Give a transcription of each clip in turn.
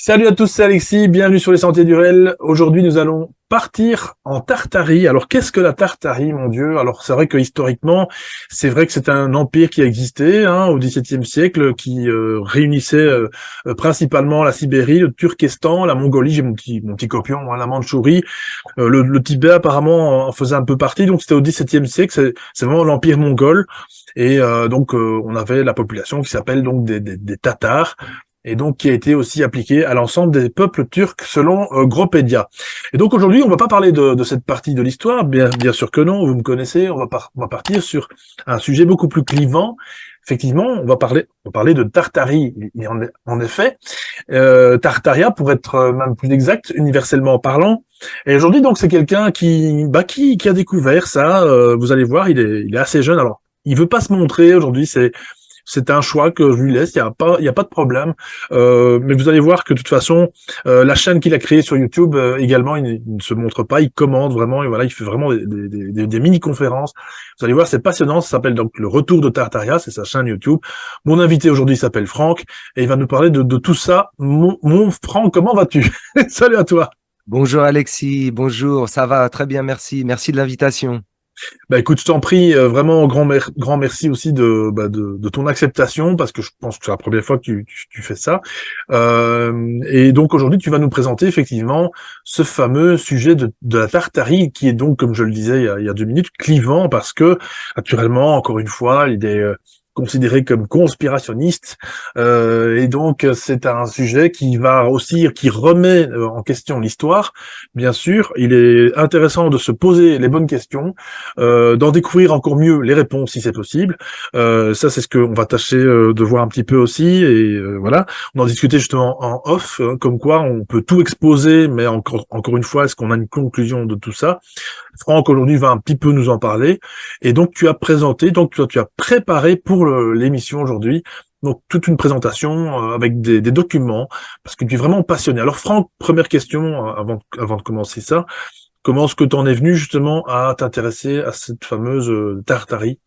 Salut à tous, c'est Alexis, bienvenue sur les Sentiers du Réel. Aujourd'hui, nous allons partir en Tartarie. Alors, qu'est-ce que la Tartarie, mon Dieu? Alors, c'est vrai que historiquement, c'est vrai que c'est un empire qui a existé au XVIIe siècle, qui réunissait principalement la Sibérie, le Turkestan, la Mongolie, j'ai mon petit copion, la Mandchourie, le Tibet apparemment en faisait un peu partie. Donc, c'était au XVIIe siècle, c'est vraiment l'empire mongol. Et on avait la population qui s'appelle donc des Tatars, et donc qui a été aussi appliqué à l'ensemble des peuples turcs selon Gropédia. Et donc aujourd'hui, on va pas parler de cette partie de l'histoire, bien sûr que non, vous me connaissez, on va partir sur un sujet beaucoup plus clivant. Effectivement, on va parler de Tartarie. Et en effet, Tartaria, pour être même plus exact, universellement parlant. Et aujourd'hui, donc, c'est quelqu'un qui a découvert ça. Vous allez voir, il est assez jeune. Alors, il veut pas se montrer aujourd'hui. C'est un choix que je lui laisse, il y a pas de problème. Mais vous allez voir que de toute façon, la chaîne qu'il a créée sur YouTube également, il ne se montre pas, il commente vraiment, et voilà, il fait vraiment des mini-conférences. Vous allez voir, c'est passionnant, ça s'appelle donc Le Retour de Tartaria, c'est sa chaîne YouTube. Mon invité aujourd'hui s'appelle Franck, et il va nous parler de tout ça. Mon Franck, comment vas-tu? Salut à toi. Bonjour Alexis, bonjour, ça va très bien, merci. Merci de l'invitation. Bah écoute, je t'en prie, vraiment grand merci aussi de ton acceptation, parce que je pense que c'est la première fois que tu fais ça. Et donc aujourd'hui, tu vas nous présenter effectivement ce fameux sujet de la Tartarie, qui est donc, comme je le disais il y a 2 minutes, clivant, parce que naturellement, encore une fois, il est considéré comme conspirationniste, et donc c'est un sujet qui remet en question l'histoire. Bien sûr, il est intéressant de se poser les bonnes questions, d'en découvrir encore mieux les réponses si c'est possible. Ça, c'est ce qu'on va tâcher de voir un petit peu aussi. Et voilà, on en discutait justement en off, comme quoi on peut tout exposer, mais encore une fois, est-ce qu'on a une conclusion de tout ça? Franck aujourd'hui va un petit peu nous en parler. Et donc tu as préparé pour l'émission aujourd'hui. Donc toute une présentation avec des documents, parce que tu es vraiment passionné. Alors Franck, première question avant de commencer ça. Comment est-ce que tu en es venu justement à t'intéresser à cette fameuse Tartarie?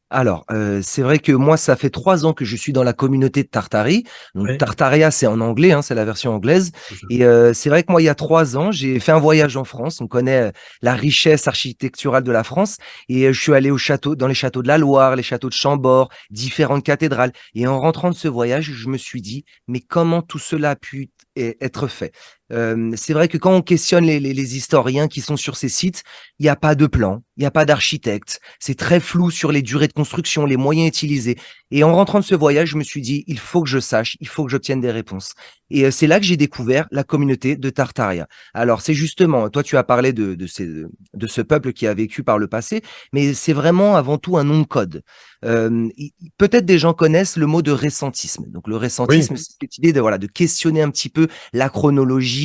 Alors, c'est vrai que moi, ça fait 3 ans que je suis dans la communauté de Tartarie. Donc, Oui, Tartaria, c'est en anglais, hein, c'est la version anglaise. c'est ça. Et c'est vrai que moi, il y a 3 ans, j'ai fait un voyage en France. On connaît la richesse architecturale de la France. Et je suis allé au château, dans les châteaux de la Loire, les châteaux de Chambord, différentes cathédrales. Et en rentrant de ce voyage, je me suis dit, mais comment tout cela a pu être fait? C'est vrai que quand on questionne les historiens qui sont sur ces sites, il n'y a pas de plan, il n'y a pas d'architecte. C'est très flou sur les durées de construction, les moyens utilisés. Et en rentrant de ce voyage, je me suis dit, il faut que je sache, il faut que j'obtienne des réponses. Et c'est là que j'ai découvert la communauté de Tartaria. Alors, c'est justement, toi, tu as parlé de ce peuple qui a vécu par le passé, mais c'est vraiment avant tout un nom de code. Peut-être des gens connaissent le mot de récentisme. Donc, le Oui, récentisme, c'est cette idée de, voilà, de questionner un petit peu la chronologie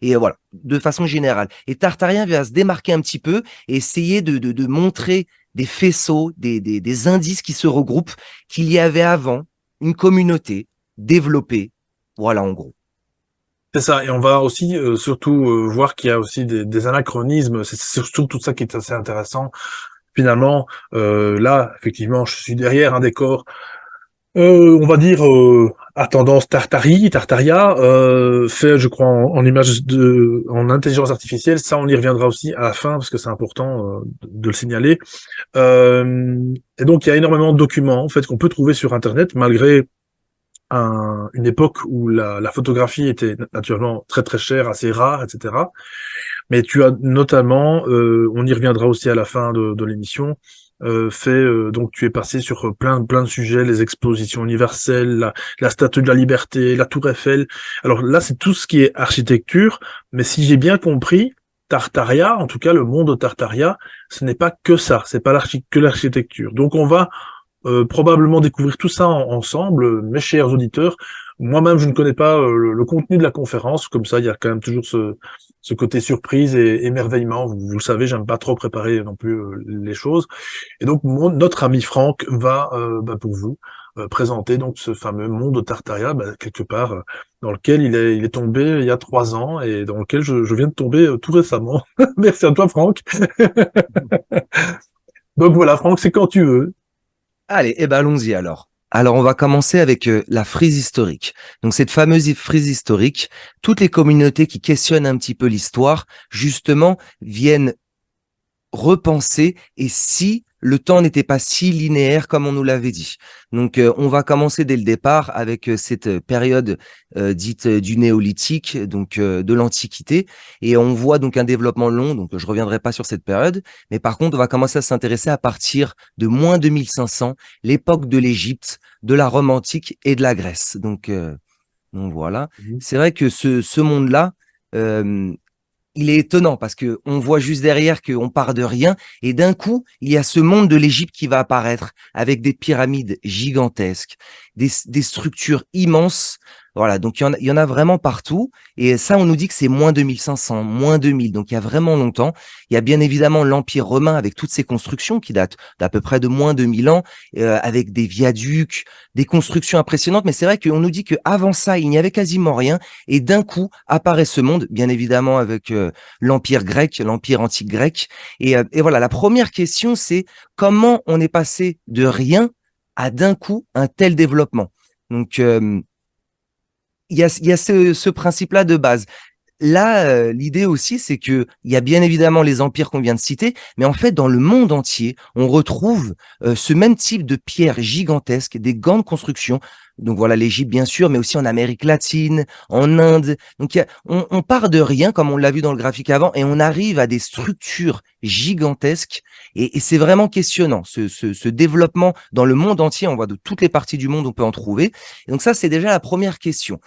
et voilà, de façon générale. Et Tartarien va se démarquer un petit peu et essayer de montrer des faisceaux, des indices qui se regroupent, qu'il y avait avant une communauté développée. Voilà, en gros. c'est ça. Et on va aussi surtout voir qu'il y a aussi des anachronismes. C'est surtout tout ça qui est assez intéressant. Finalement, là, effectivement, je suis derrière un décor, on va dire, à tendance Tartaria, fait, je crois, en intelligence artificielle. Ça, on y reviendra aussi à la fin, parce que c'est important de le signaler. Euh, et donc, il y a énormément de documents, en fait, qu'on peut trouver sur Internet, malgré une époque où la photographie était naturellement très très chère, assez rare, etc. Mais tu as notamment, on y reviendra aussi à la fin de l'émission, donc tu es passé sur plein de sujets, les expositions universelles, la Statue de la Liberté, la Tour Eiffel. Alors là, c'est tout ce qui est architecture, mais si j'ai bien compris, Tartaria, en tout cas le monde de Tartaria, ce n'est pas que ça, c'est pas que l'architecture. Donc on va probablement découvrir tout ça ensemble, mes chers auditeurs. Moi-même, je ne connais pas le contenu de la conférence, comme ça, il y a quand même toujours ce côté surprise et émerveillement. Vous le savez, j'aime pas trop préparer non plus les choses. Et donc, notre ami Franck va, pour vous, présenter donc ce fameux monde de Tartaria, quelque part dans lequel il est tombé il y a 3 ans et dans lequel je viens de tomber tout récemment. Merci à toi, Franck. Donc voilà, Franck, c'est quand tu veux. Allez, eh ben allons-y alors. Alors, on va commencer avec la frise historique. Donc, cette fameuse frise historique, toutes les communautés qui questionnent un petit peu l'histoire, justement, viennent repenser et si le temps n'était pas si linéaire comme on nous l'avait dit. Donc, on va commencer dès le départ avec cette période dite du néolithique, donc de l'Antiquité, et on voit donc un développement long. Donc, je reviendrai pas sur cette période, mais par contre, on va commencer à s'intéresser à partir de moins 2500, l'époque de l'Égypte, de la Rome antique et de la Grèce. Donc voilà. Mhm. C'est vrai que ce monde-là, euh, il est étonnant parce que on voit juste derrière qu'on part de rien et d'un coup, il y a ce monde de l'Égypte qui va apparaître avec des pyramides gigantesques, des structures immenses. Voilà, donc il y en a vraiment partout. Et ça, on nous dit que c'est moins 2500, moins 2000. Donc il y a vraiment longtemps. Il y a bien évidemment l'Empire romain avec toutes ces constructions qui datent d'à peu près de moins 2000 ans, avec des viaducs, des constructions impressionnantes. Mais c'est vrai qu'on nous dit qu'avant ça, il n'y avait quasiment rien. Et d'un coup, apparaît ce monde, bien évidemment avec l'Empire grec, l'Empire antique grec. Et voilà, la première question, c'est comment on est passé de rien à d'un coup un tel développement. Donc, il y a ce principe-là de base. Là, l'idée aussi, c'est que il y a bien évidemment les empires qu'on vient de citer, mais en fait, dans le monde entier, on retrouve ce même type de pierres gigantesques, des grandes constructions. Donc voilà, l'Égypte, bien sûr, mais aussi en Amérique latine, en Inde. Donc on part de rien, comme on l'a vu dans le graphique avant, et on arrive à des structures gigantesques. Et c'est vraiment questionnant, ce développement dans le monde entier. On voit de toutes les parties du monde, on peut en trouver. Et donc ça, c'est déjà la première question.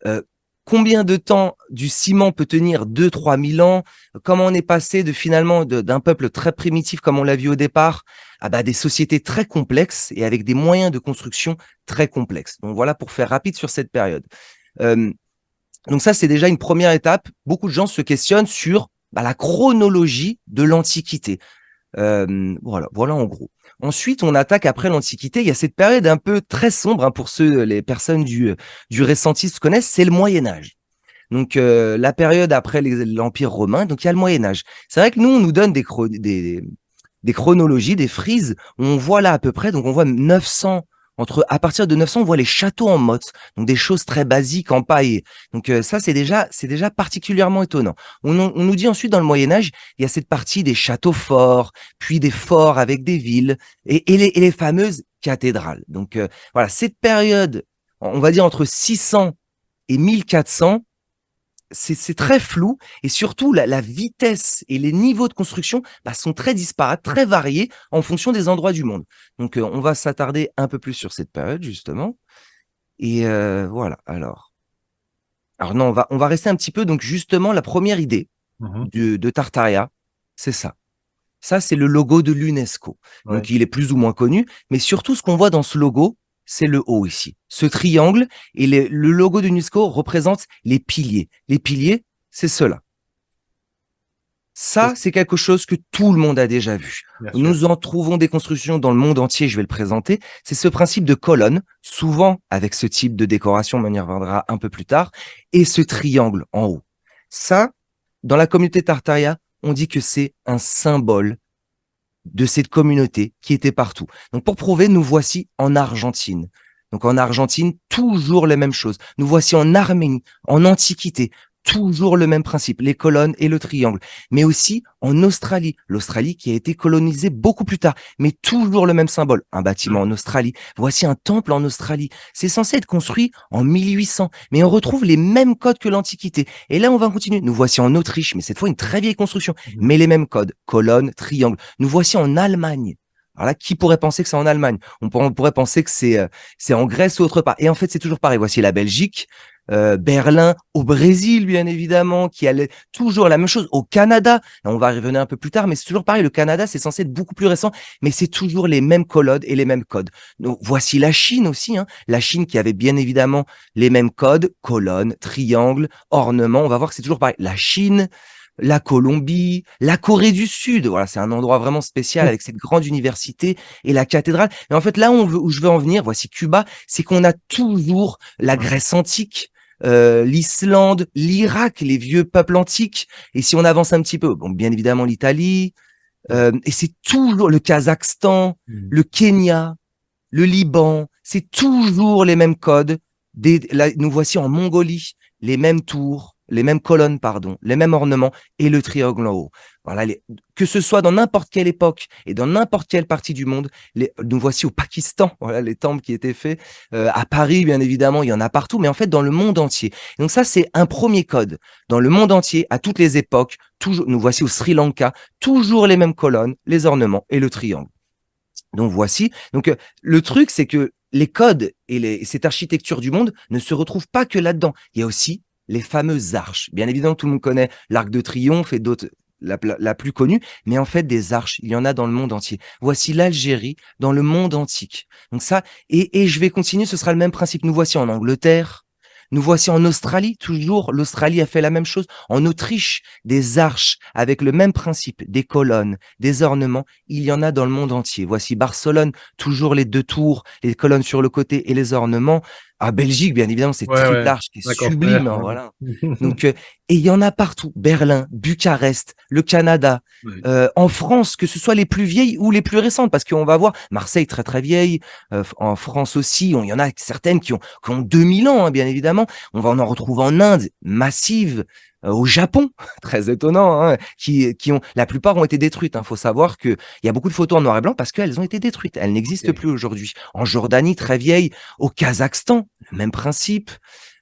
Euh, Combien de temps du ciment peut tenir 2-3 000 ans? Comment on est passé de finalement d'un peuple très primitif comme on l'a vu au départ à des sociétés très complexes et avec des moyens de construction très complexes. Donc voilà pour faire rapide sur cette période. Euh, donc ça, c'est déjà une première étape. Beaucoup de gens se questionnent sur la chronologie de l'Antiquité. Voilà en gros. Ensuite, on attaque après l'Antiquité. Il y a cette période un peu très sombre pour les personnes du récentisme connaissent, c'est le Moyen Âge. Donc la période après l'Empire romain, donc il y a le Moyen Âge. C'est vrai que nous, on nous donne des chronologies, des frises. On voit là à peu près, donc on voit 900. À partir de 900, on voit les châteaux en motte, donc des choses très basiques en paille. Donc ça, c'est déjà particulièrement étonnant. On nous dit ensuite dans le Moyen Âge, il y a cette partie des châteaux forts, puis des forts avec des villes et les fameuses cathédrales. Donc voilà, cette période, on va dire entre 600 et 1400, c'est très flou et surtout la vitesse et les niveaux de construction sont très disparates, très variés en fonction des endroits du monde. Donc on va s'attarder un peu plus sur cette période justement. Et voilà. Alors non, on va rester un petit peu. Donc justement, la première idée Mhm. de Tartaria, c'est ça. Ça, c'est le logo de l'UNESCO. Ouais. Donc, il est plus ou moins connu, mais surtout, ce qu'on voit dans ce logo, c'est le haut ici. Ce triangle et le logo de l'UNESCO représente les piliers. Les piliers, c'est cela. Ça, Ça, c'est quelque chose que tout le monde a déjà vu. bien sûr. Nous en trouvons des constructions dans le monde entier, je vais le présenter. C'est ce principe de colonne, souvent avec ce type de décoration, on y reviendra un peu plus tard, et ce triangle en haut. Ça, dans la communauté Tartaria, on dit que c'est un symbole de cette communauté qui était partout. Donc pour prouver, nous voici en Argentine. Donc en Argentine, toujours les mêmes choses. Nous voici en Arménie, en Antiquité, toujours le même principe, les colonnes et le triangle. Mais aussi en Australie, l'Australie qui a été colonisée beaucoup plus tard, mais toujours le même symbole, un bâtiment en Australie. Voici un temple en Australie. C'est censé être construit en 1800, mais on retrouve les mêmes codes que l'Antiquité. Et là, on va continuer. Nous voici en Autriche, mais cette fois une très vieille construction, Mhm. mais les mêmes codes, colonne, triangle. Nous voici en Allemagne. Alors là, qui pourrait penser que c'est en Allemagne? On pourrait penser que c'est en Grèce ou autre part. Et en fait, c'est toujours pareil. Voici la Belgique, Berlin, au Brésil, bien évidemment, qui allait toujours la même chose. Au Canada, là, on va y revenir un peu plus tard, mais c'est toujours pareil. Le Canada, c'est censé être beaucoup plus récent, mais c'est toujours les mêmes codes et les mêmes codes. Donc, voici la Chine aussi, hein. La Chine qui avait bien évidemment les mêmes codes, colonne, triangle, ornement. On va voir que c'est toujours pareil. La Chine, la Colombie, la Corée du Sud. Voilà, c'est un endroit vraiment spécial avec cette grande université et la cathédrale. Et en fait, là où je veux en venir, voici Cuba, c'est qu'on a toujours la Grèce antique, l'Islande, l'Irak, les vieux peuples antiques. Et si on avance un petit peu, bon, bien évidemment l'Italie, et c'est toujours le Kazakhstan, Mhm. le Kenya, le Liban. c'est toujours les mêmes codes. Là, nous voici en Mongolie, les mêmes tours, les mêmes colonnes, pardon, les mêmes ornements et le triangle en haut. Voilà, que ce soit dans n'importe quelle époque et dans n'importe quelle partie du monde, nous voici au Pakistan, voilà, les temples qui étaient faits, à Paris, bien évidemment, il y en a partout, mais en fait, dans le monde entier. Donc ça, c'est un premier code. Dans le monde entier, à toutes les époques, toujours, nous voici au Sri Lanka, toujours les mêmes colonnes, les ornements et le triangle. Donc voici. Donc le truc, c'est que les codes et cette architecture du monde ne se retrouvent pas que là-dedans. Il y a aussi les fameuses arches. Bien évidemment, tout le monde connaît l'Arc de Triomphe et d'autres, la plus connue, mais en fait, des arches, il y en a dans le monde entier. Voici l'Algérie dans le monde antique. Donc ça, et je vais continuer, ce sera le même principe. Nous voici en Angleterre. Nous voici en Australie, toujours, l'Australie a fait la même chose. En Autriche, des arches avec le même principe, des colonnes, des ornements, il y en a dans le monde entier. Voici Barcelone, toujours les 2 tours, les colonnes sur le côté et les ornements. À Belgique, bien évidemment, c'est Ouais, triple ouais. arche qui est D'accord. sublime, hein, voilà. Donc, et il y en a partout. Berlin, Bucarest, le Canada, Ouais. en France, que ce soit les plus vieilles ou les plus récentes, parce qu'on va voir Marseille très très vieille, en France aussi, il y en a certaines qui ont 2000 ans, hein, bien évidemment. On va en retrouver en Inde, massive, au Japon, très étonnant, hein, la plupart ont été détruites. Faut savoir que il y a beaucoup de photos en noir et blanc parce qu'elles ont été détruites. Elles n'existent Ok. plus aujourd'hui. En Jordanie, très vieille, au Kazakhstan, le même principe.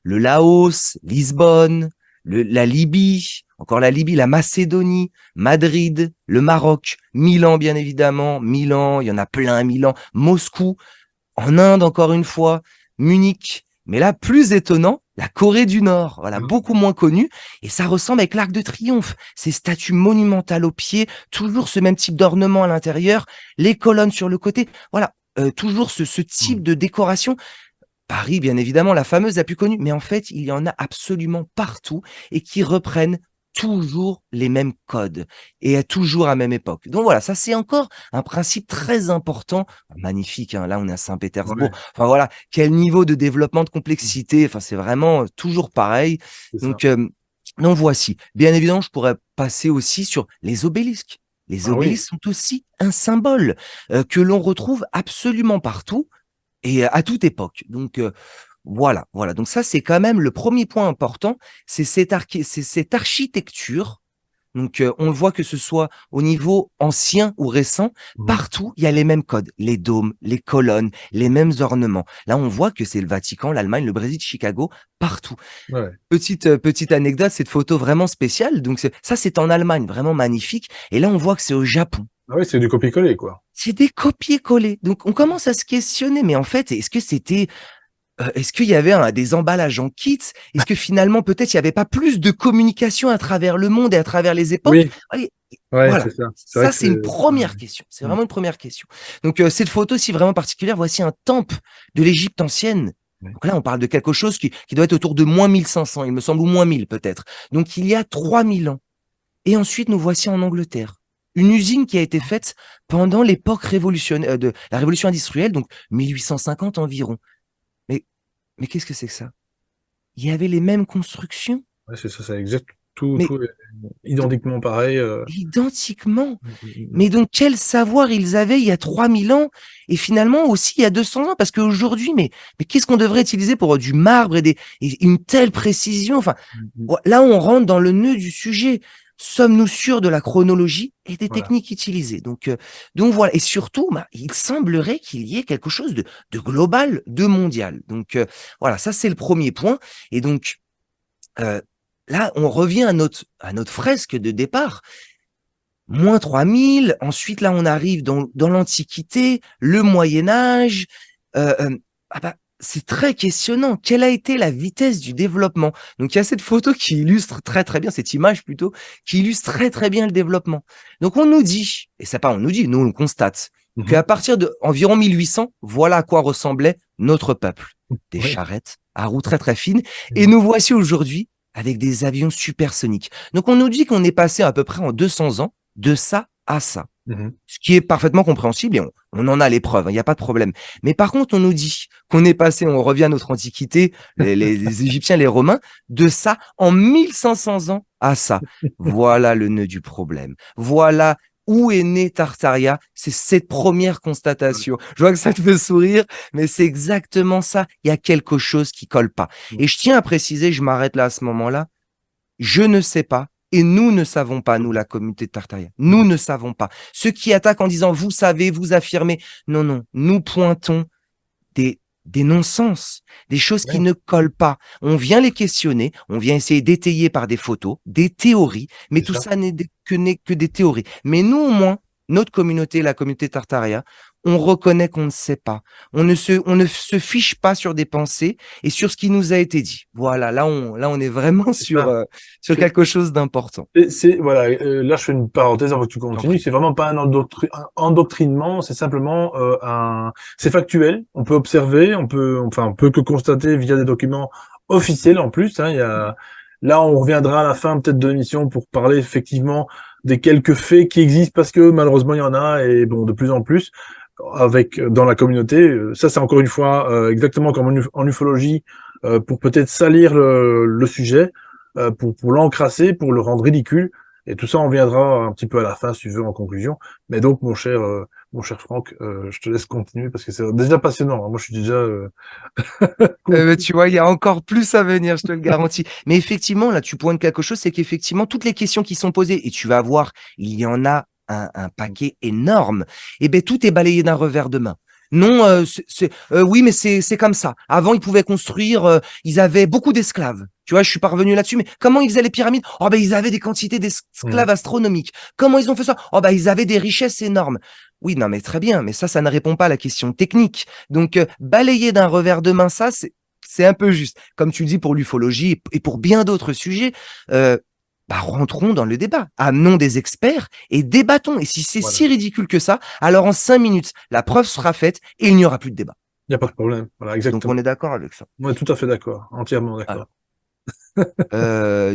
Le Laos, Lisbonne, la Libye, encore la Libye, la Macédonie, Madrid, le Maroc, Milan, bien évidemment, Milan, il y en a plein à Milan, Moscou, en Inde, encore une fois, Munich. Mais là, plus étonnant, la Corée du Nord, voilà, Ah, beaucoup moins connue, et ça ressemble avec l'Arc de Triomphe, ces statues monumentales au pied, toujours ce même type d'ornement à l'intérieur, les colonnes sur le côté, voilà, toujours ce type hmm. de décoration. Paris, bien évidemment, la fameuse la plus connue, mais en fait, il y en a absolument partout et qui reprennent toujours les mêmes codes et toujours à la même époque. Donc voilà, ça c'est encore un principe très important, magnifique, hein, là on est à Saint-Pétersbourg. Ouais, Enfin voilà, quel niveau de développement, de hmm. complexité, enfin c'est vraiment toujours pareil. C'est ça. Donc, donc voici. Bien évidemment, je pourrais passer aussi sur les obélisques. Les Ah oui. obélisques sont aussi un symbole que l'on retrouve absolument partout et à toute époque. Donc voilà, voilà. Donc ça, c'est quand même le premier point important, c'est c'est cette architecture. Donc on le voit que ce soit au niveau ancien ou récent, Hmm. partout il y a les mêmes codes, les dômes, les colonnes, les mêmes ornements. Là, on voit que c'est le Vatican, l'Allemagne, le Brésil, Chicago, partout. Ouais. Petite anecdote, cette photo vraiment spéciale. Donc ça, c'est en Allemagne, vraiment magnifique. Et là, on voit que c'est au Japon. Ah oui, c'est du copier-coller, quoi. C'est des copier-coller. Donc on commence à se questionner, mais en fait, est-ce qu'il y avait des emballages en kit? Est-ce que finalement, peut-être, il n'y avait pas plus de communication à travers le monde et à travers les époques? Oui, Allez, ouais, voilà. c'est ça. C'est vrai Ça, que c'est c'est. une première Ouais. question. C'est Hmm. vraiment une première question. Donc, cette photo aussi vraiment particulière, voici un temple de l'Égypte ancienne. Ouais. Donc là, on parle de quelque chose qui doit être autour de moins 1500, il me semble, ou moins 1000 peut-être. Donc, il y a 3000 ans. Et ensuite, nous voici en Angleterre. Une usine qui a été faite pendant l'époque révolutionnaire, de la révolution industrielle, donc 1850 environ. Mais, mais qu'est-ce que c'est que ça? Il y avait les mêmes constructions, Ouais, c'est ça, c'est exact. Tout, mais tout est d- identiquement pareil. identiquement. Hmm, hmm, hmm. Mais donc, quel savoir ils avaient il y a 3000 ans et finalement aussi il y a 200 ans? Parce qu'aujourd'hui, mais qu'est-ce qu'on devrait utiliser pour du marbre et une telle précision? Enfin, Hmm, hmm. là, on rentre dans le nœud du sujet. Sommes-nous sûrs de la chronologie et des Voilà. techniques utilisées? Donc voilà. Et surtout, il semblerait qu'il y ait quelque chose de global, de mondial. Donc voilà, ça c'est le premier point. Et donc, euh, là, on revient à notre fresque de départ. Moins 3000, ensuite là on arrive dans l'Antiquité, le Moyen Âge. Euh, euh, c'est très questionnant. Quelle a été la vitesse du développement? Donc il y a cette photo qui illustre très très bien, cette image plutôt, qui illustre très très bien le développement. Donc on nous dit, et c'est pas on nous dit, nous on le constate, Mhm. qu'à partir de environ 1800, voilà à quoi ressemblait notre peuple. Des Oui. charrettes à roues très très fines. Et Mhm. nous voici aujourd'hui avec des avions supersoniques. Donc on nous dit qu'on est passé à peu près en 200 ans de ça à ça. Mhm. Ce qui est parfaitement compréhensible et on en a les preuves, il n'y a pas de problème. Mais par contre, on nous dit qu'on est passé, on revient à notre antiquité, les Égyptiens, les Romains, de ça en 1500 ans à ça. Voilà le nœud du problème. Voilà où est né Tartaria? C'est cette première constatation. Je vois que ça te fait sourire, mais c'est exactement ça. Il y a quelque chose qui colle pas. Et je tiens à préciser, je m'arrête là à ce moment-là, je ne sais pas. Et nous ne savons pas, nous, la communauté de Tartaria. Nous ne savons pas. Ceux qui attaquent en disant, vous savez, vous affirmez. Non, non. Nous pointons des non-sens, des choses qui ne collent pas. On vient les questionner, on vient essayer d'étayer par des photos, des théories, mais tout ça n'est que des théories. Mais nous, au moins, notre communauté, la communauté Tartaria, on reconnaît qu'on ne sait pas. On ne se fiche pas sur des pensées et sur ce qui nous a été dit. Voilà, là, on est vraiment sur quelque chose d'important. Voilà, là je fais une parenthèse avant que tu continues. C'est vraiment pas un endoctrinement, c'est simplement c'est factuel. On peut observer, on peut que constater via des documents officiels en plus. Hein, là, on reviendra à la fin peut-être de l'émission pour parler effectivement des quelques faits qui existent parce que malheureusement il y en a et bon de plus en plus dans la communauté. Ça c'est encore une fois exactement comme en ufologie pour peut-être salir le sujet. Pour l'encrasser, pour le rendre ridicule. Et tout ça, on viendra un petit peu à la fin, si tu veux, en conclusion. Mais donc, mon cher Franck, je te laisse continuer parce que c'est déjà passionnant. Hein. Moi, je suis déjà... Tu vois, il y a encore plus à venir, je te le garantis. Mais effectivement, là, tu pointes quelque chose, c'est qu'effectivement, toutes les questions qui sont posées, et tu vas voir, il y en a un paquet énorme, et ben tout est balayé d'un revers de main. Non, oui, mais c'est comme ça. Avant, ils pouvaient construire, ils avaient beaucoup d'esclaves. Tu vois, je suis pas revenu là-dessus, mais comment ils faisaient les pyramides? Oh ben, ils avaient des quantités d'esclaves astronomiques. Comment ils ont fait ça? Oh ben, ils avaient des richesses énormes. Oui, non, mais très bien, mais ça ne répond pas à la question technique. Donc, balayer d'un revers de main, ça, c'est un peu juste. Comme tu le dis pour l'ufologie et pour bien d'autres sujets, rentrons dans le débat, amenons des experts et débattons. Et si c'est si ridicule que ça, alors en 5 minutes, la preuve sera faite et il n'y aura plus de débat. Il n'y a pas de problème. Voilà, exactement. Donc on est d'accord avec ça. On est tout à fait d'accord, entièrement d'accord.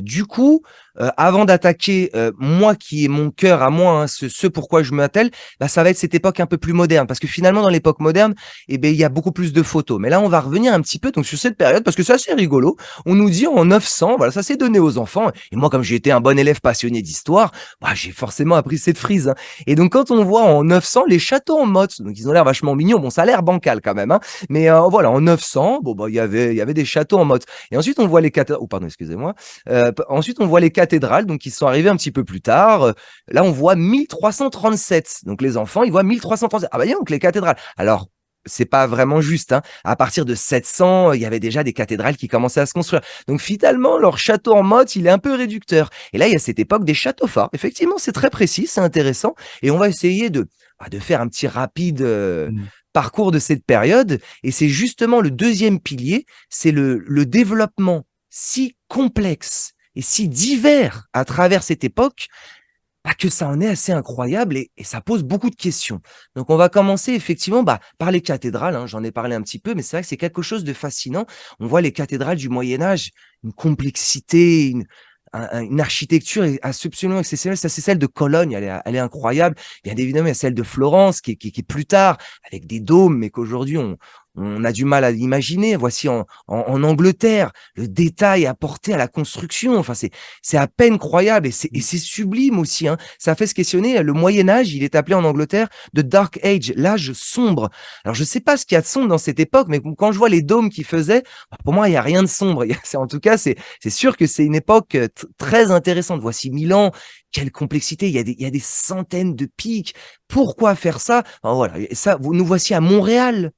Du coup, avant d'attaquer moi qui est mon cœur à moi, hein, ce pourquoi je m'attelle, ça va être cette époque un peu plus moderne, parce que finalement dans l'époque moderne, il y a beaucoup plus de photos. Mais là, on va revenir un petit peu donc sur cette période parce que c'est assez rigolo. On nous dit en 900, voilà, ça s'est donné aux enfants. Et moi, comme j'ai été un bon élève passionné d'histoire, j'ai forcément appris cette frise. Hein. Et donc quand on voit en 900 les châteaux en motte, donc ils ont l'air vachement mignons. Bon, ça a l'air bancal quand même, hein. Mais voilà, en 900, il y avait des châteaux en motte. Et ensuite on voit les cathédrales. Oh pardon, excusez-moi. Ensuite, on voit les cathédrales, donc qui sont arrivées un petit peu plus tard. Là, on voit 1337. Donc, les enfants, ils voient 1337. Ah bah, donc les cathédrales. Alors, c'est pas vraiment juste. Hein. À partir de 700, il y avait déjà des cathédrales qui commençaient à se construire. Donc, finalement, leur château en motte, il est un peu réducteur. Et là, il y a cette époque des châteaux forts. Effectivement, c'est très précis, c'est intéressant. Et on va essayer de faire un petit rapide parcours de cette période. Et c'est justement le deuxième pilier, c'est le développement si complexe et si divers à travers cette époque que ça en est assez incroyable et ça pose beaucoup de questions. Donc, on va commencer effectivement par les cathédrales. Hein, j'en ai parlé un petit peu, mais c'est vrai que c'est quelque chose de fascinant. On voit les cathédrales du Moyen-Âge, une complexité, une architecture absolument exceptionnelle. Ça, c'est celle de Cologne, elle est incroyable. Bien évidemment, il y a celle de Florence qui est plus tard, avec des dômes, mais qu'aujourd'hui, on a du mal à l'imaginer. Voici en Angleterre, le détail apporté à la construction. Enfin, c'est à peine croyable et c'est sublime aussi. Hein. Ça fait se questionner. Le Moyen-Âge, il est appelé en Angleterre The Dark Age, l'âge sombre. Alors, je sais pas ce qu'il y a de sombre dans cette époque, mais quand je vois les dômes qu'ils faisaient, pour moi, il y a rien de sombre. En tout cas, c'est sûr que c'est une époque très intéressante. Voici Milan. Quelle complexité, il y a des centaines de pics. Pourquoi faire ça? Voilà, ça, nous voici à Montréal.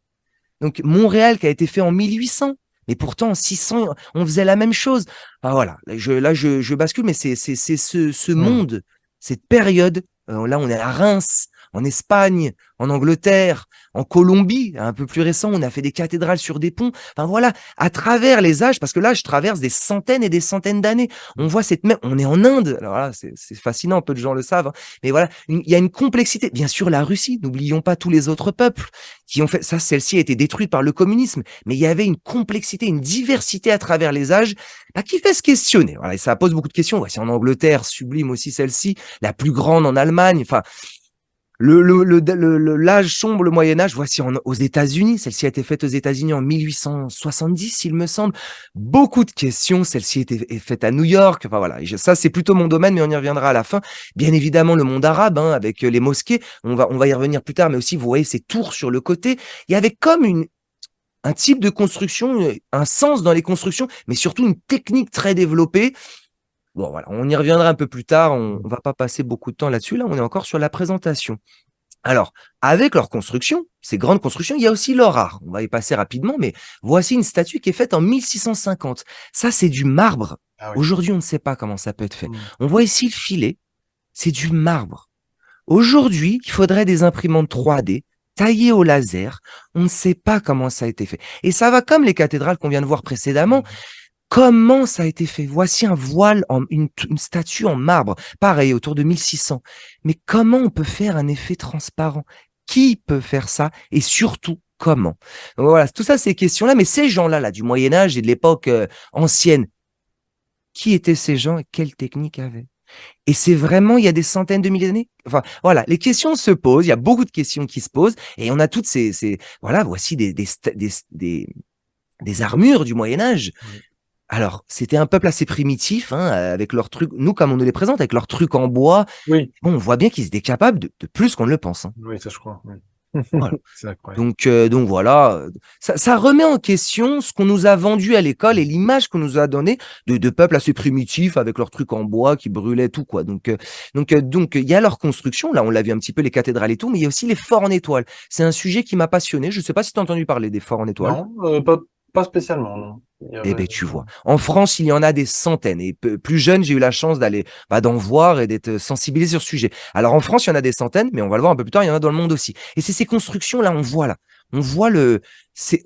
Donc, Montréal qui a été fait en 1800, mais pourtant en 600, on faisait la même chose. Voilà, je bascule, mais c'est ce monde, cette période. Là, on est à Reims, en Espagne, en Angleterre, en Colombie, un peu plus récent, on a fait des cathédrales sur des ponts. Enfin voilà, à travers les âges, parce que là, je traverse des centaines et des centaines d'années. On voit on est en Inde. Alors là, c'est fascinant, peu de gens le savent. Hein. Mais voilà, il y a une complexité. Bien sûr, la Russie, n'oublions pas tous les autres peuples qui ont fait ça. Celle-ci a été détruite par le communisme, mais il y avait une complexité, une diversité à travers les âges qui fait se questionner. Voilà, et ça pose beaucoup de questions. Voici en Angleterre, sublime aussi celle-ci, la plus grande en Allemagne. Enfin, L'âge sombre, le Moyen-Âge, voici aux États-Unis. Celle-ci a été faite aux États-Unis en 1870, il me semble. Beaucoup de questions. Celle-ci est faite à New York. Enfin voilà, ça c'est plutôt mon domaine, mais on y reviendra à la fin. Bien évidemment, le monde arabe, hein, avec les mosquées. On va y revenir plus tard, mais aussi, vous voyez ces tours sur le côté. Il y avait comme un type de construction, un sens dans les constructions, mais surtout une technique très développée. Bon, voilà, on y reviendra un peu plus tard. On va pas passer beaucoup de temps là-dessus. Là, on est encore sur la présentation. Alors, avec leur construction, ces grandes constructions, il y a aussi leur art. On va y passer rapidement, mais voici une statue qui est faite en 1650. Ça, c'est du marbre. Ah oui. Aujourd'hui, on ne sait pas comment ça peut être fait. Mm. On voit ici le filet. C'est du marbre. Aujourd'hui, il faudrait des imprimantes 3D taillées au laser. On ne sait pas comment ça a été fait. Et ça va comme les cathédrales qu'on vient de voir précédemment. Comment ça a été fait? Voici un voile, une statue en marbre, pareil, autour de 1600. Mais comment on peut faire un effet transparent? Qui peut faire ça? Et surtout, comment? Donc voilà, tout ça, ces questions-là. Mais ces gens-là, là, du Moyen-Âge et de l'époque ancienne, qui étaient ces gens et quelle technique avaient? Et c'est vraiment, il y a des centaines de milliers d'années. Enfin, voilà, les questions se posent, il y a beaucoup de questions qui se posent, et on a toutes voilà, voici des armures du Moyen-Âge. Oui. Alors, c'était un peuple assez primitif, hein, avec leurs trucs, nous, comme on nous les présente, avec leurs trucs en bois. Oui, Bon, on voit bien qu'ils étaient capables de plus qu'on ne le pense, hein. oui, ça je crois. Oui. Voilà. C'est incroyable. Donc voilà, ça remet en question ce qu'on nous a vendu à l'école et l'image qu'on nous a donnée de peuples assez primitifs avec leurs trucs en bois qui brûlaient tout, quoi. Donc, il y a leur construction, là, on l'a vu un petit peu, les cathédrales et tout, mais il y a aussi les forts en étoile. C'est un sujet qui m'a passionné. Je ne sais pas si tu as entendu parler des forts en étoile. Non, pas spécialement, non. Il y Eh avait... ben, tu vois. En France, il y en a des centaines. Et plus jeune, j'ai eu la chance d'en voir et d'être sensibilisé sur ce sujet. Alors, en France, il y en a des centaines, mais on va le voir un peu plus tard, il y en a dans le monde aussi. Et c'est ces constructions-là, on voit là. On voit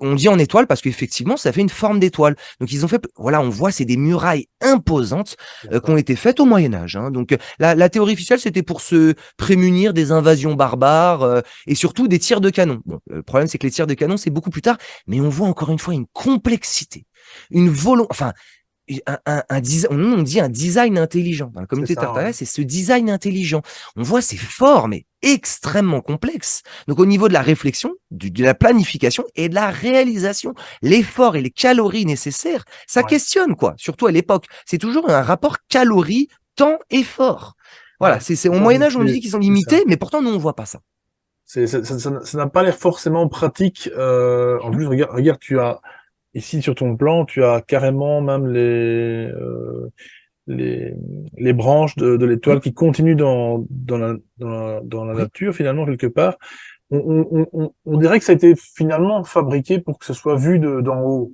on dit en étoile parce qu'effectivement, ça fait une forme d'étoile. Donc, ils ont fait, voilà, on voit, c'est des murailles imposantes qui ont été faites au Moyen-Âge, hein. Donc, la théorie officielle, c'était pour se prémunir des invasions barbares et surtout des tirs de canon. Bon, le problème, c'est que les tirs de canon, c'est beaucoup plus tard, mais on voit encore une fois une complexité, une volonté, enfin, on dit un design intelligent. Dans la C'est communauté ça, ouais. tartaria, c'est ce design intelligent. On voit ces formes extrêmement complexes. Donc, au niveau de la réflexion, de la planification et de la réalisation, l'effort et les calories nécessaires, ça Ouais. questionne, quoi. Surtout à l'époque. C'est toujours un rapport calories, temps, effort. Voilà, Ouais. c'est au Ça, Moyen-Âge, on nous dit qu'ils sont c'est ça. limités, mais pourtant, nous, on ne voit pas ça. Ça n'a pas l'air forcément pratique. En plus, regarde, tu as ici sur ton plan, tu as carrément même les, les branches de l'étoile Oui, qui continuent dans la oui. nature, finalement, quelque part. On dirait que ça a été finalement fabriqué pour que ce soit vu d'en haut,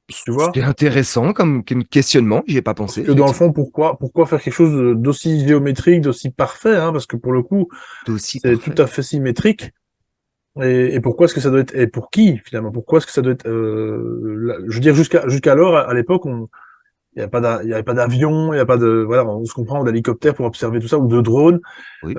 tu vois? C'est intéressant comme questionnement, j'y ai pas Parce pensé, que dans le effectivement. fond, pourquoi faire quelque chose d'aussi géométrique, d'aussi parfait, hein? Parce que pour le coup, C'est aussi c'est tout parfait. à fait symétrique. Et pourquoi est-ce que ça doit être, et pour qui, finalement? Pourquoi est-ce que ça doit être, je veux dire, jusqu'alors, à l'époque, il y avait pas d'avion, il y a pas de, voilà, on se comprend, d'hélicoptère pour observer tout ça, ou de drone. Oui.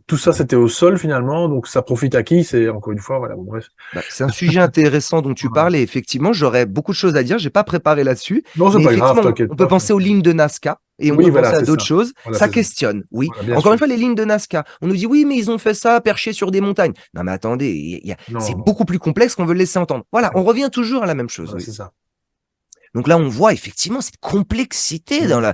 Tout ça, c'était au sol, finalement. Donc, ça profite à qui? C'est, encore une fois, voilà, bon, bref. Bah, c'est un sujet intéressant dont tu Voilà. parles et effectivement, j'aurais beaucoup de choses à dire. J'ai pas préparé là-dessus, Non, c'est mais pas grave, effectivement, t'inquiète on peut pas. penser aux lignes de Nazca et on Oui, peut voilà, penser à c'est d'autres ça. choses. Voilà, Ça c'est ça. questionne, oui. Voilà, bien Encore une sûr. fois, les lignes de Nazca, on nous dit oui, mais ils ont fait ça perché sur des montagnes. Non, mais attendez, c'est Non, non. beaucoup plus complexe qu'on veut le laisser entendre. Voilà, on revient toujours à la même chose, Voilà, oui. c'est ça. Donc là, on voit effectivement cette complexité Mm.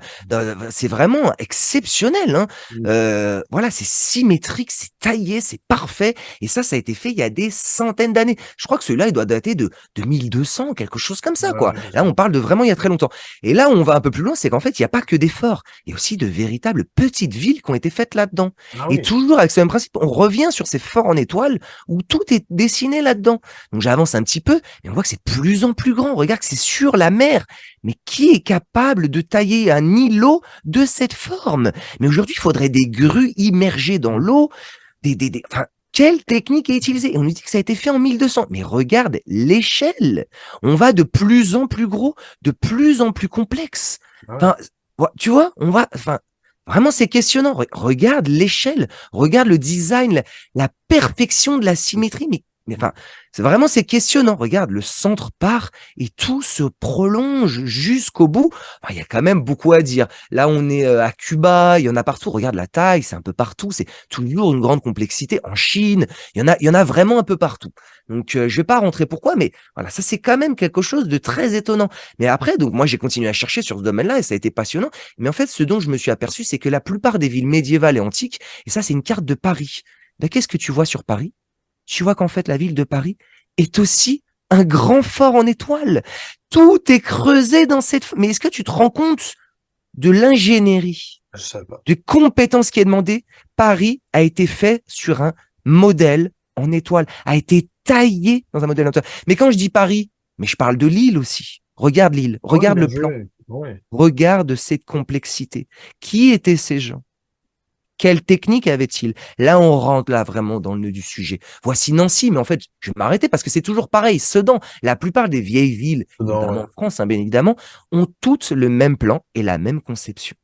c'est vraiment exceptionnel, hein. Mm. Voilà, c'est symétrique, c'est taillé, c'est parfait. Et ça a été fait il y a des centaines d'années. Je crois que celui-là, il doit dater de 1200, quelque chose comme ça, quoi. Ouais, c'est Là, ça. on parle de vraiment il y a très longtemps. Et là, on va un peu plus loin, c'est qu'en fait, il n'y a pas que des forts. Il y a aussi de véritables petites villes qui ont été faites là-dedans. Ah Et oui. toujours avec ce même principe, on revient sur ces forts en étoile où tout est dessiné là-dedans. Donc j'avance un petit peu, et on voit que c'est de plus en plus grand. Regarde que c'est sur la mer. Mais qui est capable de tailler un îlot de cette forme? Mais aujourd'hui, il faudrait des grues immergées dans l'eau, enfin, quelle technique est utilisée? Et on nous dit que ça a été fait en 1200. Mais regarde l'échelle. On va de plus en plus gros, de plus en plus complexe. Ah ouais. Enfin, tu vois, enfin, vraiment, c'est questionnant. Regarde l'échelle, regarde le design, la perfection de la symétrie. mais enfin, c'est questionnant. Regarde, le centre part et tout se prolonge jusqu'au bout. Enfin, il y a quand même beaucoup à dire. Là, on est à Cuba, il y en a partout. Regarde la taille, c'est un peu partout. C'est toujours une grande complexité. En Chine, il y en a vraiment un peu partout. Donc, je vais pas rentrer pourquoi, mais voilà, ça c'est quand même quelque chose de très étonnant. Mais après, donc moi j'ai continué à chercher sur ce domaine-là et ça a été passionnant. Mais en fait, ce dont je me suis aperçu, c'est que la plupart des villes médiévales et antiques, et ça c'est une carte de Paris. Ben, qu'est-ce que tu vois sur Paris? Tu vois qu'en fait, la ville de Paris est aussi un grand fort en étoile. Tout est creusé dans cette... Mais est-ce que tu te rends compte de l'ingénierie, Je savais pas. des compétences qui est demandée? Paris a été fait sur un modèle en étoile, a été taillé dans un modèle en étoile. Mais quand je dis Paris, mais je parle de Lille aussi. Regarde Lille, Ouais, regarde bien le plan, joué. Ouais. regarde cette complexité. Qui étaient ces gens? Quelle technique avait-il? Là, on rentre là vraiment dans le nœud du sujet. Voici Nancy, mais en fait, je vais m'arrêter parce que c'est toujours pareil. Sedan, la plupart des vieilles villes, Non, notamment ouais. en France, hein, bien évidemment, ont toutes le même plan et la même conception.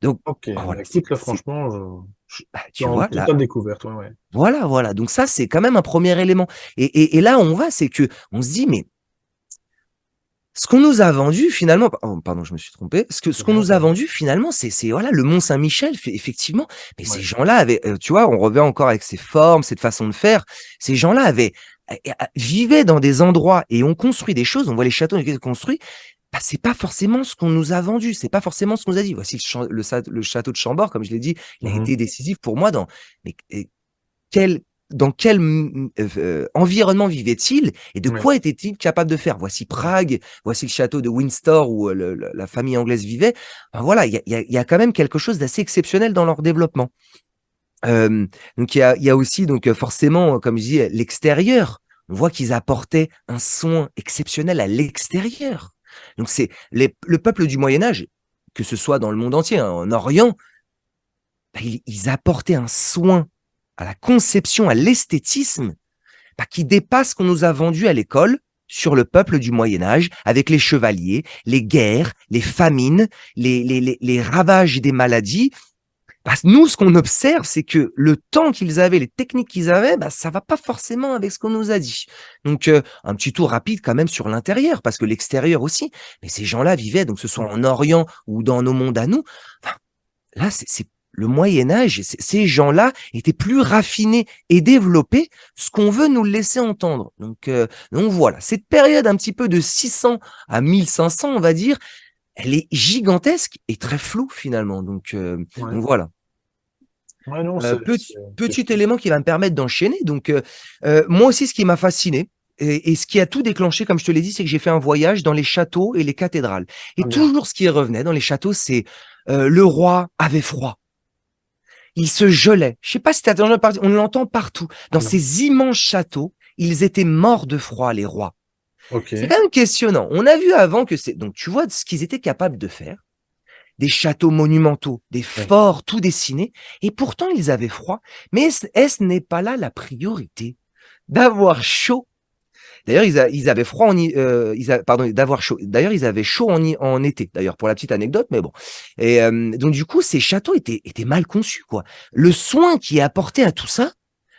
Donc, Ok, bah voilà, écoute, là, franchement, je suis tu en vois, là, totale découverte, ouais, ouais. voilà. Donc ça, c'est quand même un premier élément. Et là, on va, c'est que on se dit, mais ce qu'on nous a vendu finalement, oh, pardon, je me suis trompé. Ce qu'on Rien, nous a rien. vendu finalement, c'est voilà le Mont Saint-Michel, effectivement. Mais ces Ouais. gens-là avaient, tu vois, on revient encore avec ces formes, cette façon de faire. Ces gens-là vivaient dans des endroits et ont construit des choses. On voit les châteaux qui ont été construits. Bah, c'est pas forcément ce qu'on nous a vendu. C'est pas forcément ce qu'on nous a dit. Voici le château de Chambord, comme je l'ai dit, il a Mhm. été décisif pour moi mais, quel dans quel environnement vivait-il et de Ouais. quoi était-il capable de faire? Voici Prague, voici le château de Windsor où la famille anglaise vivait. Ben voilà, il y a quand même quelque chose d'assez exceptionnel dans leur développement. Donc il y a aussi donc forcément, comme je dis, l'extérieur. On voit qu'ils apportaient un soin exceptionnel à l'extérieur. Donc c'est le peuple du Moyen Âge, que ce soit dans le monde entier, hein, en Orient, bah, ils apportaient un soin à la conception, à l'esthétisme, bah, qui dépasse ce qu'on nous a vendu à l'école sur le peuple du Moyen Âge, avec les chevaliers, les guerres, les famines, les ravages des maladies. Bah, nous, ce qu'on observe, c'est que le temps qu'ils avaient, les techniques qu'ils avaient, bah, ça va pas forcément avec ce qu'on nous a dit. Donc, un petit tour rapide quand même sur l'intérieur, parce que l'extérieur aussi. Mais ces gens-là vivaient, donc ce soit en Orient ou dans nos mondes à nous. Enfin, là, c'est le Moyen Âge, ces gens-là étaient plus raffinés et développés, ce qu'on veut nous laisser entendre. Donc voilà, cette période un petit peu de 600 à 1500, on va dire, elle est gigantesque et très floue finalement. Ouais. Donc voilà. Ouais, non, c'est Petit fou. élément qui va me permettre d'enchaîner. Moi aussi, ce qui m'a fasciné et ce qui a tout déclenché, comme je te l'ai dit, c'est que j'ai fait un voyage dans les châteaux et les cathédrales. Et Ah bien. toujours ce qui revenait dans les châteaux, c'est le roi avait froid. Il se gelait. Je sais pas si tu as entendu parler, on l'entend partout. Ah Dans non. ces immenses châteaux, ils étaient morts de froid, les rois. C'est Ok. quand même questionnant. On a vu avant que c'est, donc tu vois ce qu'ils étaient capables de faire. Des châteaux monumentaux, des Ouais. forts tout dessinés. Et pourtant, ils avaient froid. Mais est-ce n'est pas là la priorité? D'avoir chaud. D'ailleurs, ils avaient froid pardon, d'avoir chaud. D'ailleurs, ils avaient chaud en été. D'ailleurs, pour la petite anecdote, mais bon. Et donc, du coup, ces châteaux étaient mal conçus, quoi. Le soin qui est apporté à tout ça,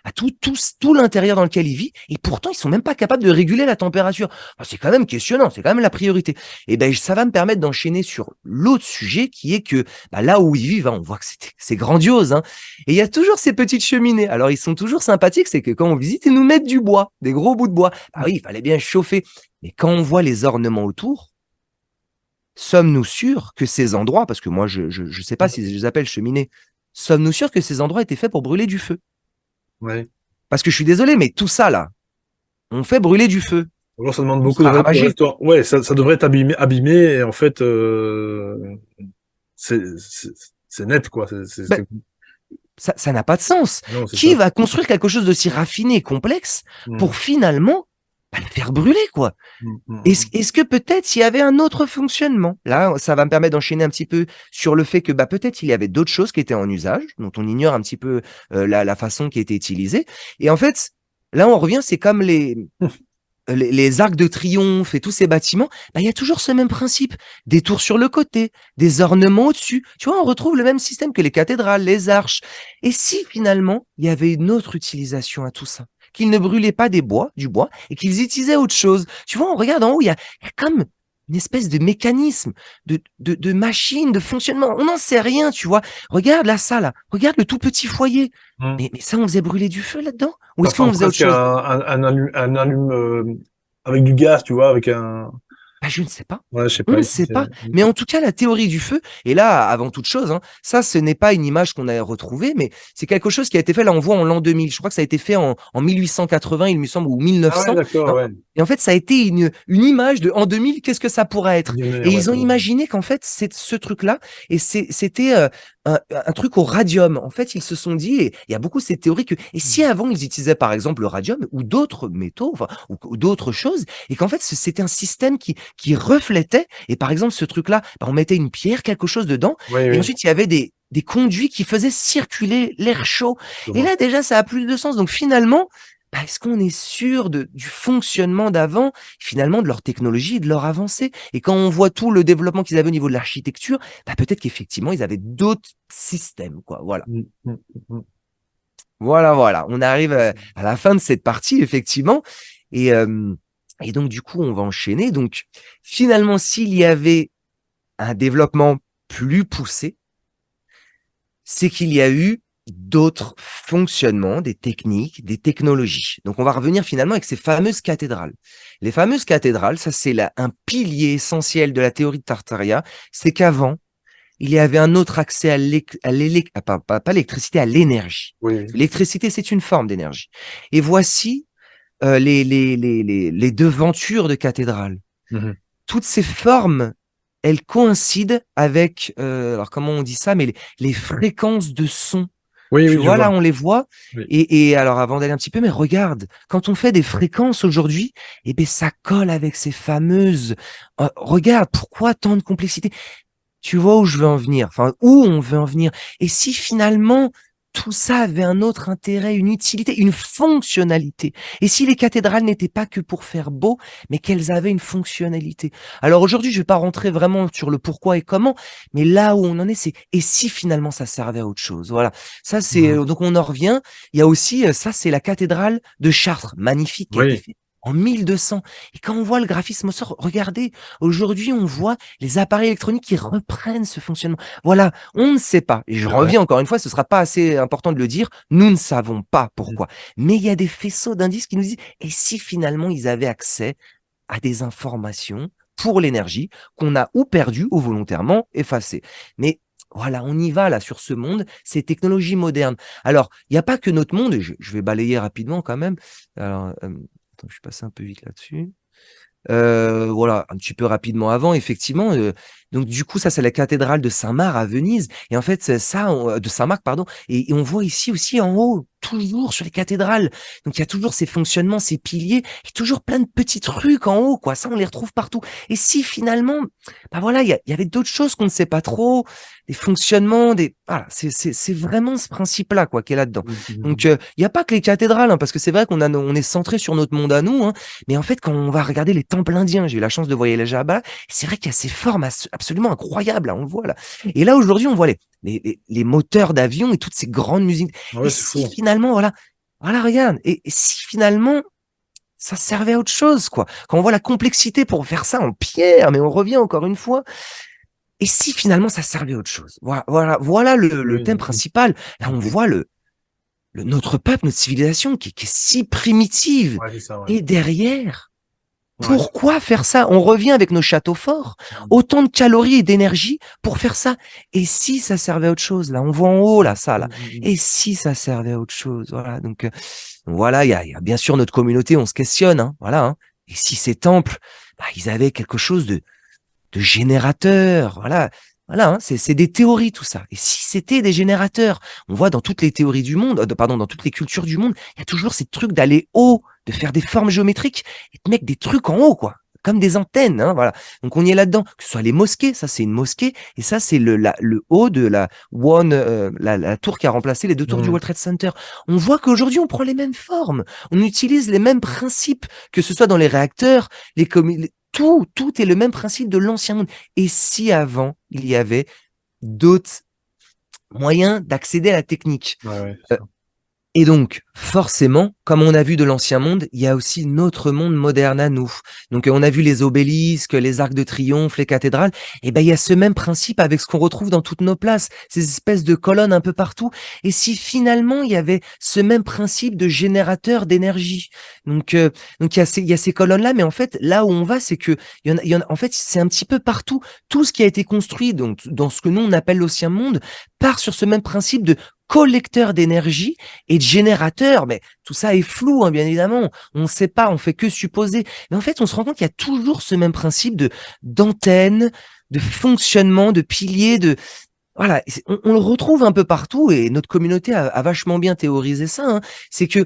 à tout l'intérieur dans lequel il vit, et pourtant, ils sont même pas capables de réguler la température. Enfin, c'est quand même questionnant, c'est quand même la priorité. Et ben, ça va me permettre d'enchaîner sur l'autre sujet qui est que bah, là où ils vivent, hein, on voit que c'est grandiose, hein, et il y a toujours ces petites cheminées. Alors, ils sont toujours sympathiques, c'est que quand on visite, ils nous mettent du bois, des gros bouts de bois. Ah oui, il fallait bien chauffer. Mais quand on voit les ornements autour, sommes-nous sûrs que ces endroits, parce que moi, je sais pas si je les appelle cheminées, sommes-nous sûrs que ces endroits étaient faits pour brûler du feu? Ouais. Parce que je suis désolé, mais tout ça, là, on fait brûler du feu. Alors, ça demande On beaucoup sera de ravagé. restaurants. Ouais, ça devrait être abîmé, et en fait, c'est, c'est, c'est net, quoi. Ben, ça n'a pas de sens. Non, c'est Qui ça. va construire quelque chose d'aussi raffiné et complexe Mm. pour finalement le faire brûler, quoi? Mm, mm, Est-ce mm. est-ce que peut-être il y avait un autre fonctionnement? Là, ça va me permettre d'enchaîner un petit peu sur le fait que bah, peut-être il y avait d'autres choses qui étaient en usage, dont on ignore un petit peu la façon qui était utilisée. Et en fait, là, on revient, c'est comme les arcs de triomphe et tous ces bâtiments, bah, il y a toujours ce même principe. Des tours sur le côté, des ornements au-dessus. Tu vois, on retrouve le même système que les cathédrales, les arches. Et si finalement, il y avait une autre utilisation à tout ça? qu'ils ne brûlaient pas du bois, et qu'ils utilisaient autre chose. Tu vois, on regarde en haut, il y a comme une espèce de mécanisme, de machine, de fonctionnement. On n'en sait rien, tu vois. Regarde là, ça, là. Regarde le tout petit foyer. Mmh. Mais ça, on faisait brûler du feu là-dedans? Ou Ça est-ce qu'on ressemble faisait autre presque à chose? un allume, avec du gaz, tu vois, avec un... Bah, je ne sais pas. Ouais, je sais On pas, ne ici, sait c'est... pas. Mais en tout cas, la théorie du feu, et là, avant toute chose, hein, ça, ce n'est pas une image qu'on a retrouvée, mais c'est quelque chose qui a été fait, là, on voit en l'an 2000. Je crois que ça a été fait en 1880, il me semble, ou Ah ouais, 1900. d'accord, Hein. ouais. Et en fait, ça a été une image de, en 2000, qu'est-ce que ça pourrait être? Millionnaire, Et ouais, ils ont ça va. imaginé qu'en fait, c'est ce truc-là, et c'était un truc au radium. En fait, ils se sont dit, et il y a beaucoup cette théorie que, et si avant, ils utilisaient par exemple le radium ou d'autres métaux, enfin, ou d'autres choses, et qu'en fait, c'était un système qui reflétait, et par exemple, ce truc-là, bah, on mettait une pierre, quelque chose dedans, Oui, et oui, ensuite, il y avait des conduits qui faisaient circuler l'air chaud. je Et vois. là, déjà, ça a plus de sens. Donc, finalement, bah, est-ce qu'on est sûr du fonctionnement d'avant, finalement, de leur technologie et de leur avancée? Et quand on voit tout le développement qu'ils avaient au niveau de l'architecture, bah, peut-être qu'effectivement, ils avaient d'autres systèmes, quoi. Voilà. Mmh, mmh, mmh. Voilà, voilà. On arrive C'est ça. à la fin de cette partie, effectivement. Et, euh, et donc, du coup, on va enchaîner. Donc, finalement, s'il y avait un développement plus poussé, c'est qu'il y a eu d'autres fonctionnements, des techniques, des technologies. Donc, on va revenir finalement avec ces fameuses cathédrales. Les fameuses cathédrales, ça, c'est un pilier essentiel de la théorie de Tartaria. C'est qu'avant, il y avait un autre accès pas l'électricité, à l'énergie. Oui, Parce que oui. l'électricité, c'est une forme d'énergie. Et voici les devantures de cathédrales. Mhm. Toutes ces formes, elles coïncident avec, alors comment on dit ça, mais les fréquences de son. Oui, Tu oui, je vois, là, vois. on les voit. Oui. Et alors, avant d'aller un petit peu, mais regarde, quand on fait des fréquences aujourd'hui, eh ben, ça colle avec ces fameuses. Regarde, pourquoi tant de complexité? Tu vois où je veux en venir, enfin, où on veut en venir. Et si finalement, tout ça avait un autre intérêt, une utilité, une fonctionnalité. Et si les cathédrales n'étaient pas que pour faire beau, mais qu'elles avaient une fonctionnalité. Alors aujourd'hui, je vais pas rentrer vraiment sur le pourquoi et comment, mais là où on en est, c'est et si finalement ça servait à autre chose. Voilà. Ça, c'est, Mhm. donc on en revient. Il y a aussi, ça, c'est la cathédrale de Chartres, magnifique, qui a été Oui. faite en 1200. Et quand on voit le graphisme au sort, regardez, aujourd'hui, on voit les appareils électroniques qui reprennent ce fonctionnement. Voilà, on ne sait pas. Et je C'est vrai. reviens encore une fois, ce sera pas assez important de le dire. Nous ne savons pas Mhm. pourquoi. Mais il y a des faisceaux d'indices qui nous disent, et si finalement ils avaient accès à des informations pour l'énergie qu'on a ou perdu ou volontairement effacées. Mais voilà, on y va là sur ce monde, ces technologies modernes. Alors, il n'y a pas que notre monde, et je vais balayer rapidement quand même. Alors, attends, je suis passé un peu vite là-dessus. Voilà, un petit peu rapidement avant, effectivement. Donc du coup, ça, c'est la cathédrale de Saint-Marc à Venise. Et en fait, c'est ça, de Saint-Marc, pardon. Et on voit ici aussi en haut, toujours sur les cathédrales. Donc il y a toujours ces fonctionnements, ces piliers, et toujours plein de petits trucs en haut, quoi. Ça, on les retrouve partout. Et si finalement, bah voilà, il y avait d'autres choses qu'on ne sait pas trop, des fonctionnements, voilà, c'est vraiment ce principe-là, quoi, qui est là-dedans. Donc Mhm. il n'y a pas que les cathédrales, hein, parce que c'est vrai on est centré sur notre monde à nous, hein, mais en fait, quand on va regarder les temples indiens, j'ai eu la chance de voyager là-bas, c'est vrai qu'il y a ces formes absolument incroyables, là, on le voit là. Et là, aujourd'hui, on voit les moteurs d'avion et toutes ces grandes musiques. Et Ouais, c'est si fou. finalement, voilà, regarde, et si finalement, ça servait à autre chose, quoi. Quand on voit la complexité pour faire ça en pierre, mais on revient encore une fois. Et si finalement ça servait à autre chose? Voilà le Oui. thème principal. Là, on Ok. voit notre peuple, notre civilisation qui est si primitive. Ouais, c'est ça, ouais. Et derrière, Ouais. pourquoi faire ça? On revient avec nos châteaux forts, Mhm. autant de calories et d'énergie pour faire ça. Et si ça servait à autre chose? Là, on voit en haut, là, ça, là. Mhm. Et si ça servait à autre chose? Voilà. Donc, voilà, il y a bien sûr notre communauté, on se questionne, hein, voilà, hein. Et si ces temples, bah, ils avaient quelque chose de générateurs. Voilà, voilà, hein, c'est des théories tout ça. Et si c'était des générateurs, on voit dans toutes les théories du monde, pardon, dans toutes les cultures du monde, il y a toujours ces trucs d'aller haut, de faire des formes géométriques et de mettre des trucs en haut, quoi. Comme des antennes, hein, voilà. Donc on y est là-dedans. Que ce soit les mosquées, ça c'est une mosquée, et ça c'est le haut de la tour qui a remplacé les deux tours du Mhm. World Trade Center. On voit qu'aujourd'hui on prend les mêmes formes, on utilise les mêmes principes, que ce soit dans les réacteurs, tout est le même principe de l'ancien monde. Et si avant, il y avait d'autres moyens d'accéder à la technique? Ouais, ouais, c'est Euh, ça. Et donc, forcément, comme on a vu de l'ancien monde, il y a aussi notre monde moderne à nous. Donc, on a vu les obélisques, les arcs de triomphe, les cathédrales. Et ben, il y a ce même principe avec ce qu'on retrouve dans toutes nos places, ces espèces de colonnes un peu partout. Et si finalement, il y avait ce même principe de générateur d'énergie. Donc il y a ces colonnes-là, mais en fait, là où on va, c'est que en fait, c'est un petit peu partout. Tout ce qui a été construit, donc, dans ce que nous, on appelle l'ancien monde, part sur ce même principe de collecteur d'énergie et de générateur. Mais tout ça est flou, hein, bien évidemment. On ne sait pas, on fait que supposer. Mais en fait, on se rend compte qu'il y a toujours ce même principe d'antenne, de fonctionnement, de piliers, voilà, on le retrouve un peu partout et notre communauté a vachement bien théorisé ça. Hein. C'est que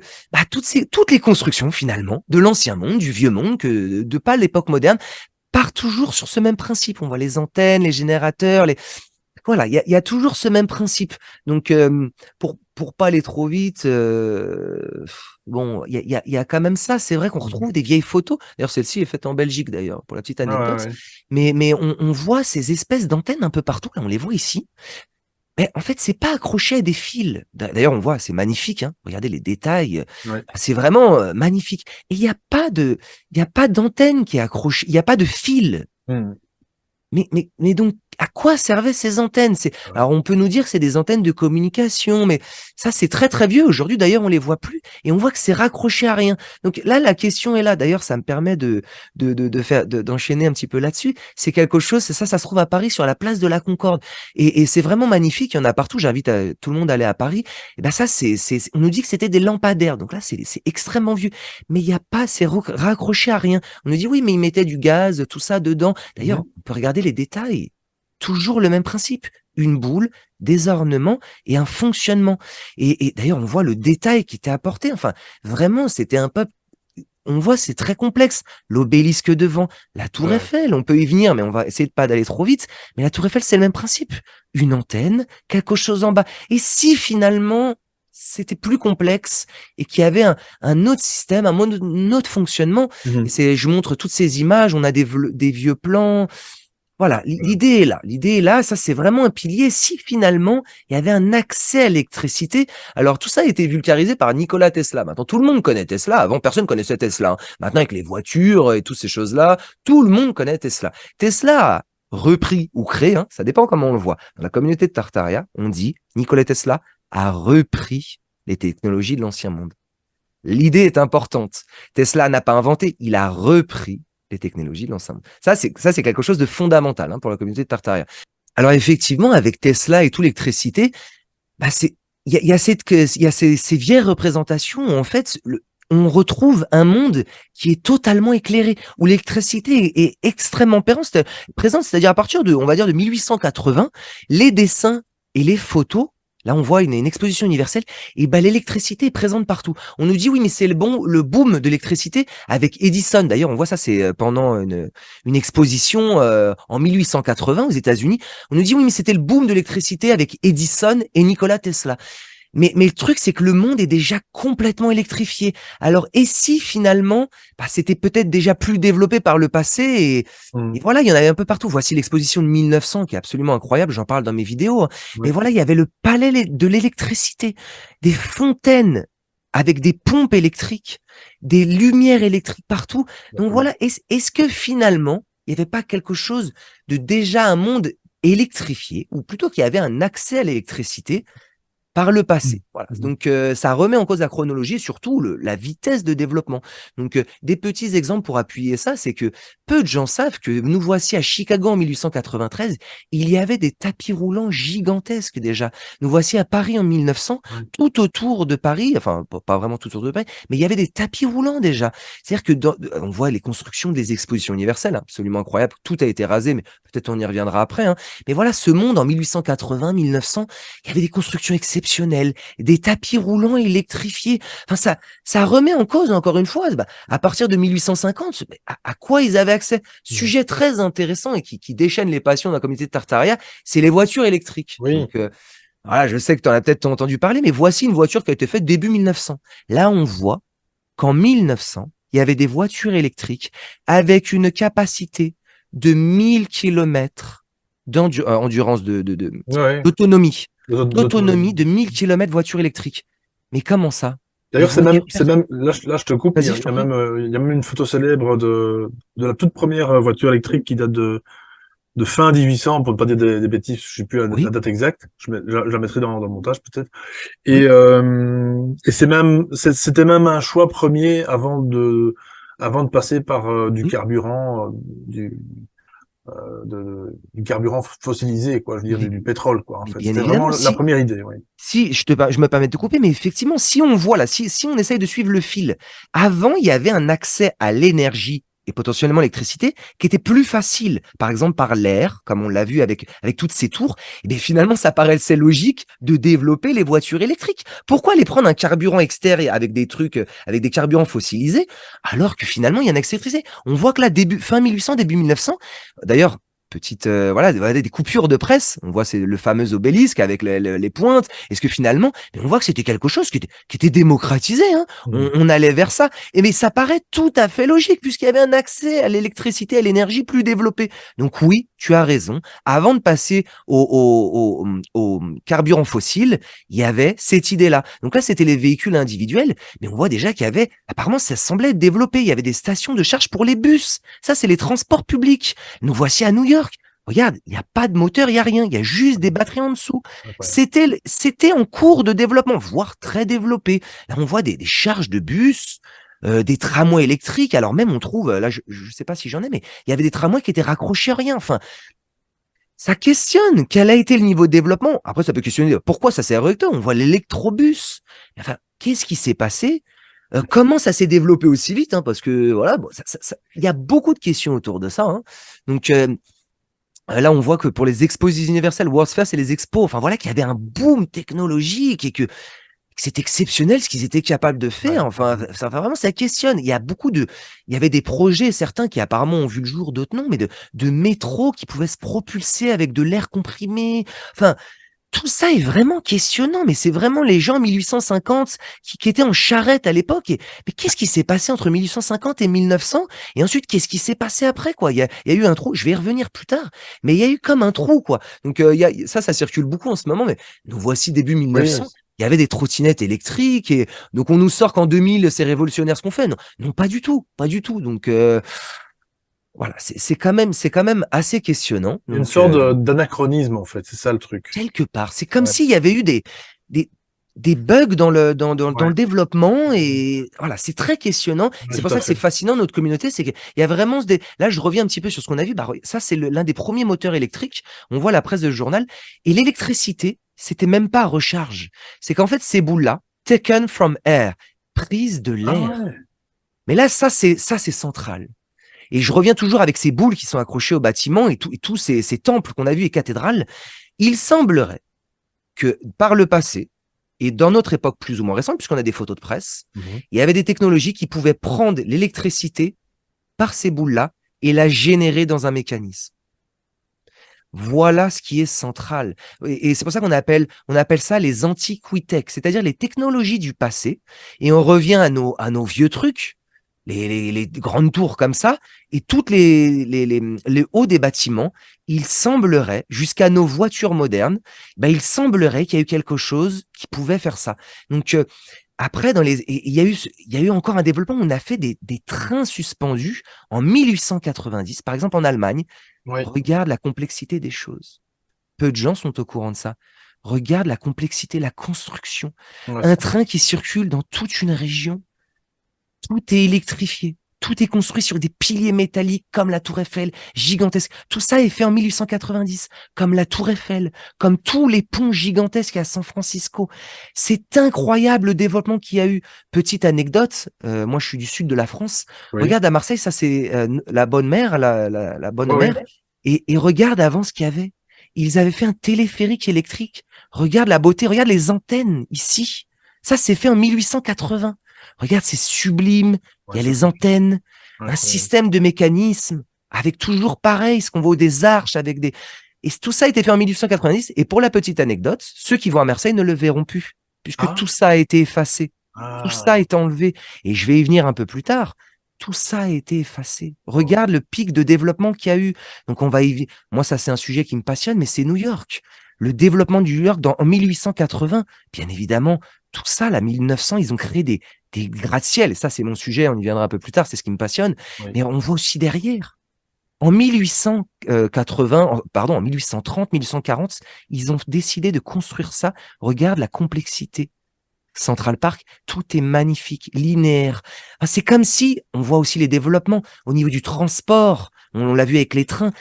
toutes les constructions finalement de l'ancien monde, du vieux monde, que de pas l'époque moderne, partent toujours sur ce même principe. On voit les antennes, les générateurs, voilà, il y a toujours ce même principe. Donc, pour pas aller trop vite, bon, il y a quand même ça. C'est vrai qu'on retrouve des vieilles photos. D'ailleurs, celle-ci est faite en Belgique, d'ailleurs, pour la petite Ouais, ouais, anecdote. ouais. Mais on voit ces espèces d'antennes un peu partout. Là, on les voit ici. Mais en fait, c'est pas accroché à des fils. D'ailleurs, on voit, c'est magnifique. Hein. Regardez les détails. Ouais. C'est vraiment magnifique. Et il y a pas d'antenne qui est accrochée. Il y a pas de fil. Mmh. Mais donc, à quoi servaient ces antennes? Ouais. Alors, on peut nous dire que c'est des antennes de communication, mais ça, c'est très, très vieux. Aujourd'hui, d'ailleurs, on les voit plus et on voit que c'est raccroché à rien. Donc là, la question est là. D'ailleurs, ça me permet d'enchaîner un petit peu là-dessus. C'est quelque chose, ça se trouve à Paris, sur la place de la Concorde. Et c'est vraiment magnifique. Il y en a partout. J'invite tout le monde à aller à Paris. Et ben ça, on nous dit que c'était des lampadaires. Donc là, c'est extrêmement vieux. Mais il n'y a pas, c'est raccroché à rien. On nous dit, oui, mais ils mettaient du gaz, tout ça dedans. D'ailleurs, Mmh. on peut regarder les détails. Toujours le même principe. Une boule, des ornements et un fonctionnement. Et d'ailleurs, on voit le détail qui était apporté. Enfin, vraiment, c'était un peuple. On voit, c'est très complexe. L'obélisque devant, la tour Ouais. Eiffel, on peut y venir, mais on va essayer de pas d'aller trop vite. Mais la tour Eiffel, c'est le même principe. Une antenne, quelque chose en bas. Et si finalement, c'était plus complexe et qu'il y avait un autre système, un autre fonctionnement, et Mmh. je montre toutes ces images, on a des vieux plans, voilà, Ouais. l'idée est là. L'idée est là, ça c'est vraiment un pilier. Si finalement il y avait un accès à l'électricité, alors tout ça a été vulgarisé par Nikola Tesla. Maintenant tout le monde connaît Tesla. Avant personne connaissait Tesla. Hein. Maintenant avec les voitures et toutes ces choses-là, tout le monde connaît Tesla. Tesla a repris ou créé, hein, ça dépend comment on le voit. Dans la communauté de Tartaria, on dit Nikola Tesla a repris les technologies de l'ancien monde. L'idée est importante. Tesla n'a pas inventé, il a repris les technologies de l'ensemble. Ça, c'est quelque chose de fondamental hein, pour la communauté de Tartaria. Alors effectivement, avec Tesla et toute l'électricité, bah il y a ces vieilles représentations où en fait on retrouve un monde qui est totalement éclairé, où l'électricité est extrêmement présente, c'est-à-dire à partir de, on va dire, de 1880, les dessins et les photos. Là, on voit une exposition universelle, et ben l'électricité est présente partout. On nous dit oui, mais c'est le boom de l'électricité avec Edison. D'ailleurs, on voit ça, c'est pendant une exposition en 1880 aux États-Unis. On nous dit oui, mais c'était le boom de l'électricité avec Edison et Nikola Tesla. Mais le truc, c'est que le monde est déjà complètement électrifié. Alors, et si finalement, c'était peut-être déjà plus développé par le passé et Mmh. voilà, il y en avait un peu partout. Voici l'exposition de 1900 qui est absolument incroyable. J'en parle dans mes vidéos. Hein. Mais Ouais. voilà, il y avait le palais de l'électricité, des fontaines avec des pompes électriques, des lumières électriques partout. Donc D'accord. voilà, est-ce que finalement, il n'y avait pas quelque chose de déjà un monde électrifié, ou plutôt qu'il y avait un accès à l'électricité par le Mmh. passé. Voilà. Mmh. Donc, ça remet en cause la chronologie et surtout la vitesse de développement. Donc, des petits exemples pour appuyer ça, c'est que peu de gens savent que nous voici à Chicago en 1893, il y avait des tapis roulants gigantesques déjà. Nous voici à Paris en 1900, Ouais. tout autour de Paris, enfin, pas vraiment tout autour de Paris, mais il y avait des tapis roulants déjà. C'est-à-dire que on voit les constructions des expositions universelles, hein, absolument incroyable. Tout a été rasé, mais peut-être on y reviendra après. Hein. Mais voilà, ce monde en 1880, 1900, il y avait des constructions exceptionnelles, des tapis roulants électrifiés. Enfin, ça remet en cause, encore une fois, à partir de 1850, à quoi ils avaient accès? Mmh. Sujet très intéressant et qui déchaîne les passions de la communauté de Tartaria, c'est les voitures électriques. Oui. Donc, voilà, je sais que tu en as peut-être entendu parler, mais voici une voiture qui a été faite début 1900. Là, on voit qu'en 1900, il y avait des voitures électriques avec une capacité de 1000 kilomètres d'endurance, Ouais, ouais. d'autonomie. D'autonomie D'autonomie. de 1000 kilomètres voiture électrique. Mais comment ça? Ils D'ailleurs, voyaient c'est même, là, je te coupe, Vas-y, je t'en prie. il y a même une photo célèbre de la toute première voiture électrique qui date de fin 1800, pour ne pas dire des bêtises, je sais plus la Oui, date exacte. Je la mettrai dans le montage, peut-être. oui. Et c'était même un choix premier avant de passer par du Oui, carburant, du carburant fossilisé, quoi. Je veux dire, mais du pétrole, quoi, en mais fait. bien C'était vraiment évidemment, la si première idée, oui. je me permets de te couper, mais effectivement, si on voit là, si on essaye de suivre le fil, avant, il y avait un accès à l'énergie et potentiellement l'électricité qui était plus facile, par exemple par l'air, comme on l'a vu avec toutes ces tours, et bien finalement, ça paraissait logique de développer les voitures électriques. Pourquoi aller prendre un carburant externe avec des trucs, avec des carburants fossilisés, alors que finalement, il y a un accès électricité? On voit que là, fin 1800, début 1900, d'ailleurs, petite, voilà, des coupures de presse. On voit c'est le fameux obélisque avec les pointes. Est-ce que finalement, mais on voit que c'était quelque chose qui était démocratisé, hein. Mm. On allait vers ça. Et mais ça paraît tout à fait logique puisqu'il y avait un accès à l'électricité, à l'énergie plus développé. Donc oui, tu as raison. Avant de passer au carburant fossile, il y avait cette idée-là. Donc là, c'était les véhicules individuels, mais on voit déjà qu'il y avait, apparemment, ça semblait être développé. Il y avait des stations de charge pour les bus. Ça, c'est les transports publics. Nous voici à New York. Regarde, il n'y a pas de moteur, il n'y a rien. Il y a juste des batteries en dessous. Incroyable. C'était en cours de développement, voire très développé. Là, on voit des charges de bus, des tramways électriques. Alors même, on trouve, là, je ne sais pas si j'en ai, mais il y avait des tramways qui étaient raccrochés à rien. Enfin, ça questionne quel a été le niveau de développement. Après, ça peut questionner pourquoi ça s'est arrêté. On voit l'électrobus. Enfin, qu'est-ce qui s'est passé? Comment ça s'est développé aussi vite, hein, parce que voilà, bon, il y a beaucoup de questions autour de ça, hein. Donc là, on voit que pour les expositions universelles, World's Fair, c'est les expos. Enfin voilà, qu'il y avait un boom technologique et que c'est exceptionnel ce qu'ils étaient capables de Ouais. faire. Enfin, vraiment, ça questionne. Il y avait des projets, certains qui apparemment ont vu le jour, d'autres non, mais de métro qui pouvaient se propulser avec de l'air comprimé. Enfin, tout ça est vraiment questionnant, mais c'est vraiment les gens en 1850 qui étaient en charrette à l'époque. Mais qu'est-ce qui s'est passé entre 1850 et 1900? Et ensuite, qu'est-ce qui s'est passé après, quoi? Il y a eu un trou, je vais y revenir plus tard, mais il y a eu comme un trou, quoi. Donc, ça circule beaucoup en ce moment, mais nous voici début Oui, 1900. Il y avait des trottinettes électriques et donc on nous sort qu'en 2000, c'est révolutionnaire ce qu'on fait. Non, non, pas du tout, pas du tout. Donc, voilà, c'est quand même assez questionnant. une Donc, sorte d'anachronisme, en fait. C'est ça le truc. quelque part. C'est comme Ouais. s'il y avait eu des, des bugs dans Ouais. le développement et voilà, c'est très questionnant. Ouais, C'est pour tout à ça que c'est fait. fascinant, notre communauté, c'est qu'il y a vraiment là, je reviens un petit peu sur ce qu'on a vu. Bah, ça, c'est l'un des premiers moteurs électriques. On voit la presse de journal et l'électricité, c'était même pas à recharge. C'est qu'en fait, ces boules-là, taken from air, prises de Ah l'air. ouais. Mais là, ça, c'est central. Et je reviens toujours avec ces boules qui sont accrochées au bâtiment et tous ces temples qu'on a vus et cathédrales. Il semblerait que par le passé, et dans notre époque plus ou moins récente, puisqu'on a des photos de presse, Mhm. il y avait des technologies qui pouvaient prendre l'électricité par ces boules-là et la générer dans un mécanisme. Voilà ce qui est central. Et c'est pour ça on appelle ça les antiquités, c'est-à-dire les technologies du passé. Et on revient à nos vieux trucs, les grandes tours comme ça, et toutes les hauts des bâtiments, il semblerait, jusqu'à nos voitures modernes, ben, il semblerait qu'il y a eu quelque chose qui pouvait faire ça. Donc, après, il y a eu encore un développement. On a fait des trains suspendus en 1890, par exemple en Allemagne. Oui. Regarde la complexité des choses. Peu de gens sont au courant de ça. Regarde la complexité, la construction. Ouais, Un train qui circule dans toute une région. Tout est électrifié. Tout est construit sur des piliers métalliques comme la Tour Eiffel, gigantesque. Tout ça est fait en 1890, comme la Tour Eiffel, comme tous les ponts gigantesques à San Francisco. C'est incroyable le développement qu'il y a eu. Petite anecdote, moi je suis du sud de la France. oui. Regarde à Marseille, ça c'est la bonne mère, la bonne Oui, oui. mère. Et regarde avant ce qu'il y avait. Ils avaient fait un téléphérique électrique. Regarde la beauté, regarde les antennes ici. Ça c'est fait en 1880. Regarde, c'est sublime. Il Ouais, y a c'est les antennes, un incroyable. système de mécanismes avec toujours pareil, ce qu'on voit des arches avec des. Et tout ça a été fait en 1890. Et pour la petite anecdote, ceux qui vont à Marseille ne le verront plus, puisque tout Ah, ça a été effacé. Tout ça a ah, été enlevé. Et je vais y venir un peu plus tard. Tout ça a été effacé. oh, Regarde le pic de développement qu'il y a eu. Donc on va y. Moi, ça, c'est un sujet qui me passionne, mais c'est New York. Le développement du New York en 1880, bien évidemment, tout ça, là, 1900, ils ont créé des gratte-ciel. Ça, c'est mon sujet, on y viendra un peu plus tard, c'est ce qui me passionne. Oui. Mais on voit aussi derrière. En 1880, pardon, en 1830, 1840, ils ont décidé de construire ça. Regarde la complexité. Central Park, tout est magnifique, linéaire. Ah, c'est comme si, on voit aussi les développements au niveau du transport, on l'a vu avec les trains,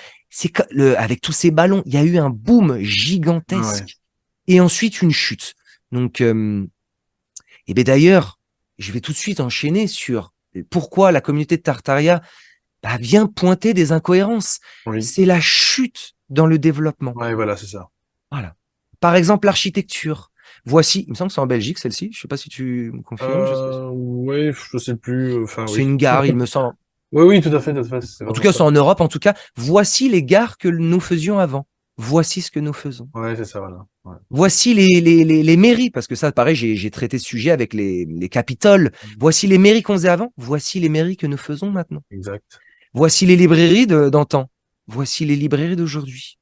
avec tous ces ballons, il y a eu un boom Ah ouais. gigantesque et ensuite une chute. Donc, et bien d'ailleurs, je vais tout de suite enchaîner sur pourquoi la communauté de Tartaria vient pointer des incohérences. Oui. C'est la chute dans le développement. Ouais, voilà, c'est ça. Voilà. Par exemple, l'architecture. Voici, il me semble que c'est en Belgique, celle-ci. Je sais pas si tu me confirmes. Ouais, je sais plus. Enfin, C'est oui. une gare, il me semble. Oui, oui, tout à fait, tout à fait. C'est En tout vraiment cas, ça. c'est en Europe. En tout cas, voici les gares que nous faisions avant. Voici ce que nous faisons. Ouais, c'est ça, voilà. Ouais. Voici les mairies, parce que ça, pareil, j'ai traité ce sujet avec les capitoles. Voici les mairies qu'on faisait avant. Voici les mairies que nous faisons maintenant. Exact. Voici les librairies d'antan. Voici les librairies d'aujourd'hui.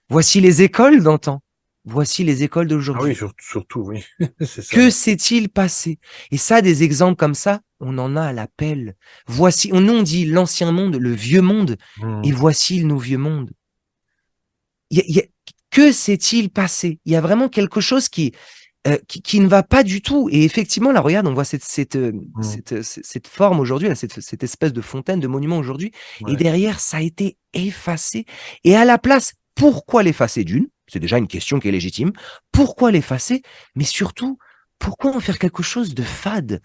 Voici les écoles d'antan. Voici les écoles Ah oui, d'aujourd'hui. surtout, oui. C'est ça. Que s'est-il passé? Et ça, des exemples comme ça, on en a à l'appel. Voici, nous on dit l'ancien monde, le vieux monde, et Mhm. voici le nouveau monde. Que s'est-il passé? Il y a vraiment quelque chose qui ne va pas du tout. Et effectivement, là, regarde, on voit Mhm. cette forme aujourd'hui, là, cette espèce de fontaine, de monument aujourd'hui. Et Ouais. derrière, ça a été effacé. Et à la place, pourquoi l'effacer d'une? C'est déjà une question qui est légitime. Pourquoi l'effacer? Mais surtout, pourquoi en faire quelque chose de fade?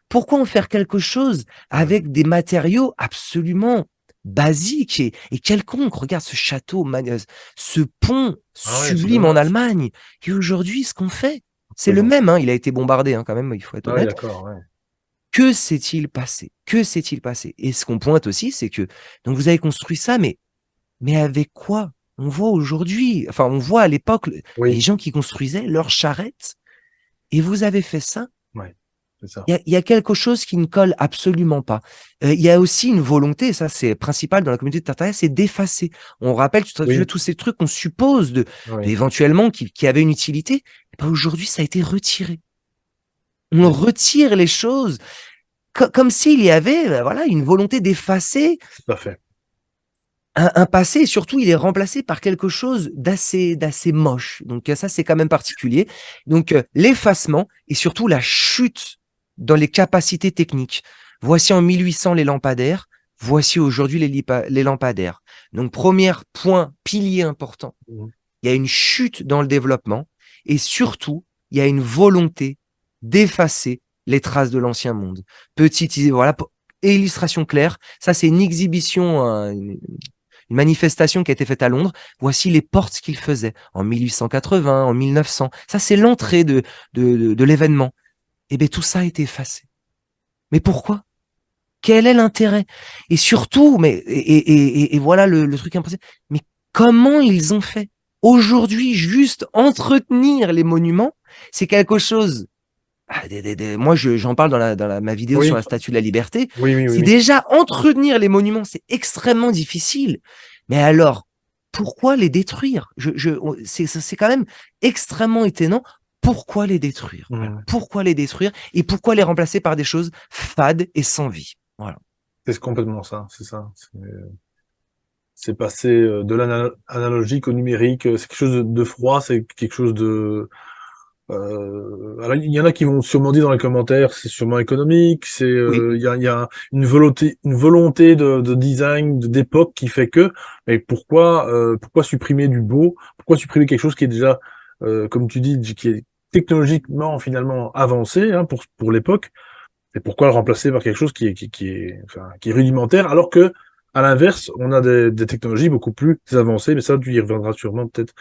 Pourquoi en faire quelque chose Ouais. avec des matériaux absolument basiques et quelconques? Regarde ce château, ce pont Ah ouais, c'est sublime en dommage. Allemagne. Et aujourd'hui, ce qu'on fait, c'est le Présent. même, hein, il a été bombardé, hein, quand même, il faut être Ah oui, honnête. d'accord, ouais. Que s'est-il passé? Que s'est-il passé? Et ce qu'on pointe aussi, c'est que donc vous avez construit ça, mais avec quoi? On voit aujourd'hui, enfin on voit à l'époque les Oui, gens qui construisaient leurs charrettes, et vous avez fait ça. ouais, c'est ça. Il y a quelque chose qui ne colle absolument pas. Il y a aussi une volonté, et ça c'est principal dans la communauté de Tartaria, c'est d'effacer. On rappelle Oui, tous ces trucs qu'on suppose oui. éventuellement qui avaient une utilité. Et ben aujourd'hui, ça a été retiré. On retire les choses comme s'il y avait voilà, une volonté d'effacer Tout à fait. un passé, et surtout il est remplacé par quelque chose d'assez moche. Donc ça c'est quand même particulier. Donc l'effacement et surtout la chute dans les capacités techniques. Voici en 1800 les lampadaires, voici aujourd'hui les lampadaires. Donc premier point, pilier important, Mhm. il y a une chute dans le développement et surtout il y a une volonté d'effacer les traces de l'ancien monde. Petite voilà, illustration claire, ça c'est une exhibition, une manifestation qui a été faite à Londres. Voici les portes qu'il faisait en 1880, en 1900. Ça, c'est l'entrée de l'événement. Et bien, tout ça a été effacé. Mais pourquoi? Quel est l'intérêt? Et surtout, et voilà le truc impossible. Mais comment ils ont fait? Aujourd'hui, juste entretenir les monuments, c'est quelque chose. Moi, j'en parle dans ma vidéo sur Oui, la Statue de la Liberté. oui, oui, oui, C'est oui. déjà entretenir les monuments, c'est extrêmement difficile. Mais alors, pourquoi les détruire? C'est quand même extrêmement étonnant. Pourquoi les détruire? Voilà. Mhm. Pourquoi les détruire et pourquoi les remplacer par des choses fades et sans vie? Voilà. C'est complètement ça, c'est ça. C'est passé de l'analogique au numérique. C'est quelque chose de froid, c'est quelque chose de. Alors, il y en a qui vont sûrement dire dans les commentaires, c'est sûrement économique. Oui, Il y a une volonté de design, d'époque qui fait que. Mais pourquoi supprimer du beau? Pourquoi supprimer quelque chose qui est déjà, comme tu dis, qui est technologiquement finalement avancé hein, pour l'époque? Et pourquoi le remplacer par quelque chose qui est rudimentaire, alors que, à l'inverse, on a des technologies beaucoup plus avancées, mais ça, tu y reviendras sûrement peut-être.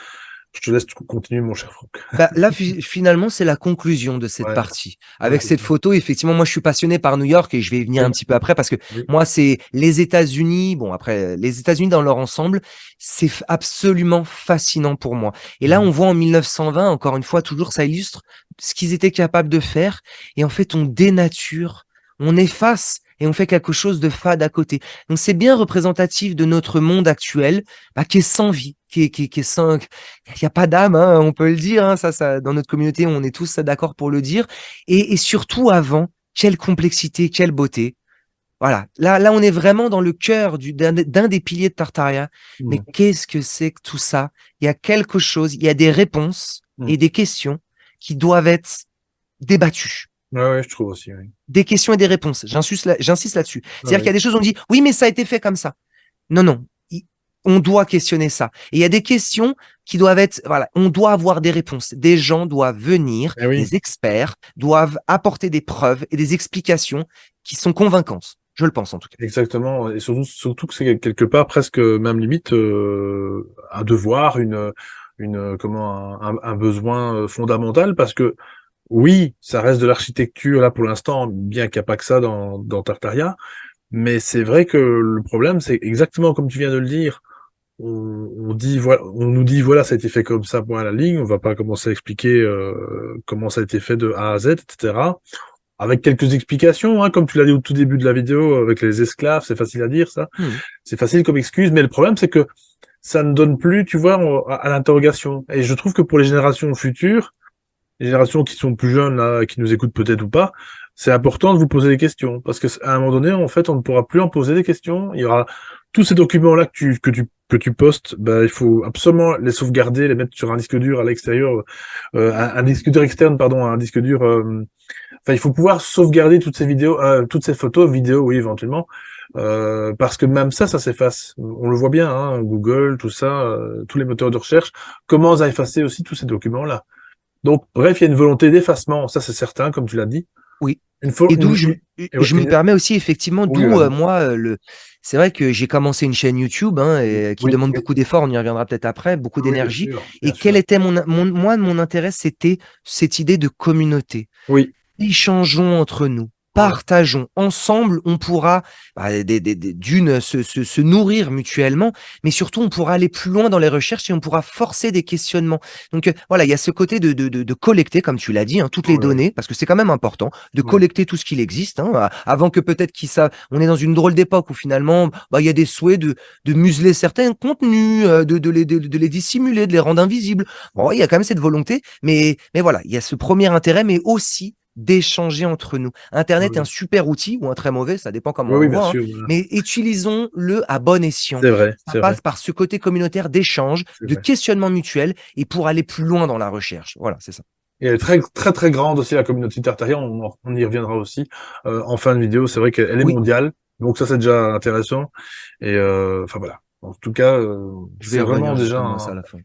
Je te laisse continuer, mon cher Franck. Là, finalement, c'est la conclusion de cette Ouais, partie. ouais, Avec c'est cette ça. photo, effectivement, moi, je suis passionné par New York et je vais y venir un Oui, petit peu après parce que oui. moi, c'est les États-Unis. Bon, après, les États-Unis dans leur ensemble, c'est absolument fascinant pour moi. Et là, on Mhm. voit en 1920, encore une fois, toujours, ça illustre ce qu'ils étaient capables de faire. Et en fait, on dénature, on efface et on fait quelque chose de fade à côté. Donc c'est bien représentatif de notre monde actuel, qui est sans vie, qui est sans, il n'y a pas d'âme, hein, on peut le dire, hein, ça, dans notre communauté, on est tous d'accord pour le dire. Et surtout avant, quelle complexité, quelle beauté. Voilà, là, on est vraiment dans le cœur d'un des piliers de Tartaria. Mais qu'est-ce que c'est que tout ça? Il y a quelque chose, il y a des réponses et des questions qui doivent être débattues. Ouais, je trouve aussi, oui. Des questions et des réponses. J'insiste là-dessus. C'est-à-dire Ouais. qu'il y a des choses où on dit, oui, mais ça a été fait comme ça. Non, on doit questionner ça. Et il y a des questions qui doivent être, voilà, on doit avoir des réponses. Des gens doivent venir, Eh oui. des experts doivent apporter des preuves et des explications qui sont convaincantes. Je le pense en tout cas. Exactement, et surtout que c'est quelque part presque même limite un devoir, un besoin fondamental, parce que oui, ça reste de l'architecture là pour l'instant, bien qu'il n'y a pas que ça dans Tartaria, mais c'est vrai que le problème, c'est exactement comme tu viens de le dire. On dit voilà, on nous dit voilà, ça a été fait comme ça pour la ligne, on va pas commencer à expliquer comment ça a été fait de A à Z, etc. Avec quelques explications, hein, comme tu l'as dit au tout début de la vidéo, avec les esclaves, c'est facile à dire, ça. C'est facile comme excuse, mais le problème, c'est que ça ne donne plus, tu vois, à l'interrogation. Et je trouve que pour les générations futures, les générations qui sont plus jeunes, là, qui nous écoutent peut-être ou pas, c'est important de vous poser des questions. Parce que à un moment donné, en fait, on ne pourra plus en poser des questions. Il y aura tous ces documents-là que tu postes, il faut absolument les sauvegarder, les mettre sur un disque dur à l'extérieur, un disque dur externe, pardon, un disque dur, enfin, il faut pouvoir sauvegarder toutes ces vidéos, toutes ces photos, vidéos, oui, éventuellement, parce que même ça s'efface. On le voit bien, hein, Google, tout ça, tous les moteurs de recherche commencent à effacer aussi tous ces documents-là. Donc, bref, il y a une volonté d'effacement, ça c'est certain, comme tu l'as dit. Oui. Une fois, Et d'où je me une- permets aussi, effectivement, oui, d'où vas-y. moi, c'est vrai que j'ai commencé une chaîne YouTube qui Oui, demande beaucoup d'efforts, on y reviendra peut-être après, beaucoup oui, bien d'énergie. sûr, bien Et quel sûr. était mon intérêt, c'était cette idée de communauté. Oui, Échangeons entre nous, voilà. partageons. Ensemble, on pourra d'une se nourrir mutuellement, mais surtout, on pourra aller plus loin dans les recherches et on pourra forcer des questionnements. Donc voilà, il y a ce côté de collecter, comme tu l'as dit, hein, toutes les Ouais, données, parce que c'est quand même important de ouais. collecter tout ce qu'il existe, hein, avant que peut-être on est dans une drôle d'époque où finalement, il y a des souhaits de museler certains contenus, de les dissimuler, de les rendre invisibles. Bon, il y a quand même cette volonté, mais voilà, il y a ce premier intérêt, mais aussi d'échanger entre nous. Internet est un Oui, super outil ou un très mauvais, ça dépend comment oui, on oui, le bien voit, hein, sûr, voilà. mais utilisons-le à bon escient. C'est vrai, Ça c'est vrai, passe par ce côté communautaire d'échange, c'est de vrai. questionnement mutuel et pour aller plus loin dans la recherche. Voilà, c'est ça. Et elle est très, très, très grande aussi, la communauté Tartaria, on y reviendra aussi en fin de vidéo, c'est vrai qu'elle est Oui, mondiale, donc ça c'est déjà intéressant, et enfin voilà. En tout cas, je vais y c'est revenir vraiment déjà justement à ça à la fin.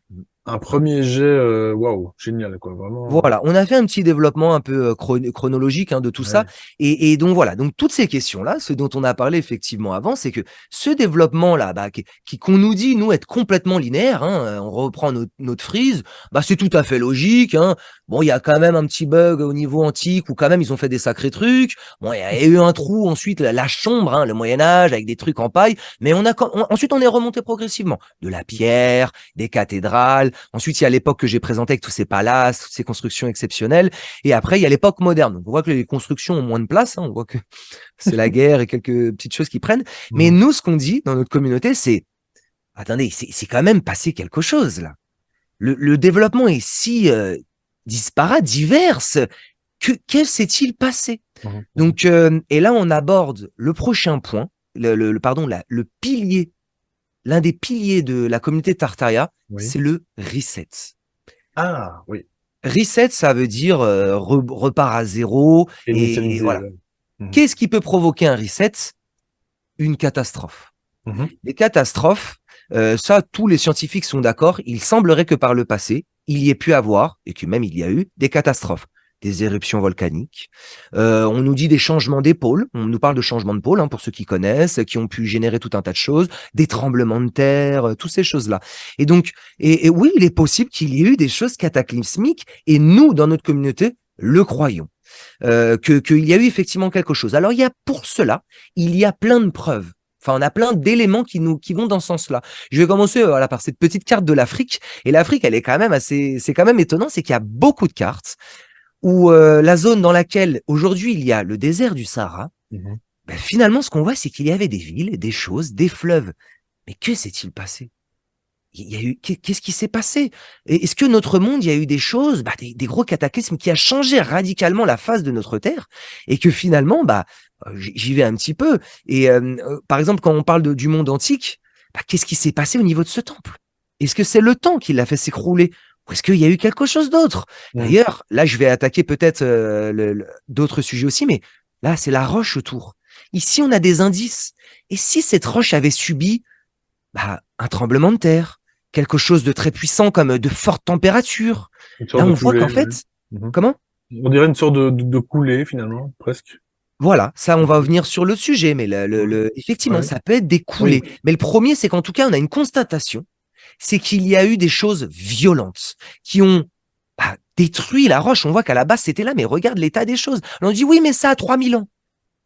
un premier jet, waouh, génial, quoi, vraiment. Voilà, on a fait un petit développement un peu chronologique de tout ça. Ouais. Et donc voilà, donc toutes ces questions-là, ce dont on a parlé effectivement avant, c'est que ce développement-là, qu'on nous dit, nous, être complètement linéaire, hein, on reprend notre frise, c'est tout à fait logique. Hein. Bon, il y a quand même un petit bug au niveau antique où quand même ils ont fait des sacrés trucs. Bon, il y a eu un trou ensuite, la chambre, hein, le Moyen-Âge, avec des trucs en paille. Mais ensuite, on est remonté progressivement. De la pierre, des cathédrales. Ensuite, il y a l'époque que j'ai présentée avec tous ces palaces, toutes ces constructions exceptionnelles. Et après, il y a l'époque moderne. Donc, on voit que les constructions ont moins de place. Hein. On voit que c'est la guerre et quelques petites choses qui prennent. Mais Mhm. nous, ce qu'on dit dans notre communauté, c'est, attendez, c'est quand même passé quelque chose là. Le développement est si disparate, divers. Que s'est-il passé? Mhm. Mhm. Donc, et là, on aborde le prochain point, le pilier, l'un des piliers de la communauté Tartaria, Oui. c'est le reset. Ah, oui. Reset, ça veut dire repart à zéro. Et Initialisé, voilà. ouais. Mhm. Qu'est-ce qui peut provoquer un reset? Une catastrophe. Mhm. Les catastrophes, ça, tous les scientifiques sont d'accord. Il semblerait que par le passé, il y ait pu avoir, et que même il y a eu, des catastrophes. Des éruptions volcaniques. On nous dit des changements des pôles. On nous parle de changements de pôle, hein, pour ceux qui connaissent, qui ont pu générer tout un tas de choses, des tremblements de terre, toutes ces choses-là. Et donc, et oui, il est possible qu'il y ait eu des choses cataclysmiques, et nous, dans notre communauté, le croyons. Qu'il y a eu effectivement quelque chose. Alors, pour cela, il y a plein de preuves. Enfin, on a plein d'éléments qui vont dans ce sens-là. Je vais commencer par cette petite carte de l'Afrique. Et l'Afrique, elle est quand même c'est quand même étonnant, c'est qu'il y a beaucoup de cartes où la zone dans laquelle aujourd'hui il y a le désert du Sahara, Mhm. Ben, finalement, ce qu'on voit, c'est qu'il y avait des villes, des choses, des fleuves. Mais que s'est-il passé? Il y a eu, qu'est-ce qui s'est passé? Est-ce que notre monde, il y a eu des choses, des gros cataclysmes qui a changé radicalement la face de notre Terre et que finalement, j'y vais un petit peu. Et par exemple, quand on parle du monde antique, qu'est-ce qui s'est passé au niveau de ce temple? Est-ce que c'est le temps qui l'a fait s'écrouler? Ou est-ce qu'il y a eu quelque chose d'autre? Mm. D'ailleurs, là, je vais attaquer peut-être d'autres sujets aussi, mais là, c'est la roche autour. Ici, on a des indices. Et si cette roche avait subi un tremblement de terre, quelque chose de très puissant comme de fortes températures. Une Là, sorte de on voit coulée, qu'en ouais. fait, Mhm. comment? On dirait une sorte de coulée, finalement, presque. Voilà, ça, on va Mhm. venir sur le sujet, mais Ouais. effectivement, Ouais. ça peut être des Oui. coulées. Mais le premier, c'est qu'en tout cas, on a une constatation, c'est qu'il y a eu des choses violentes qui ont détruit la roche. On voit qu'à la base, c'était là, mais regarde l'état des choses. On dit, oui, mais ça a 3000 ans.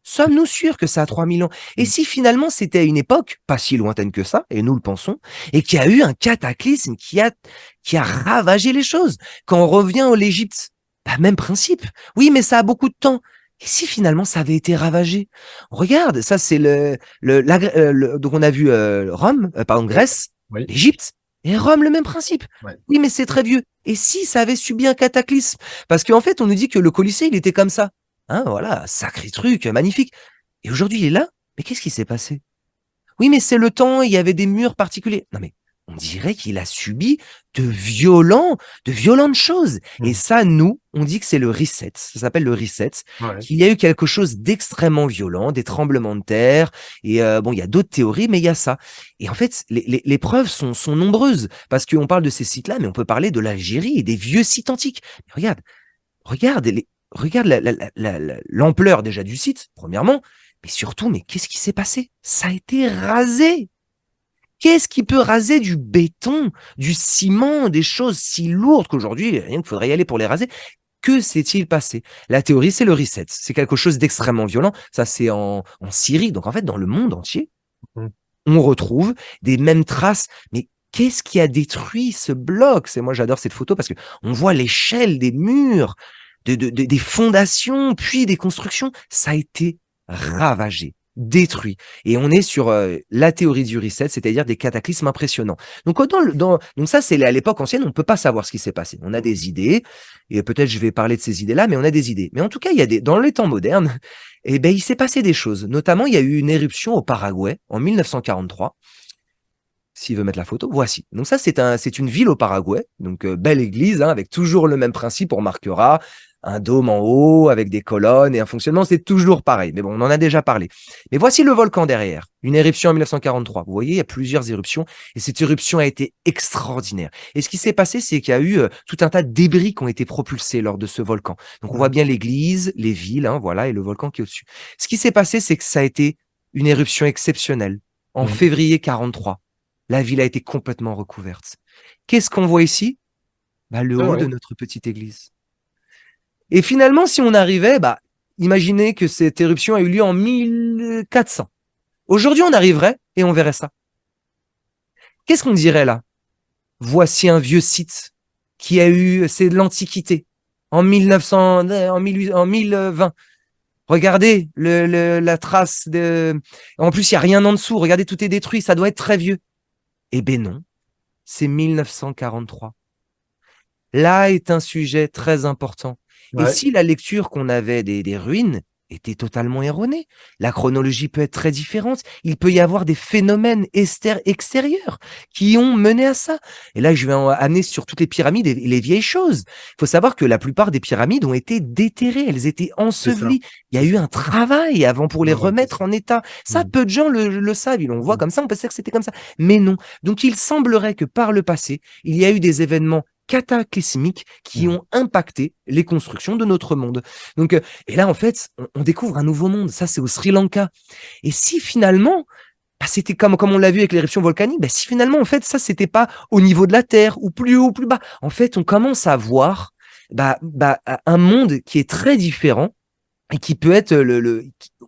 Sommes-nous sûrs que ça a 3000 ans? Et Mm. si finalement c'était à une époque, pas si lointaine que ça, et nous le pensons, et qu'il y a eu un cataclysme qui a ravagé les choses? Quand on revient à l'Égypte, même principe. Oui, mais ça a beaucoup de temps. Et si finalement ça avait été ravagé? Regarde, ça c'est donc on a vu Rome, pardon, Oui. Grèce, Oui. l'Égypte, et Rome, le même principe. Ouais. Oui, mais c'est très vieux. Et si ça avait subi un cataclysme? Parce qu'en fait, on nous dit que le Colisée, il était comme ça. Hein, voilà, sacré truc, magnifique. Et aujourd'hui, il est là. Mais qu'est-ce qui s'est passé? Oui, mais c'est le temps, il y avait des murs particuliers. Non, mais on dirait qu'il a subi de violentes choses. Et Mm. ça, nous, on dit que c'est le reset. Ça s'appelle le reset. Ouais. Qu'il y a eu quelque chose d'extrêmement violent, des tremblements de terre. Et bon, il y a d'autres théories, mais il y a ça. Et en fait, les preuves sont nombreuses. Parce qu'on parle de ces sites-là, mais on peut parler de l'Algérie et des vieux sites antiques. Mais regarde, regarde l'ampleur déjà du site, premièrement, mais surtout, mais qu'est-ce qui s'est passé? Ça a été rasé. Qu'est-ce qui peut raser du béton, du ciment, des choses si lourdes qu'aujourd'hui, rien qu'il faudrait y aller pour les raser? Que s'est-il passé? La théorie, c'est le reset. C'est quelque chose d'extrêmement violent. Ça, c'est en Syrie. Donc, en fait, dans le monde entier, Mm. on retrouve des mêmes traces. Mais qu'est-ce qui a détruit ce bloc? Moi, j'adore cette photo parce que on voit l'échelle des murs, des fondations, puis des constructions. Ça a été ravagé, détruit. Et on est sur la théorie du reset, c'est-à-dire des cataclysmes impressionnants. Donc, donc ça, c'est à l'époque ancienne, on ne peut pas savoir ce qui s'est passé. On a des idées, et peut-être je vais parler de ces idées-là, mais on a des idées. Mais en tout cas, dans les temps modernes, il s'est passé des choses. Notamment, il y a eu une éruption au Paraguay en 1943. S'il veut mettre la photo, voici. Donc ça, c'est une ville au Paraguay, donc belle église, hein, avec toujours le même principe, on remarquera, un dôme en haut, avec des colonnes et un fonctionnement, c'est toujours pareil. Mais bon, on en a déjà parlé. Mais voici le volcan derrière, une éruption en 1943. Vous voyez, il y a plusieurs éruptions, et cette éruption a été extraordinaire. Et ce qui s'est passé, c'est qu'il y a eu tout un tas de débris qui ont été propulsés lors de ce volcan. Donc on voit bien l'église, les villes, hein, voilà, et le volcan qui est au-dessus. Ce qui s'est passé, c'est que ça a été une éruption exceptionnelle en Mm. février 43. La ville a été complètement recouverte. Qu'est-ce qu'on voit ici? Le Ah haut de ouais. notre petite église. Et finalement, si on arrivait, imaginez que cette éruption a eu lieu en 1400. Aujourd'hui, on arriverait et on verrait ça. Qu'est-ce qu'on dirait là? Voici un vieux site qui a eu, c'est de l'Antiquité, en 1900, en 1020. Regardez la trace de. En plus, il n'y a rien en dessous. Regardez, tout est détruit. Ça doit être très vieux. Eh ben non, c'est 1943. Là est un sujet très important. Et Ouais. si la lecture qu'on avait des ruines était totalement erronée, la chronologie peut être très différente. Il peut y avoir des phénomènes extérieurs qui ont mené à ça. Et là, je vais amener sur toutes les pyramides et les vieilles choses. Il faut savoir que la plupart des pyramides ont été déterrées, elles étaient C'est ça. ensevelies. Il y a C'est eu ça. un travail avant pour les Ouais, ouais, c'est remettre ça. en état. Ça, Mm. peu de gens le savent. Ils le voient Mm. comme ça, on peut se dire que c'était comme ça. Mais non. Donc, il semblerait que par le passé, il y a eu des événements cataclysmiques qui Mm. ont impacté les constructions de notre monde. Donc, et là, en fait, on découvre un nouveau monde. Ça, c'est au Sri Lanka. Et si finalement, c'était comme on l'a vu avec l'éruption volcanique, si finalement, en fait, ça, c'était pas au niveau de la Terre, ou plus haut, ou plus bas. En fait, on commence à voir un monde qui est très différent et qui peut être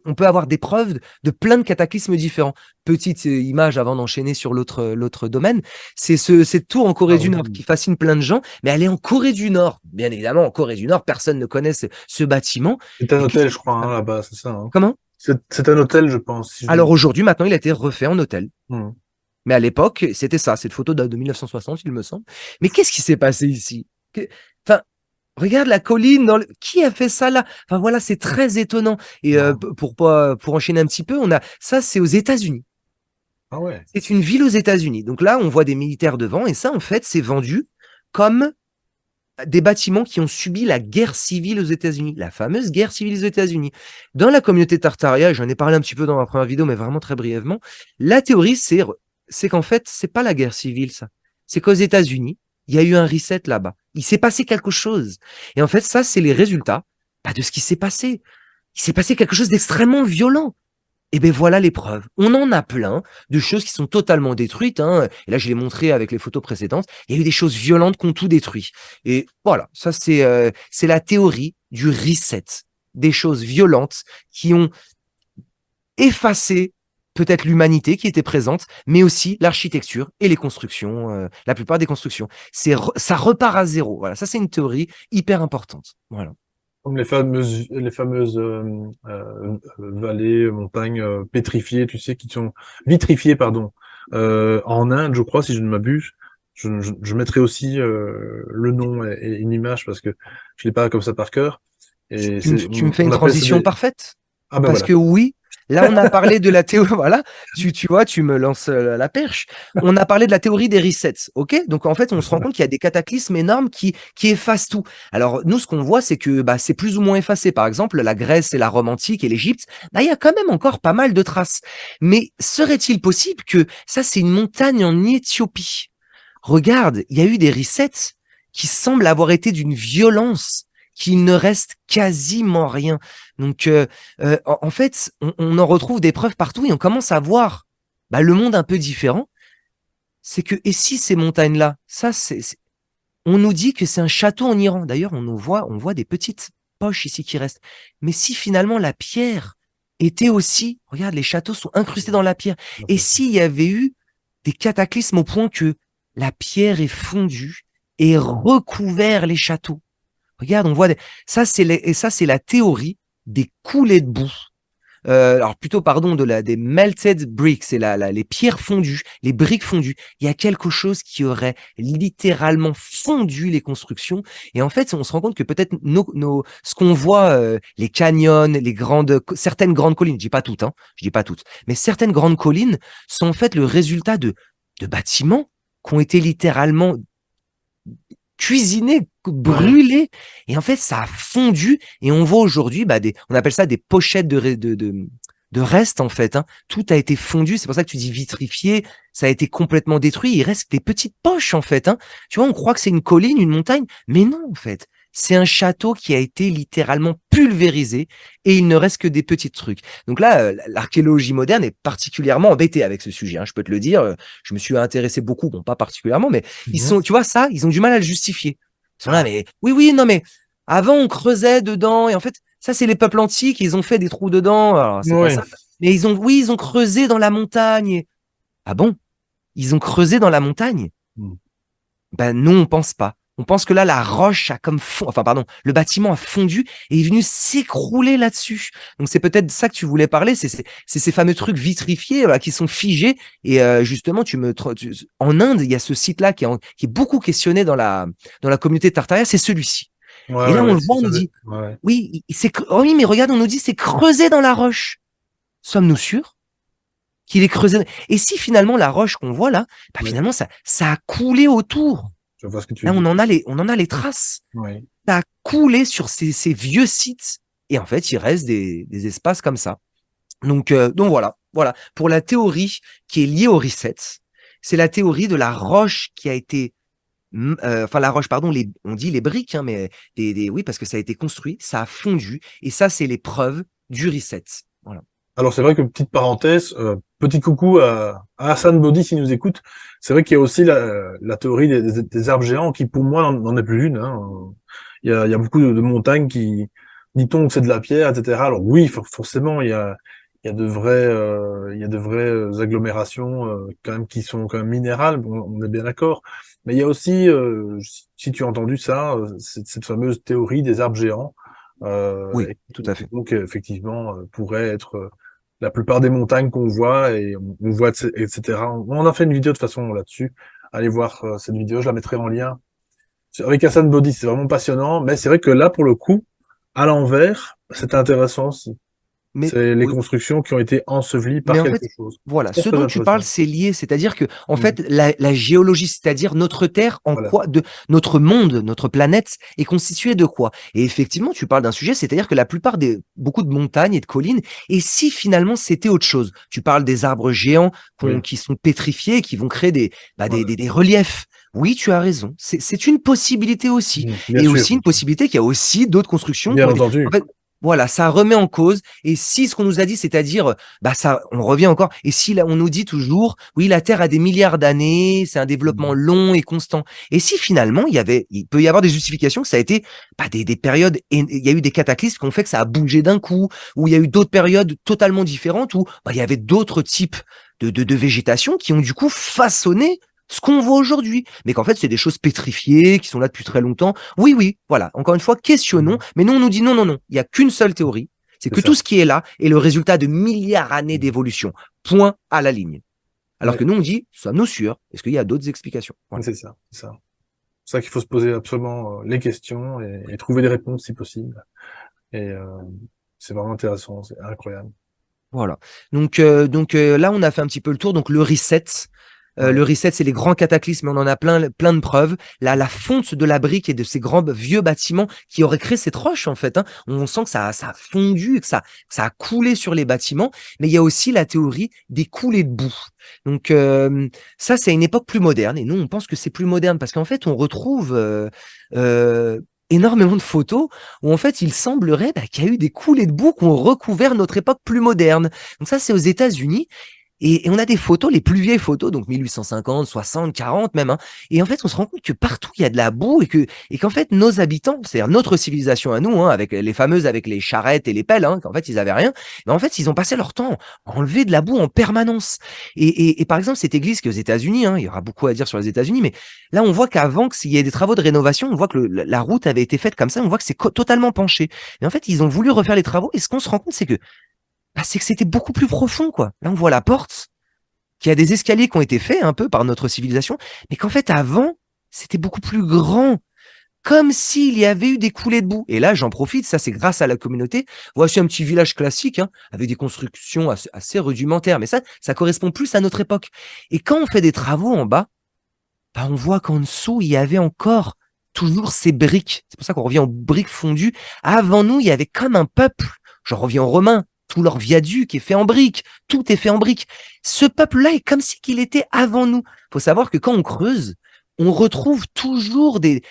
on peut avoir des preuves de plein de cataclysmes différents. Petite image avant d'enchaîner sur l'autre domaine, c'est cette tour en Corée Ah du ouais. Nord qui fascine plein de gens, mais elle est en Corée du Nord. Bien évidemment, en Corée du Nord, personne ne connaît ce bâtiment. C'est un Et qu'est-ce hôtel, qui je se crois, passe? hein, là-bas, c'est ça, hein. Comment? C'est un hôtel, je pense. Si je Alors dis... aujourd'hui, maintenant, il a été refait en hôtel. Hmm. Mais à l'époque, c'était ça. Cette photo date de 1960, il me semble. Mais qu'est-ce qui s'est passé ici? Enfin, regarde la colline. Qui a fait ça là? Enfin voilà, c'est très étonnant. Et Non. pour enchaîner un petit peu, on a ça, c'est aux États-Unis. Ah ouais. C'est une ville aux États-Unis. Donc là, on voit des militaires devant, et ça, en fait, c'est vendu comme des bâtiments qui ont subi la guerre civile aux États-Unis, la fameuse guerre civile aux États-Unis. Dans la communauté Tartaria, j'en ai parlé un petit peu dans ma première vidéo, mais vraiment très brièvement, la théorie, c'est qu'en fait, c'est pas la guerre civile, ça. C'est qu'aux États-Unis, il y a eu un reset là-bas. Il s'est passé quelque chose. Et en fait, ça, c'est les résultats de ce qui s'est passé. Il s'est passé quelque chose d'extrêmement violent. Et ben voilà les preuves. On en a plein de choses qui sont totalement détruites. Hein. Et là, je l'ai montré avec les photos précédentes. Il y a eu des choses violentes qui ont tout détruit. Et voilà, ça c'est la théorie du reset. Des choses violentes qui ont effacé peut-être l'humanité qui était présente, mais aussi l'architecture et les constructions, la plupart des constructions. Ça repart à zéro. Voilà, ça c'est une théorie hyper importante. Voilà. Comme les fameuses vallées, montagnes pétrifiées, tu sais, qui sont vitrifiées, pardon. En Inde, je crois, si je ne m'abuse. Je mettrai aussi le nom et une image parce que je l'ai pas comme ça par cœur. Et Tu me fais on une appelle ça transition des... parfaite. Ah ben Parce voilà. que oui, là, on a parlé de la théorie, voilà, tu vois, tu me lances la perche. On a parlé de la théorie des resets, ok? Donc, en fait, on se rend compte qu'il y a des cataclysmes énormes qui effacent tout. Alors, nous, ce qu'on voit, c'est que bah, c'est plus ou moins effacé. Par exemple, la Grèce et la Rome antique et l'Égypte, bah, il y a quand même encore pas mal de traces. Mais serait-il possible que ça, c'est une montagne en Éthiopie? Regarde, il y a eu des resets qui semblent avoir été d'une violence qu'il ne reste quasiment rien. Donc, en fait, on en retrouve des preuves partout et on commence à voir bah, le monde un peu différent. C'est que, et si ces montagnes-là, on nous dit que c'est un château en Iran. D'ailleurs, on voit des petites poches ici qui restent. Mais si finalement la pierre était aussi, regarde, les châteaux sont incrustés dans la pierre. Et s'il y avait eu des cataclysmes au point que la pierre est fondue et recouvert les châteaux. Regarde, on voit et ça c'est la théorie des coulées de boue. Alors plutôt pardon des melted bricks, c'est les pierres fondues, les briques fondues. Il y a quelque chose qui aurait littéralement fondu les constructions. Et en fait, on se rend compte que peut-être ce qu'on voit, les canyons, certaines grandes collines, je dis pas toutes, mais certaines grandes collines sont en fait le résultat de bâtiments qui ont été littéralement cuisiné, Ouais. brûlé, et en fait ça a fondu et on voit aujourd'hui on appelle ça des pochettes de restes en fait. Hein. Tout a été fondu, c'est pour ça que tu dis vitrifié, ça a été complètement détruit. Il reste des petites poches en fait. Hein. Tu vois, on croit que c'est une colline, une montagne, mais non en fait. C'est un château qui a été littéralement pulvérisé et il ne reste que des petits trucs. Donc là, l'archéologie moderne est particulièrement embêtée avec ce sujet. Hein, je peux te le dire. Je me suis intéressé beaucoup, bon pas particulièrement, mais Mhm. tu vois ça, ils ont du mal à le justifier. Ils sont là, Ah, mais oui, oui, non, mais avant on creusait dedans et en fait, ça c'est les peuples antiques, ils ont fait des trous dedans. Alors c'est pas oui. ça. Mais oui, ils ont creusé dans la montagne. Ah bon? Ils ont creusé dans la montagne? Hmm. Ben non, on pense pas. On pense que là, la roche a enfin pardon, le bâtiment a fondu et est venu s'écrouler là-dessus. Donc c'est peut-être ça que tu voulais parler, c'est ces fameux trucs vitrifiés voilà, qui sont figés. Et justement, en Inde, il y a ce site-là qui est beaucoup questionné dans la communauté tartaria, c'est celui-ci. Ouais, Et ouais, là, on ouais. le voit, on Ça, nous dit, ouais. oui, oh oui, mais regarde, on nous dit c'est creusé dans la roche. Sommes-nous sûrs qu'il est creusé? Et si finalement la roche qu'on voit là, bah, Oui, finalement ça a coulé autour. je vois ce que tu Là, dis. on en a les traces. Oui. Ça a coulé sur ces vieux sites. Et en fait, il reste des espaces comme ça. Donc voilà, voilà. Pour la théorie qui est liée au reset, c'est la théorie de la roche qui a été, enfin la roche, pardon, on dit les briques, hein, mais oui, parce que ça a été construit, ça a fondu, et ça, c'est les preuves du reset. Voilà. Alors c'est vrai que petite parenthèse, petit coucou à Hassan Body s'il nous écoute. C'est vrai qu'il y a aussi la théorie des arbres géants qui pour moi n'en est plus une. Hein. Il y a beaucoup de montagnes qui dit-on que c'est de la pierre, etc. Alors oui, forcément il y a de vraies agglomérations quand même qui sont quand même minérales. Bon, on est bien d'accord. Mais il y a aussi, si tu as entendu ça, cette fameuse théorie des arbres géants. Oui, et tout à qui fait. donc effectivement pourrait être la plupart des montagnes qu'on voit et on voit etc. On a fait une vidéo de toute façon là-dessus. Allez voir cette vidéo, je la mettrai en lien. Avec Hassan Body, c'est vraiment passionnant, mais c'est vrai que là pour le coup, à l'envers, c'est intéressant aussi. Mais C'est les oui. constructions qui ont été ensevelies Mais par en quelque fait, chose. voilà, Très ce très dont tu parles, intéressant. c'est lié, c'est-à-dire que, en Mm. fait, la géologie, c'est-à-dire notre Terre, en Voilà. quoi, notre monde, notre planète, est constituée de quoi? Et effectivement, tu parles d'un sujet, c'est-à-dire que la plupart beaucoup de montagnes et de collines, et si finalement c'était autre chose? Tu parles des arbres géants Oui. qui sont pétrifiés, qui vont créer Voilà. des reliefs. Oui, tu as raison. C'est une possibilité aussi. Bien Et sûr. aussi une possibilité qu'il y a aussi d'autres constructions qui Bien ont été, en entendu. fait, voilà, ça remet en cause. Et si ce qu'on nous a dit, c'est-à-dire bah ça, on revient encore. Et si là, on nous dit toujours, oui, la Terre a des milliards d'années, c'est un développement Mm. long et constant. Et si finalement, il peut y avoir des justifications que ça a été des périodes, il y a eu des cataclysmes qui ont fait que ça a bougé d'un coup, ou il y a eu d'autres périodes totalement différentes où il y avait d'autres types de végétation qui ont du coup façonné ce qu'on voit aujourd'hui, mais qu'en fait, c'est des choses pétrifiées, qui sont là depuis très longtemps. Oui, oui, voilà. Encore une fois, questionnons, Mm. mais nous, on nous dit non, non, non. Il n'y a qu'une seule théorie, c'est C'est que tout ça. ce qui est là est le résultat de milliards d'années Mm. d'évolution. Point à la ligne. Alors Ouais, que nous, on dit, sommes-nous sûrs? Est-ce qu'il y a d'autres explications? Voilà. c'est ça. C'est ça. C'est ça qu'il faut se poser absolument les questions et trouver des réponses si possible. Et c'est vraiment intéressant, c'est incroyable. Voilà. Donc là, on a fait un petit peu le tour. Donc le reset. Ouais. Le reset, c'est les grands cataclysmes, on en a plein de preuves. La fonte de la brique et de ces grands vieux bâtiments qui auraient créé cette roche, en fait. Hein. On sent que ça a fondu, que ça a coulé sur les bâtiments. Mais il y a aussi la théorie des coulées de boue. Donc ça, c'est une époque plus moderne. Et nous, on pense que c'est plus moderne parce qu'en fait, on retrouve euh, énormément de photos où en fait, il semblerait qu'il y a eu des coulées de boue qui ont recouvert notre époque plus moderne. Donc ça, c'est aux États-Unis. Et on a des photos, les plus vieilles photos, donc 1850, 60, 40 même. Hein, et en fait, on se rend compte que partout, il y a de la boue et qu'en fait, nos habitants, c'est-à-dire notre civilisation à nous, hein, avec les fameuses, avec les charrettes et les pelles, hein, qu'en fait, ils avaient rien. Mais en fait, ils ont passé leur temps à enlever de la boue en permanence. Et par exemple, cette église qui est aux États-Unis, hein, il y aura beaucoup à dire sur les États-Unis, mais là, on voit qu'avant qu'il y ait des travaux de rénovation, on voit que la route avait été faite comme ça, on voit que c'est totalement penché. Mais en fait, ils ont voulu refaire les travaux et ce qu'on se rend compte, c'est que c'était beaucoup plus profond, quoi. Là, on voit la porte, qu'il y a des escaliers qui ont été faits un peu par notre civilisation, mais qu'en fait, avant, c'était beaucoup plus grand. Comme s'il y avait eu des coulées de boue. Et là, j'en profite, ça c'est grâce à la communauté. Voici un petit village classique, hein, avec des constructions assez rudimentaires, mais ça correspond plus à notre époque. Et quand on fait des travaux en bas, on voit qu'en dessous, il y avait encore toujours ces briques. C'est pour ça qu'on revient aux briques fondues. Avant nous, il y avait comme un peuple. J'en reviens aux Romains. Tout leur viaduc est fait en briques. Tout est fait en briques. Ce peuple-là est comme si qu'il était avant nous. Il faut savoir que quand on creuse, on retrouve toujours des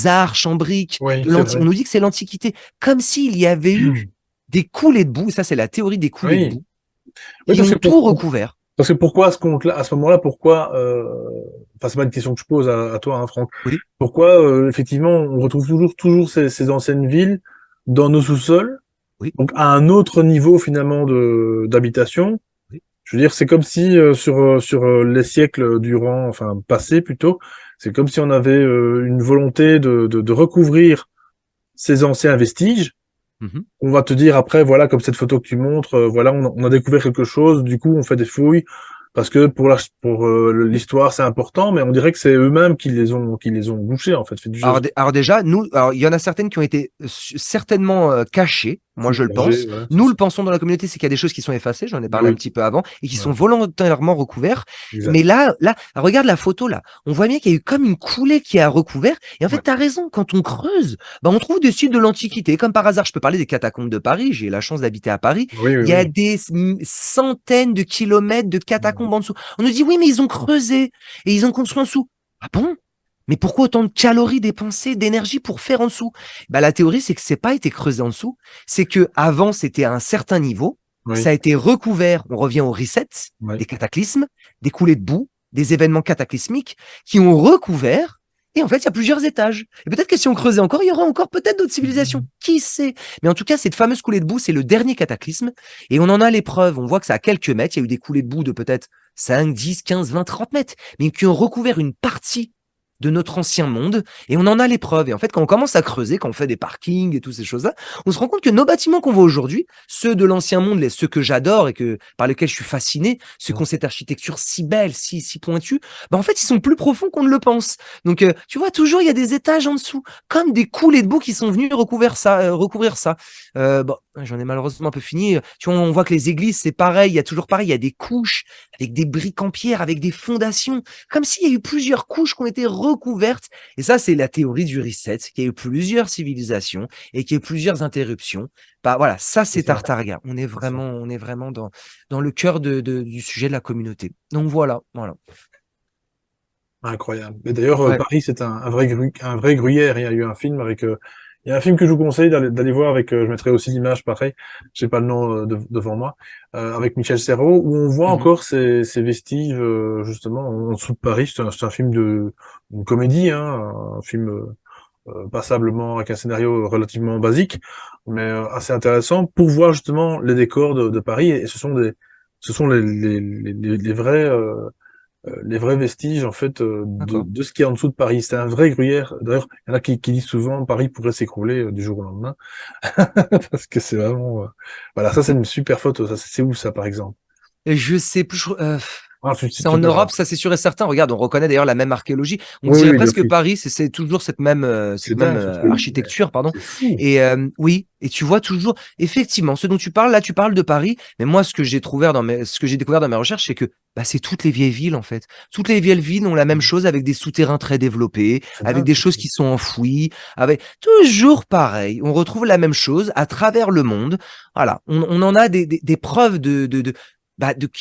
arches en briques. Oui, c'est On vrai. nous dit que c'est l'Antiquité. Comme s'il y avait eu des coulées de boue. Ça, c'est la théorie des coulées de Oui. boue Oui, qui ont tout recouvert. parce que pourquoi à ce compte-là, à ce moment-là, pourquoi, enfin c'est pas une question que je pose à toi, hein, Franck. Oui, Pourquoi effectivement on retrouve toujours ces anciennes villes dans nos sous-sols, oui, donc à un autre niveau finalement de d'habitation. oui. Je veux dire, c'est comme si sur les siècles durant, enfin passés plutôt, c'est comme si on avait une volonté de recouvrir ces anciens vestiges. Mhm. On va te dire après, voilà, comme cette photo que tu montres, voilà, on a découvert quelque chose, du coup, on fait des fouilles, parce que pour l'histoire, c'est important, mais on dirait que c'est eux-mêmes qui les ont bouchés, en fait, fait du jeu. Alors déjà, nous, alors il y en a certaines qui ont été certainement cachées, moi je le Submergés, pense. ouais, c'est Nous ça. le pensons dans la communauté, c'est qu'il y a des choses qui sont effacées, j'en ai parlé un Oui, petit peu avant, et qui sont voilà, volontairement recouvertes. Mais exact. là, regarde la photo là, on voit bien qu'il y a eu comme une coulée qui a recouvert. Et en fait, Ouais. tu as raison, quand on creuse, on trouve des sites de l'Antiquité. Comme par hasard, je peux parler des catacombes de Paris, j'ai la chance d'habiter à Paris. Oui, oui, Il y a oui. des centaines de kilomètres de catacombes en dessous. On nous dit oui, mais ils ont creusé et ils ont construit en dessous. Ah bon? Mais pourquoi autant de calories dépensées, d'énergie pour faire en dessous? La théorie, c'est que c'est pas été creusé en dessous, c'est que avant c'était à un certain niveau, ça Oui, a été recouvert, on revient au reset, oui. des cataclysmes, des coulées de boue, des événements cataclysmiques qui ont recouvert, et en fait, il y a plusieurs étages. Et peut-être que si on creusait encore, il y aura encore peut-être d'autres civilisations. Qui sait? Mais en tout cas, cette fameuse coulée de boue, c'est le dernier cataclysme, et on en a les preuves. On voit que ça a quelques mètres, il y a eu des coulées de boue de peut-être 5, 10, 15, 20, 30 mètres, mais qui ont recouvert une partie de notre ancien monde et on en a les preuves. Et en fait, quand on commence à creuser, quand on fait des parkings et toutes ces choses-là, on se rend compte que nos bâtiments qu'on voit aujourd'hui, ceux de l'ancien monde, ceux que j'adore et par lesquels je suis fasciné, ceux qui ont cette architecture si belle, si pointue, en fait, ils sont plus profonds qu'on ne le pense. Donc, tu vois, toujours, il y a des étages en dessous, comme des coulées de boue qui sont venus recouvrir ça. J'en ai malheureusement un peu fini. Tu vois, on voit que les églises, c'est pareil. Il y a toujours pareil. Il y a des couches avec des briques en pierre, avec des fondations, comme s'il y a eu plusieurs couches qui ont été recouvertes. Et ça, c'est la théorie du reset, qu'il y a eu plusieurs civilisations et qu'il y a eu plusieurs interruptions. Voilà, ça, c'est Tartaria. On est vraiment dans le cœur du sujet de la communauté. Donc voilà. Incroyable. Mais d'ailleurs, Ouais. Paris, c'est un vrai gruyère. Il y a eu un film avec, il y a un film que je vous conseille d'aller voir avec, je mettrai aussi l'image, pareil. J'ai pas le nom devant moi, avec Michel Serrault, où on voit Mhm. encore ces vestiges, justement, en dessous de Paris. C'est un film une comédie, hein, un film passablement avec un scénario relativement basique, mais assez intéressant pour voir justement les décors de Paris. Et ce sont les vrais vestiges en fait D'accord. de ce qu'il y a en dessous de Paris. C'est un vrai gruyère. D'ailleurs, il y en a qui disent souvent Paris pourrait s'écrouler du jour au lendemain parce que c'est vraiment voilà, ça c'est une super photo. Ça c'est où ça par exemple? Et je sais plus. Ah, C'est en tu verras. Europe, ça c'est sûr et certain. Regarde, on reconnaît d'ailleurs la même archéologie. On Oui, dirait oui, presque d'office. Paris, c'est toujours C'est dingue ce truc. architecture, pardon. C'est fou. Et oui, et tu vois toujours, effectivement, ce dont tu parles là, tu parles de Paris, mais moi, ce que j'ai découvert dans mes recherches, c'est que c'est toutes les vieilles villes en fait. Toutes les vieilles villes ont la même chose avec des souterrains très développés, C'est avec dingue des ce choses truc. qui sont enfouies, avec toujours pareil. On retrouve la même chose à travers le monde. Voilà, on en a des preuves qu'il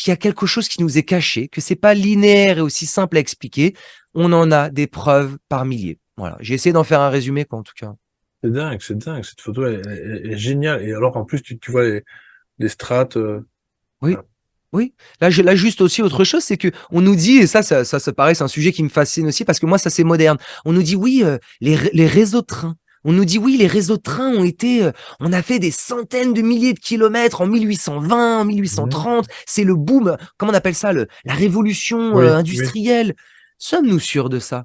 y a quelque chose qui nous est caché, que c'est pas linéaire et aussi simple à expliquer. On en a des preuves par milliers. Voilà. J'ai essayé d'en faire un résumé, quoi, en tout cas. C'est dingue. Cette photo elle est géniale. Et alors en plus tu vois les strates. Oui. Oui. Là, juste aussi autre chose, c'est que on nous dit, et ça paraît, c'est un sujet qui me fascine aussi parce que moi, ça c'est moderne. On nous dit oui, les réseaux de trains. On nous dit oui, les réseaux de trains on a fait des centaines de milliers de kilomètres en 1820, en Mhm. 1830. C'est le boom, comment on appelle ça, la révolution Oui, oui. industrielle. Sommes-nous sûrs de ça?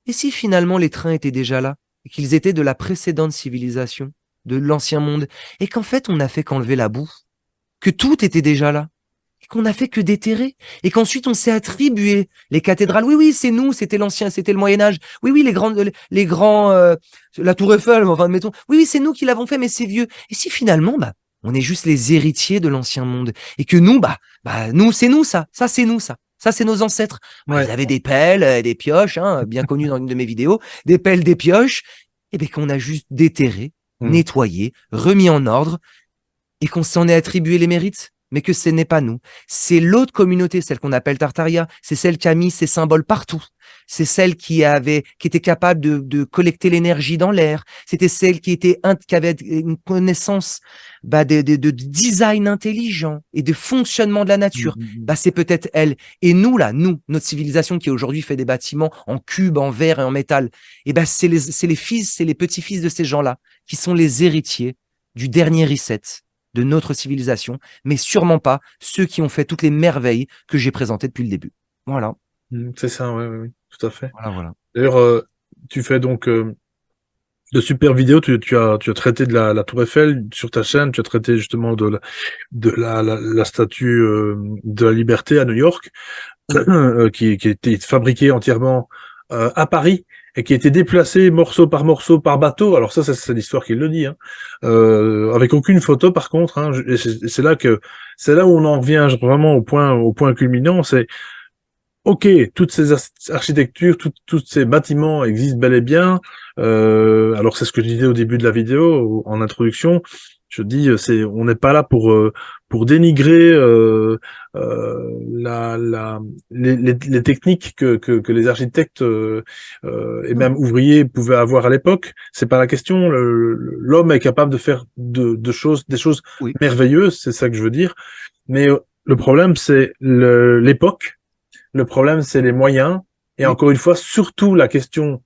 Et si finalement les trains étaient déjà là, et qu'ils étaient de la précédente civilisation, de l'ancien monde, et qu'en fait on n'a fait qu'enlever la boue, que tout était déjà là? Et qu'on n'a fait que déterrer, et qu'ensuite on s'est attribué les cathédrales. Oui, oui, c'est nous, c'était l'ancien, c'était le Moyen Âge. Oui, oui, la Tour Eiffel, enfin, mettons. Oui, oui, c'est nous qui l'avons fait, mais c'est vieux. Et si finalement, on est juste les héritiers de l'ancien monde, et que nous, nous, c'est nous ça c'est nous ça c'est nos ancêtres. Ils Ouais. avaient des pelles, des pioches, hein, bien connu dans une de mes vidéos, des pelles, des pioches, et bien qu'on a juste déterré, Mhm. nettoyé, remis en ordre, et qu'on s'en est attribué les mérites, mais que ce n'est pas nous. C'est l'autre communauté, celle qu'on appelle Tartaria. C'est celle qui a mis ses symboles partout. C'est celle qui était capable de collecter l'énergie dans l'air. C'était celle qui avait une connaissance de design intelligent et de fonctionnement de la nature. Mhm. C'est peut-être elle. Et nous, là, notre civilisation qui aujourd'hui fait des bâtiments en cubes, en verre et en métal, c'est les fils, c'est les petits-fils de ces gens-là qui sont les héritiers du dernier reset de notre civilisation, mais sûrement pas ceux qui ont fait toutes les merveilles que j'ai présentées depuis le début. Voilà. C'est ça, ouais, ouais, ouais, tout à fait. Voilà. D'ailleurs, tu fais donc de super vidéos. Tu as traité de la Tour Eiffel sur ta chaîne. Tu as traité justement la statue de la Liberté à New York, Oui. qui a été fabriquée entièrement à Paris et qui a été déplacée morceau par morceau par bateau. Alors ça c'est l'histoire qui le dit, hein. Avec aucune photo par contre. Hein. Et c'est là où on en revient vraiment au point culminant. C'est ok, toutes ces architectures, tous ces bâtiments existent bel et bien. Alors c'est ce que je disais au début de la vidéo, en introduction. Je dis, on n'est pas là pour dénigrer les techniques que les architectes et Non. même ouvriers pouvaient avoir à l'époque. C'est pas la question. L'homme est capable de faire des choses Oui. merveilleuses, c'est ça que je veux dire. Mais le problème, c'est l'époque. Le problème, c'est les moyens. Et Oui. encore une fois, surtout la question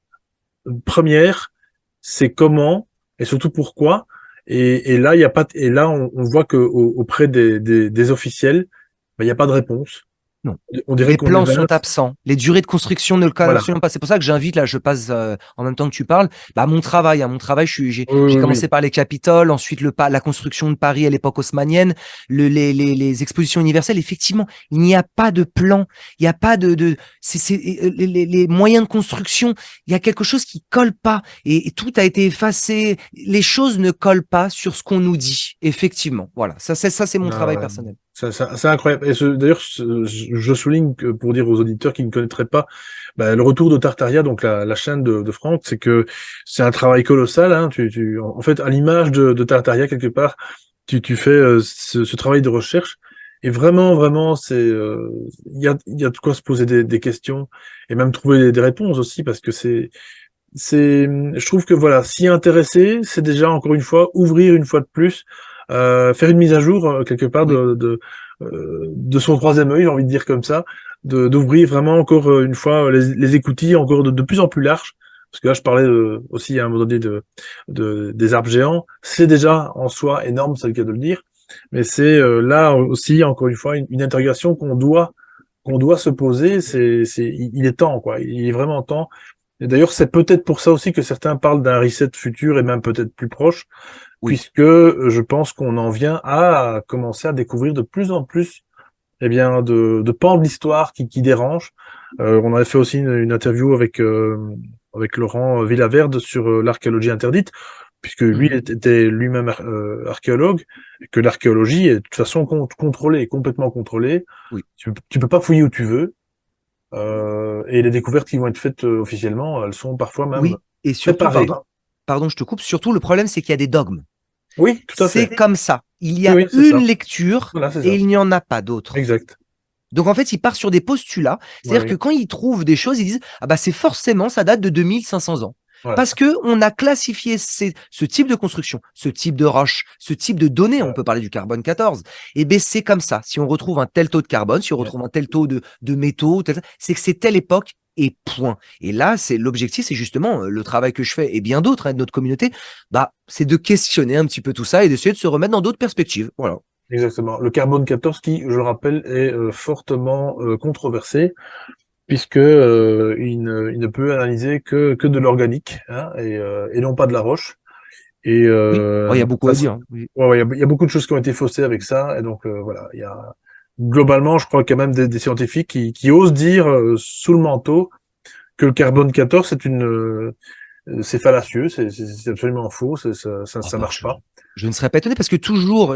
première, c'est comment et surtout pourquoi. Et là, il y a pas. Et là, on voit que auprès des officiels, il n'y a pas de réponse. Non. On dirait Les qu'on est plans sont 20. absents. Les durées de construction ne le cadrent Voilà. absolument pas. C'est pour ça que j'invite, là, je passe en même temps que tu parles, bah, mon travail. À mon travail, Oui, j'ai oui, commencé oui. par les Capitoles, ensuite la construction de Paris à l'époque haussmannienne, les expositions universelles. Effectivement, il n'y a pas de plan. Il n'y a pas les moyens de construction. Il y a quelque chose qui colle pas et tout a été effacé. Les choses ne collent pas sur ce qu'on nous dit. Effectivement. Voilà. Ça, c'est mon Ah travail ouais. personnel. C'est incroyable. Et d'ailleurs, je souligne que pour dire aux auditeurs qui ne connaîtraient pas bah, le retour de Tartaria, donc la chaîne de Franck, c'est que c'est un travail colossal. Hein. En fait, à l'image de Tartaria, quelque part, tu fais ce travail de recherche. Et vraiment, vraiment, il y a de quoi se poser des questions et même trouver des réponses aussi, parce que je trouve que voilà, s'y intéresser, c'est déjà encore une fois ouvrir une fois de plus, faire une mise à jour quelque part Oui. de son troisième œil, j'ai envie de dire comme ça, d'ouvrir vraiment encore une fois les écoutilles encore de plus en plus larges. Parce que là, je parlais aussi à un moment donné des arbres géants. C'est déjà en soi énorme, c'est le cas de le dire. Mais c'est là aussi, encore une fois, une interrogation qu'on doit se poser. Il est temps, quoi. Il est vraiment temps. Et d'ailleurs, c'est peut-être pour ça aussi que certains parlent d'un reset futur et même peut-être plus proche, Oui. puisque je pense qu'on en vient à commencer à découvrir de plus en plus eh bien, de pans de l'histoire qui dérangent. On avait fait aussi une interview avec Laurent Villaverde sur l'archéologie interdite, puisque lui Mhm. était lui-même archéologue, et que l'archéologie est de toute façon contrôlée, complètement contrôlée. Oui. Tu peux pas fouiller où tu veux. Et les découvertes qui vont être faites officiellement, elles sont parfois même Oui, et surtout, préparées. pardon, je te coupe, surtout le problème, c'est qu'il y a des dogmes. Oui, tout à C'est fait. comme ça. Il y Oui, a oui, c'est une ça. lecture Voilà, c'est et ça. il n'y en a pas d'autre. Exact. Donc en fait, il part sur des postulats. Oui, C'est-à-dire que oui. quand ils trouvent des choses, ils disent ah bah c'est forcément ça date de 2500 ans. Voilà. Parce que on a classifié ce type de construction, ce type de roche, ce type de données, on Voilà. peut parler du carbone 14. Et ben c'est comme ça. Si on retrouve un tel taux de carbone, si on Ouais. retrouve un tel taux de métaux, c'est que c'est telle époque et point. Et là, c'est l'objectif, c'est justement le travail que je fais et bien d'autres de notre communauté, bah c'est de questionner un petit peu tout ça et d'essayer de se remettre dans d'autres perspectives. Voilà. Exactement. Le carbone 14 qui, je le rappelle, est fortement controversé puisque il ne peut analyser que de l'organique hein, et non pas de la roche. Et Oui, oh, il y a donc beaucoup à dire, hein. Oui. ouais, ouais, il y a beaucoup de choses qui ont été faussées avec ça. Et donc voilà, il y a globalement, je crois qu'il y a même des scientifiques qui osent dire sous le manteau que le carbone 14 c'est fallacieux, c'est absolument faux, Oh ça bah, marche pas. je ne serais pas étonné parce que toujours,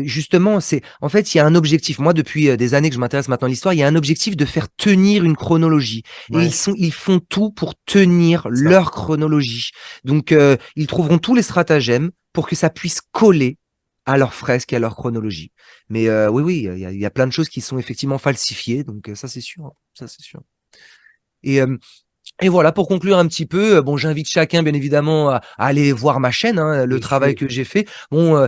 justement, en fait, il y a un objectif. Moi, depuis des années que je m'intéresse maintenant à l'histoire, il y a un objectif de faire tenir une chronologie. Et Ouais, ils font tout pour tenir ça. leur chronologie. Donc, ils trouveront tous les stratagèmes pour que ça puisse coller à leur fresque et à leur chronologie. Mais oui, oui, il y a plein de choses qui sont effectivement falsifiées. Donc, ça, c'est sûr, hein. Ça, c'est sûr. Et, et voilà, pour conclure un petit peu, bon, j'invite chacun, bien évidemment, à aller voir ma chaîne, hein, le Bien travail sûr. que j'ai fait. Bon,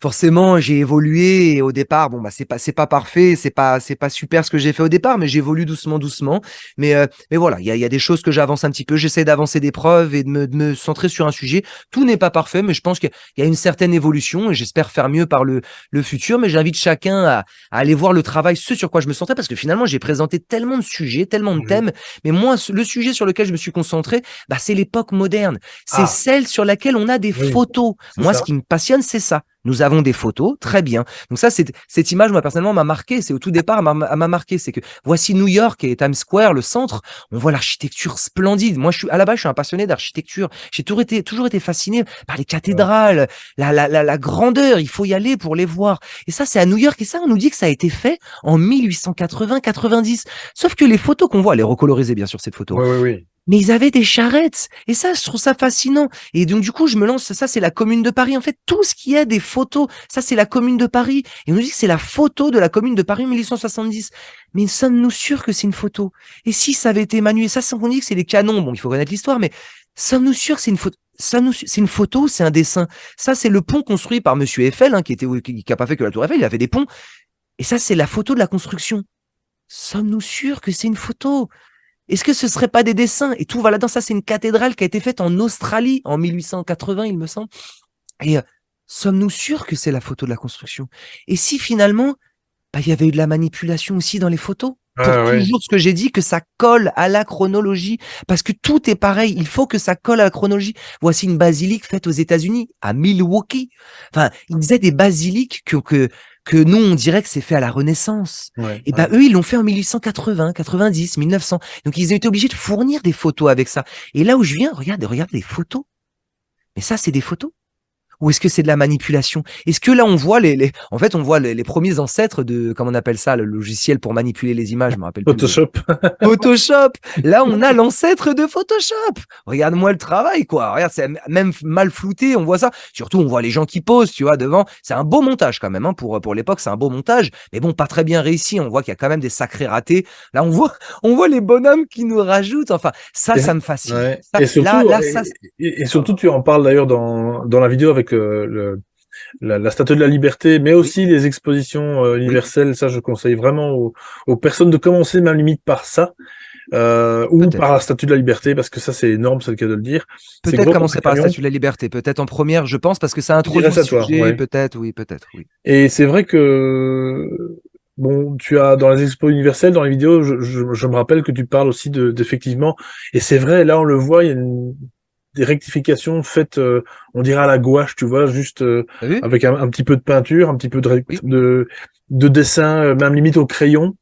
forcément, j'ai évolué et au départ, bon bah c'est pas parfait, c'est pas super ce que j'ai fait au départ, mais j'évolue doucement, doucement. Mais voilà, il y a des choses que j'avance un petit peu. J'essaie d'avancer des preuves et de me centrer sur un sujet. Tout n'est pas parfait, mais je pense qu'il y a une certaine évolution et j'espère faire mieux par le futur. Mais j'invite chacun à aller voir le travail, ce sur quoi je me centrais, parce que finalement j'ai présenté tellement de sujets, tellement de Mhm. thèmes, mais moi le sujet sur lequel je me suis concentré, bah c'est l'époque moderne. C'est Ah, celle sur laquelle on a des oui, photos. c'est Moi, ce ça. qui me passionne, c'est ça. Nous avons des photos, très bien. Donc ça, cette image, moi, personnellement, m'a marqué. C'est au tout départ, elle m'a marqué. C'est que voici New York et Times Square, le centre. On voit l'architecture splendide. Moi, à la base, je suis un passionné d'architecture. J'ai toujours été fasciné par les Ouais. cathédrales, la grandeur. Il faut y aller pour les voir. Et ça, c'est à New York. Et ça, on nous dit que ça a été fait en 1880-90. Sauf que les photos qu'on voit, elle est recolorisée, bien sûr, cette photo, Oui, oui, oui. mais ils avaient des charrettes. Et ça, je trouve ça fascinant. Et donc, du coup, je me lance. Ça, c'est la Commune de Paris. En fait, tout ce qui est des photos, ça, c'est la Commune de Paris. Et on nous dit que c'est la photo de la Commune de Paris en 1870. Mais sommes-nous sûrs que c'est une photo? Et si ça avait été manuel, ça, on dit que c'est les canons. Bon, il faut connaître l'histoire, mais sommes-nous sûrs que c'est une photo? C'est une photo, c'est un dessin. Ça, c'est le pont construit par Monsieur Eiffel, hein, qui a pas fait que la Tour Eiffel, il a fait des ponts. Et ça, c'est la photo de la construction. Sommes-nous sûrs que c'est une photo? Est-ce que ce serait pas des dessins? Et tout va là-dedans. Ça, c'est une cathédrale qui a été faite en Australie en 1880, il me semble. Et sommes-nous sûrs que c'est la photo de la construction? Et si finalement, bah, il y avait eu de la manipulation aussi dans les photos. Pour Ah ouais. toujours ce que j'ai dit, que ça colle à la chronologie. Parce que tout est pareil. Il faut que ça colle à la chronologie. Voici une basilique faite aux États-Unis, à Milwaukee. Enfin, ils faisaient des basiliques que nous, on dirait que c'est fait à la Renaissance. Ouais, Et ben, ouais. eux, ils l'ont fait en 1880, 90, 1900. Donc, ils ont été obligés de fournir des photos avec ça. Et là où je viens, regarde les photos. Mais ça, c'est des photos. Ou est-ce que c'est de la manipulation? Est-ce que là, on voit en fait, on voit les premiers ancêtres de, comment on appelle ça, le logiciel pour manipuler les images, je me rappelle plus Photoshop. Photoshop. Là, on a l'ancêtre de Photoshop. Regarde-moi le travail, quoi. Regarde, c'est même mal flouté, on voit ça. Surtout, on voit les gens qui posent, tu vois, devant. C'est un beau montage quand même, hein, pour l'époque, c'est un beau montage. Mais bon, pas très bien réussi. On voit qu'il y a quand même des sacrés ratés. Là, on voit les bonhommes qui nous rajoutent. Enfin, Et, ça me fascine. ouais. Ça, Et surtout, ça, et surtout, pardon. tu en parles d'ailleurs dans la vidéo avec la Statue de la Liberté, mais Oui, aussi les expositions oui, universelles. Ça, je conseille vraiment aux personnes de commencer, même limite par ça, ou par peut-être. la Statue de la Liberté, parce que ça, c'est énorme, c'est le cas de le dire. C'est Peut-être gros comme un commencer par la camion. Statue de la Liberté. Peut-être en première, je pense, parce que ça Je dirais introduit le ça, toi, sujet. ouais. Peut-être, oui, peut-être, oui. Et c'est vrai que, bon, tu as dans les expos universelles, dans les vidéos, je me rappelle que tu parles aussi d'effectivement, et c'est vrai, là on le voit, il y a des rectifications faites, on dirait à la gouache, tu vois, juste T'as vu? avec un petit peu de peinture, un petit peu Oui, de dessin, même limite au crayon.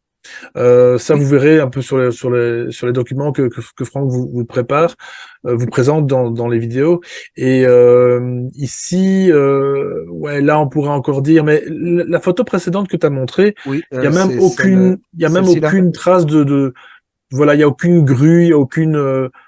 Ça, oui. vous verrez un peu sur les documents que Franck vous prépare, vous présente dans les vidéos. Et ici, ouais, là, on pourrait encore dire, mais la photo précédente que tu as montrée, Oui, il c'est y a même celle-ci là. aucune trace voilà, il y a aucune grue, il y a aucune,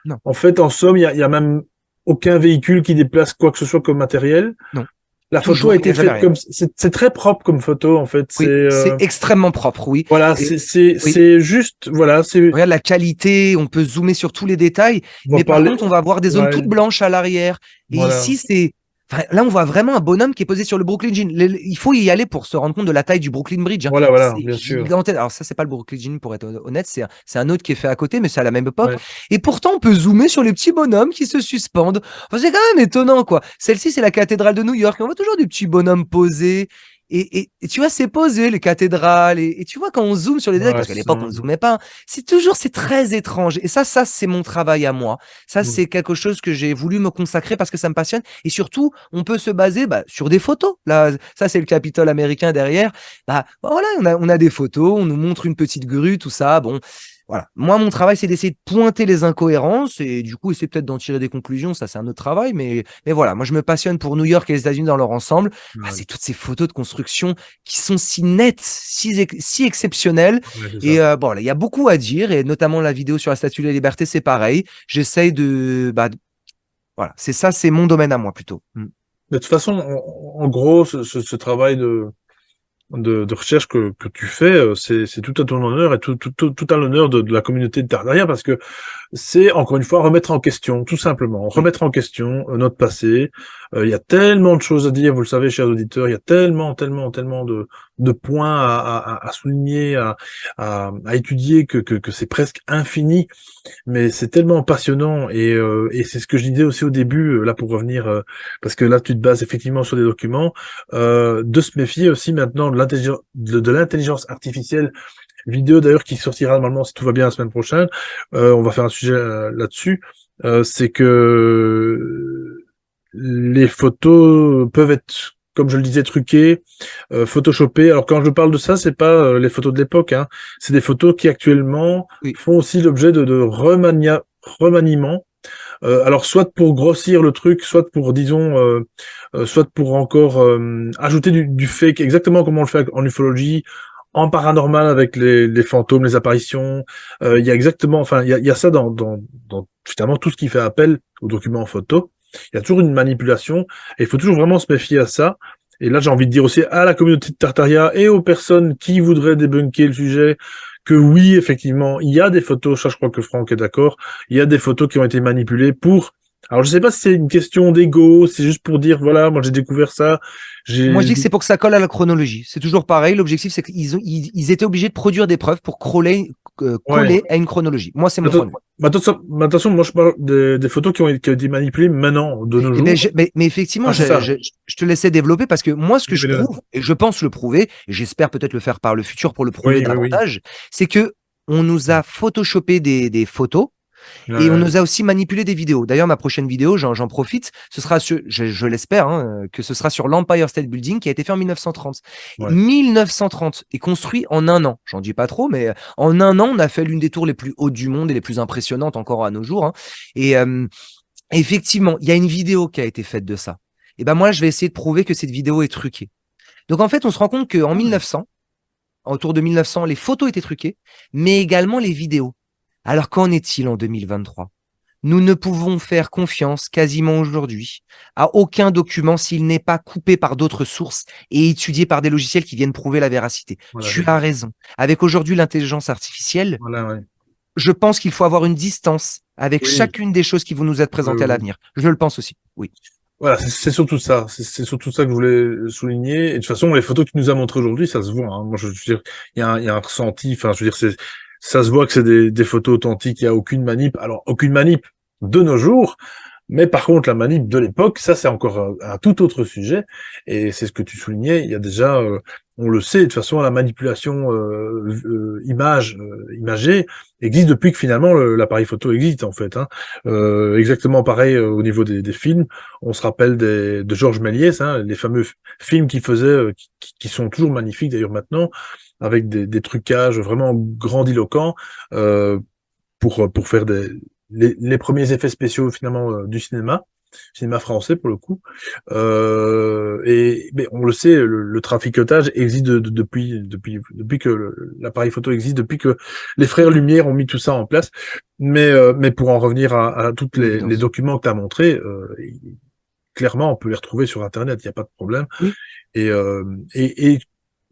Non, en fait, en somme, il y a même aucun véhicule qui déplace quoi que ce soit comme matériel. non. La photo a Toujours, il n'y été a jamais faite rien. comme, c'est très propre comme photo, en fait. Oui, c'est extrêmement propre, oui. Voilà, Et oui, c'est juste, voilà, regarde la qualité, on peut zoomer sur tous les détails, on va mais par parler, contre, on va voir des zones ouais, toutes blanches à l'arrière. Et voilà, ici, là, on voit vraiment un bonhomme qui est posé sur le Brooklyn Gym. Il faut y aller pour se rendre compte de la taille du Brooklyn Bridge, hein. voilà, C'est bien sûr, gigantesque. Alors ça, c'est pas le Brooklyn Gym pour être honnête, c'est un autre qui est fait à côté, mais c'est à la même époque. ouais, Et pourtant, on peut zoomer sur les petits bonhommes qui se suspendent. Enfin, c'est quand même étonnant, quoi. Celle-ci, c'est la cathédrale de New York. Et on voit toujours des petits bonhommes posés. Et tu vois, c'est posé, les cathédrales. Et tu vois, quand on zoome sur les détails, ouais, parce qu'à l'époque, on ne zoomait pas, hein, c'est très étrange. Et ça, c'est mon travail à moi. Ça, mm, c'est quelque chose que j'ai voulu me consacrer parce que ça me passionne. Et surtout, on peut se baser sur des photos. Là, ça, c'est le Capitole américain derrière. Voilà, on a des photos, on nous montre une petite grue, tout ça. Bon, voilà. Moi, mon travail, c'est d'essayer de pointer les incohérences et du coup, essayer peut-être d'en tirer des conclusions. Ça, c'est un autre travail. Mais voilà, moi, je me passionne pour New York et les États-Unis dans leur ensemble. ouais, C'est toutes ces photos de construction qui sont si nettes, si exceptionnelles. ouais, c'est Et ça. bon, là, il y a beaucoup à dire, et notamment la vidéo sur la Statue de la Liberté, c'est pareil. J'essaye voilà, c'est ça, c'est mon domaine à moi plutôt. Mm. De toute façon, en gros, ce travail de recherche que tu fais, c'est tout à ton honneur et tout à l'honneur de la communauté de Tartaria parce que c'est encore une fois remettre en question, tout simplement, Oui, remettre en question notre passé. Il y a tellement de choses à dire, vous le savez, chers auditeurs, il y a tellement de points à souligner, à étudier que c'est presque infini, mais c'est tellement passionnant et c'est ce que je disais aussi au début, là pour revenir, parce que là tu te bases effectivement sur des documents, de se méfier aussi maintenant de l'intelligence artificielle vidéo d'ailleurs qui sortira normalement si tout va bien la semaine prochaine. On va faire un sujet là-dessus. C'est que les photos peuvent être, comme je le disais, truquées, photoshopées. Alors quand je parle de ça, c'est pas les photos de l'époque, hein. C'est des photos qui actuellement oui, font aussi l'objet de remaniement. Alors soit pour grossir le truc, soit pour disons, soit pour encore ajouter du fake, exactement comme on le fait en ufologie, en paranormal avec les fantômes, les apparitions. Il y a exactement, enfin, il y a ça dans finalement tout ce qui fait appel aux documents en photo. Il y a toujours une manipulation et il faut toujours vraiment se méfier à ça. Et là, j'ai envie de dire aussi à la communauté de Tartaria et aux personnes qui voudraient débunker le sujet que oui, effectivement, il y a des photos, ça je crois que Franck est d'accord, il y a des photos qui ont été manipulées pour Alors, je sais pas si c'est une question d'ego, c'est juste pour dire, voilà, moi j'ai découvert ça, Moi, je j'ai... dis que c'est pour que ça colle à la chronologie. C'est toujours pareil. L'objectif, c'est qu'ils étaient obligés de produire des preuves pour Ouais. coller à une chronologie. Moi, c'est mon point de vue. Mais attention, moi je parle des photos qui ont été manipulées maintenant, de nos Eh ben, jours. mais effectivement, Ah, c'est ça. je te laissais développer parce que moi, ce que je Oui, prouve, et je pense le prouver, et j'espère peut-être le faire par le futur pour le prouver oui, oui. davantage, c'est que on nous a photoshopé des photos et on Ouais, nous a aussi manipulé des vidéos. D'ailleurs, ma prochaine vidéo, j'en profite, ce sera je l'espère, hein, que ce sera sur l'Empire State Building qui a été fait en 1930. ouais. 1930 est construit en un an. J'en dis pas trop, mais en un an, on a fait l'une des tours les plus hautes du monde et les plus impressionnantes encore à nos jours, hein. Et effectivement, il y a une vidéo qui a été faite de ça. Et ben moi, je vais essayer de prouver que cette vidéo est truquée. Donc en fait, on se rend compte qu'en Ah, 1900, autour de 1900, les photos étaient truquées, mais également les vidéos. Alors qu'en est-il en 2023? Nous ne pouvons faire confiance quasiment aujourd'hui à aucun document s'il n'est pas coupé par d'autres sources et étudié par des logiciels qui viennent prouver la véracité. voilà, Tu c'est ça. as raison. Avec aujourd'hui l'intelligence artificielle, Voilà, ouais. je pense qu'il faut avoir une distance avec Oui, chacune des choses qui vont nous être oui, présentées à oui. l'avenir. Je le pense aussi. Oui. Voilà, c'est surtout ça. C'est surtout ça que je voulais souligner. Et de toute façon, les photos qu'il nous a montrées aujourd'hui, ça se voit, hein. Moi, je veux dire, il y a un ressenti. Enfin, je veux dire, ça se voit que c'est des photos authentiques. Il y a aucune manip. Alors, aucune manip de nos jours. Mais par contre, la manip de l'époque, ça c'est encore un tout autre sujet, et c'est ce que tu soulignais. Il y a déjà, on le sait, de toute façon, la manipulation imagée existe depuis que finalement l'appareil photo existe en fait, hein. Exactement pareil au niveau des films. On se rappelle de Georges Méliès, hein, les fameux films qu'il faisait, qui sont toujours magnifiques d'ailleurs maintenant, avec des trucages vraiment grandiloquents. Pour faire les premiers effets spéciaux finalement du cinéma français pour le coup. Mais on le sait, le traficotage existe depuis que l'appareil photo existe, depuis que les frères Lumière ont mis tout ça en place. Mais pour en revenir à tous Une les évidence. documents que tu as montrés, clairement on peut les retrouver sur Internet, il n'y a pas de problème. Oui. Et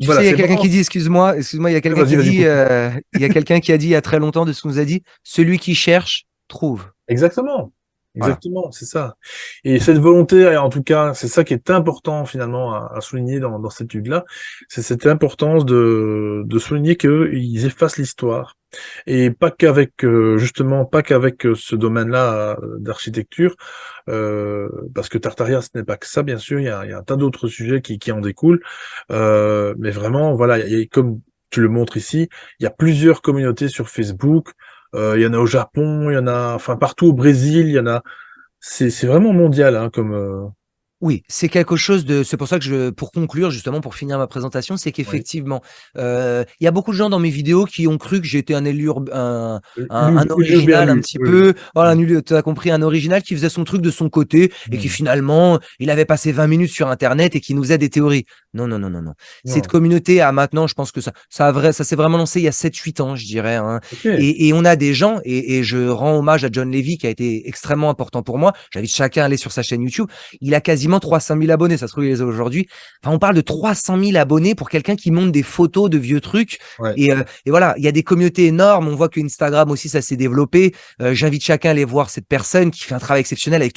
Tu voilà, sais, il y a c'est quelqu'un qui marrant. dit, excuse-moi, il y a quelqu'un Vas-y, qui vas-y, dit, continue. il y a quelqu'un qui a dit il y a très longtemps de ce qu'on nous a dit, celui qui cherche, trouve. Exactement. Voilà. Exactement, c'est ça. Et cette volonté, et en tout cas, c'est ça qui est important finalement à souligner dans cette étude-là, c'est cette importance de souligner qu'ils effacent l'histoire. Et pas qu'avec, justement, pas qu'avec ce domaine-là d'architecture, parce que Tartaria, ce n'est pas que ça, bien sûr, il y a un tas d'autres sujets qui en découlent. Mais vraiment, voilà, comme tu le montres ici, il y a plusieurs communautés sur Facebook. Il y en a au Japon, il y en a, enfin partout au Brésil, il y en a. C'est vraiment mondial, hein, comme. Oui, c'est quelque chose de. C'est pour ça que pour conclure justement, pour finir ma présentation, c'est Oui. qu'effectivement, il y a beaucoup de gens dans mes vidéos qui ont cru que j'étais un élu, un original un Lu, petit oui, oui. peu. Voilà, tu as compris, un original qui faisait son truc de son côté et qui Hmm. finalement, il avait passé 20 minutes sur Internet et qui nous faisait des théories. Non, non, non, non, non. Cette Non. communauté a maintenant, je pense que ça s'est vraiment lancé il y a 7-8 ans, je dirais, hein. Ok. Et on a des gens, et je rends hommage à John Levy qui a été extrêmement important pour moi. J'invite chacun à aller sur sa chaîne YouTube. Il a quasiment 300 000 abonnés, ça se trouve, il les a aujourd'hui. Enfin, on parle de 300 000 abonnés pour quelqu'un qui monte des photos de vieux trucs. Ouais. Et voilà, il y a des communautés énormes. On voit que Instagram aussi, ça s'est développé. J'invite chacun à aller voir cette personne qui fait un travail exceptionnel avec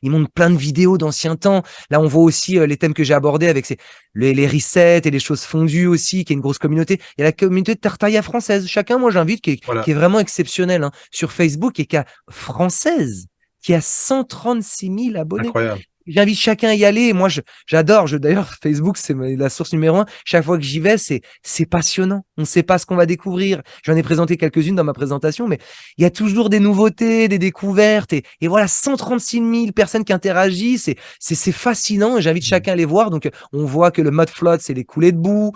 il monte plein de vidéos d'anciens temps. Là, on voit aussi les thèmes que j'ai abordés avec les resets et les choses fondues aussi, qui est une grosse communauté. Il y a la communauté de Tartaria française. Chacun, moi, j'invite, qui Voilà. est vraiment exceptionnel, hein, sur Facebook et française, qui a 136 000 abonnés. Incroyable. J'invite chacun à y aller. Moi, j'adore. D'ailleurs, Facebook, c'est la source numéro un. Chaque fois que j'y vais, c'est passionnant. On ne sait pas ce qu'on va découvrir. J'en ai présenté quelques-unes dans ma présentation, mais il y a toujours des nouveautés, des découvertes. Et voilà, 136 000 personnes qui interagissent. C'est fascinant. Et j'invite chacun à les voir. Donc, on voit que le mud flood, c'est les coulées de boue.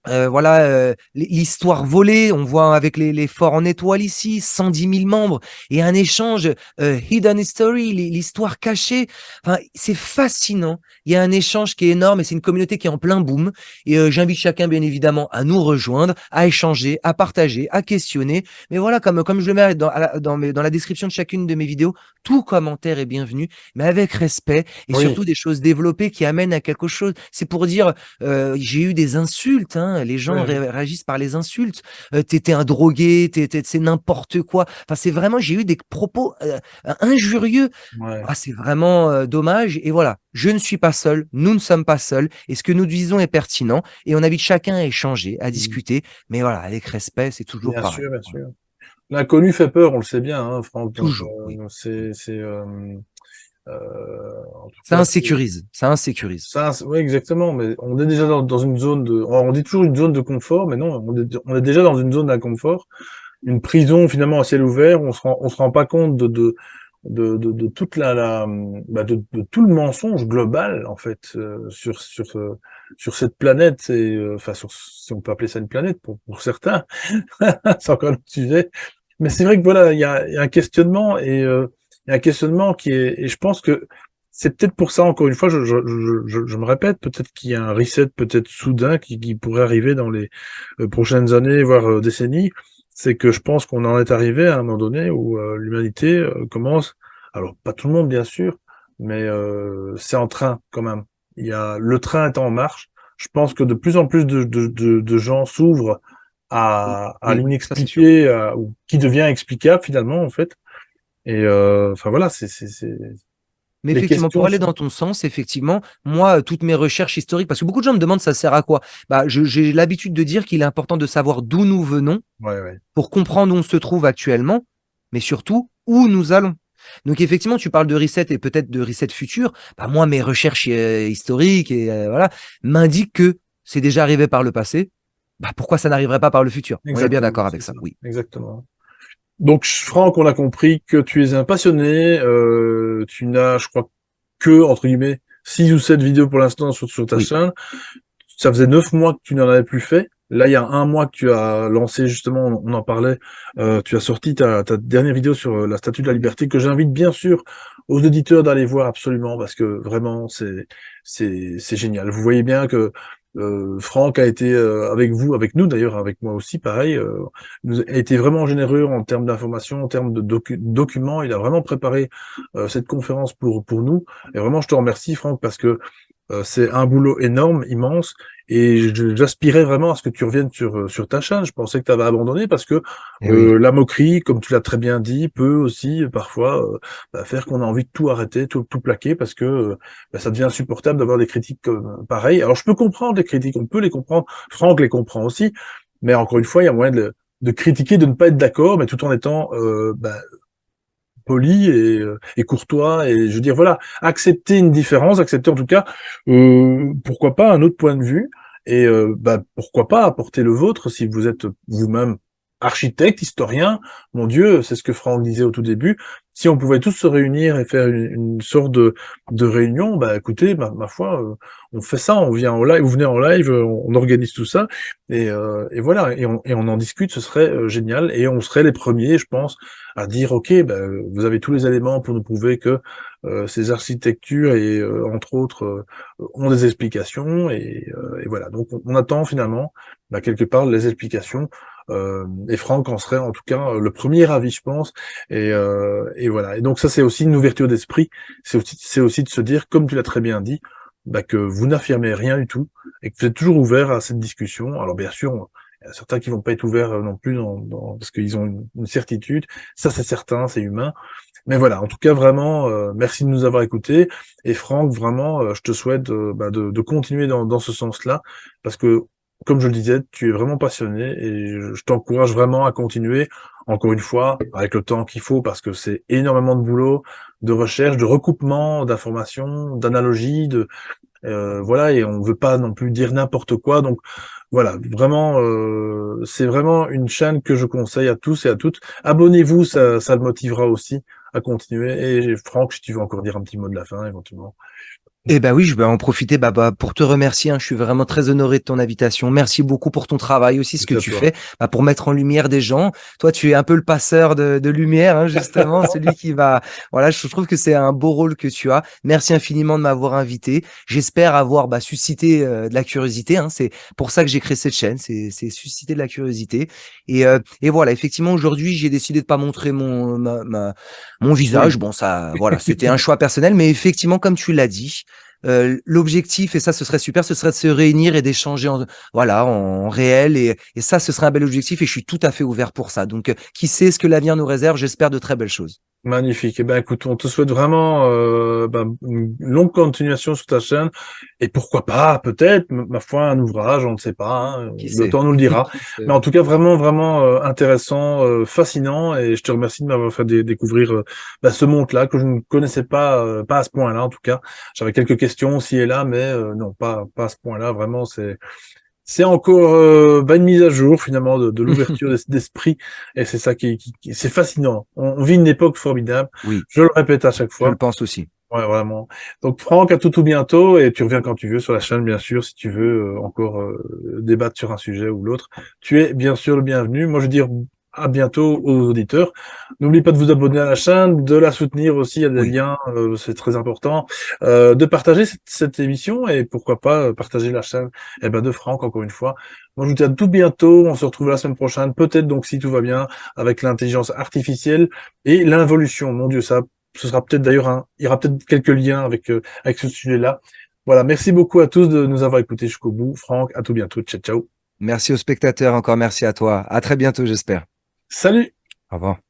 Voilà, l'histoire volée, on voit avec les forts en étoile ici, 110 000 membres, et un échange, hidden history, l'histoire cachée. Enfin, c'est fascinant. Il y a un échange qui est énorme et c'est une communauté qui est en plein boom. Et j'invite chacun, bien évidemment, à nous rejoindre, à échanger, à partager, à questionner. Mais voilà, comme je le mets dans la description de chacune de mes vidéos, tout commentaire est bienvenu, mais avec respect et Oui. surtout des choses développées qui amènent à quelque chose. C'est pour dire, j'ai eu des insultes, hein, hein. Les gens Ouais, réagissent par les insultes. T'étais un drogué, c'est n'importe quoi. Enfin, c'est vraiment, j'ai eu des propos injurieux. ouais. Ah, c'est vraiment dommage. Et voilà, je ne suis pas seul, nous ne sommes pas seuls. Et ce que nous disons est pertinent. Et on invite chacun à échanger, à Mmh. discuter. Mais voilà, avec respect, c'est toujours Bien pareil. sûr, bien Voilà. sûr. L'inconnu fait peur, on le sait bien, hein, Franck, donc Toujours, oui. en tout Ça cas, c'est insécurise, ça insécurise. ça, oui, exactement, mais on est déjà dans une zone de, on dit toujours une zone de confort, mais non, on est déjà dans une zone d'inconfort, une prison finalement à ciel ouvert. On se rend pas compte de toute de tout le mensonge global en fait sur cette planète et enfin si on peut appeler ça une planète pour certains, c'est encore un autre sujet. Mais c'est vrai que voilà, il y a un questionnement il y a un questionnement qui est, et je pense que c'est peut-être pour ça, encore une fois, je me répète, peut-être qu'il y a un reset peut-être soudain qui pourrait arriver dans les prochaines années, voire décennies. C'est que je pense qu'on en est arrivé à un moment donné où l'humanité commence, alors pas tout le monde bien sûr, mais c'est en train quand même. Le train est en marche. Je pense que de plus en plus de gens s'ouvrent à Oui, ça c'est sûr. l'inexpliqué, ou qui devient explicable finalement en fait. Et enfin voilà, Mais les effectivement, pour questions aller sont. dans ton sens, effectivement, moi, toutes mes recherches historiques, parce que beaucoup de gens me demandent ça sert à quoi? Bah, j'ai l'habitude de dire qu'il est important de savoir d'où nous venons Ouais, ouais. pour comprendre où on se trouve actuellement, mais surtout où nous allons. Donc effectivement, tu parles de reset et peut-être de reset futur. Bah, moi, mes recherches historiques et voilà m'indiquent que c'est déjà arrivé par le passé. Bah, pourquoi ça n'arriverait pas par le futur? On est bien Exactement, d'accord c'est avec ça. ça. Oui. Exactement. Donc, Franck, on a compris que tu es un passionné. Tu n'as, je crois, que, entre guillemets, 6 ou 7 vidéos pour l'instant sur ta Oui. chaîne. Ça faisait 9 mois que tu n'en avais plus fait. Là, il y a un mois que tu as lancé, justement, on en parlait, tu as sorti ta dernière vidéo sur la Statue de la Liberté, que j'invite bien sûr aux auditeurs d'aller voir absolument, parce que vraiment, c'est génial. Vous voyez bien que Franck a été avec vous, avec nous d'ailleurs, avec moi aussi, pareil, nous a été vraiment généreux en termes d'informations, en termes de documents. Il a vraiment préparé cette conférence pour nous. Et vraiment, je te remercie, Franck, parce que c'est un boulot énorme, immense, et j'aspirais vraiment à ce que tu reviennes sur ta chaîne. Je pensais que tu avais abandonné parce que Eh oui. la moquerie, comme tu l'as très bien dit, peut aussi parfois faire qu'on a envie de tout arrêter, tout plaquer, parce que ça devient insupportable d'avoir des critiques pareilles. Alors je peux comprendre les critiques, on peut les comprendre, Franck les comprend aussi, mais encore une fois, il y a moyen de critiquer, de ne pas être d'accord, mais tout en étant poli et courtois, et je veux dire voilà, accepter une différence, accepter en tout cas pourquoi pas un autre point de vue, et pourquoi pas apporter le vôtre si vous êtes vous-même architecte, historien. Mon Dieu, c'est ce que Franck disait au tout début, si on pouvait tous se réunir et faire une sorte de réunion, bah écoutez, ma foi, on fait ça, on vient en live, vous venez en live, on organise tout ça, et voilà, et on en discute, ce serait génial, et on serait les premiers, je pense, à dire ok, ben, vous avez tous les éléments pour nous prouver que ces architectures et entre autres ont des explications, et voilà. Donc on attend finalement quelque part les explications, et Franck en serait en tout cas le premier ravi, je pense, et voilà. Et donc ça c'est aussi une ouverture d'esprit, c'est aussi de se dire, comme tu l'as très bien dit, que vous n'affirmez rien du tout et que vous êtes toujours ouvert à cette discussion. Alors bien sûr, il y a certains qui vont pas être ouverts non plus parce qu'ils ont une certitude. Ça, c'est certain, c'est humain. Mais voilà, en tout cas, vraiment, merci de nous avoir écoutés. Et Franck, vraiment, je te souhaite de continuer dans ce sens-là, parce que, comme je le disais, tu es vraiment passionné et je t'encourage vraiment à continuer, encore une fois, avec le temps qu'il faut, parce que c'est énormément de boulot, de recherche, de recoupement d'informations, d'analogies, voilà, et on veut pas non plus dire n'importe quoi. Donc voilà, vraiment, c'est vraiment une chaîne que je conseille à tous et à toutes. Abonnez-vous, ça le motivera aussi à continuer. Et Franck, si tu veux encore dire un petit mot de la fin, éventuellement. Eh ben oui, je vais en profiter pour te remercier, hein. Je suis vraiment très honoré de ton invitation. Merci beaucoup pour ton travail aussi, ce que C'est à tu toi. fais, pour mettre en lumière des gens. Toi, tu es un peu le passeur de lumière, hein, justement, celui qui va. Voilà, je trouve que c'est un beau rôle que tu as. Merci infiniment de m'avoir invité. J'espère avoir suscité de la curiosité, hein. C'est pour ça que j'ai créé cette chaîne, c'est susciter de la curiosité. Et voilà, effectivement, aujourd'hui, j'ai décidé de pas montrer mon Oui, visage. Bon, ça, voilà, c'était un choix personnel, mais effectivement, comme tu l'as dit. L'objectif, et ça, ce serait super, ce serait de se réunir et d'échanger voilà, en réel. Et ça, ce serait un bel objectif et je suis tout à fait ouvert pour ça. Donc, qui sait ce que l'avenir nous réserve? J'espère de très belles choses. Magnifique. Eh ben, écoute, on te souhaite vraiment une longue continuation sur ta chaîne et pourquoi pas, peut-être, ma foi, un ouvrage, on ne sait pas, hein, Qui le sait? temps nous le dira. Qui Mais sait? en tout cas, vraiment, vraiment intéressant, fascinant et je te remercie de m'avoir fait découvrir ce monde-là que je ne connaissais pas, pas à ce point-là en tout cas. J'avais quelques questions aussi et là, mais non, pas à ce point-là. Vraiment, c'est encore une mise à jour finalement de l'ouverture d'esprit et c'est ça c'est fascinant. On vit une époque formidable. Oui, Je le répète à chaque je le fois. pense aussi. Ouais, vraiment. Donc Franck, à tout bientôt et tu reviens quand tu veux sur la chaîne bien sûr si tu veux encore débattre sur un sujet ou l'autre. Tu es bien sûr le bienvenu. Moi je veux dire à bientôt aux auditeurs. N'oublie pas de vous abonner à la chaîne, de la soutenir aussi, il y a des Oui. liens, c'est très important, de partager cette émission et pourquoi pas partager la chaîne de Franck encore une fois. Moi je vous dis à tout bientôt, on se retrouve la semaine prochaine, peut-être donc si tout va bien, avec l'intelligence artificielle et l'involution. Mon Dieu, ça ce sera peut-être d'ailleurs il y aura peut-être quelques liens avec ce sujet-là. Voilà, merci beaucoup à tous de nous avoir écoutés jusqu'au bout. Franck, à tout bientôt. Ciao, ciao. Merci aux spectateurs, encore merci à toi. À très bientôt, j'espère. Salut! Au revoir.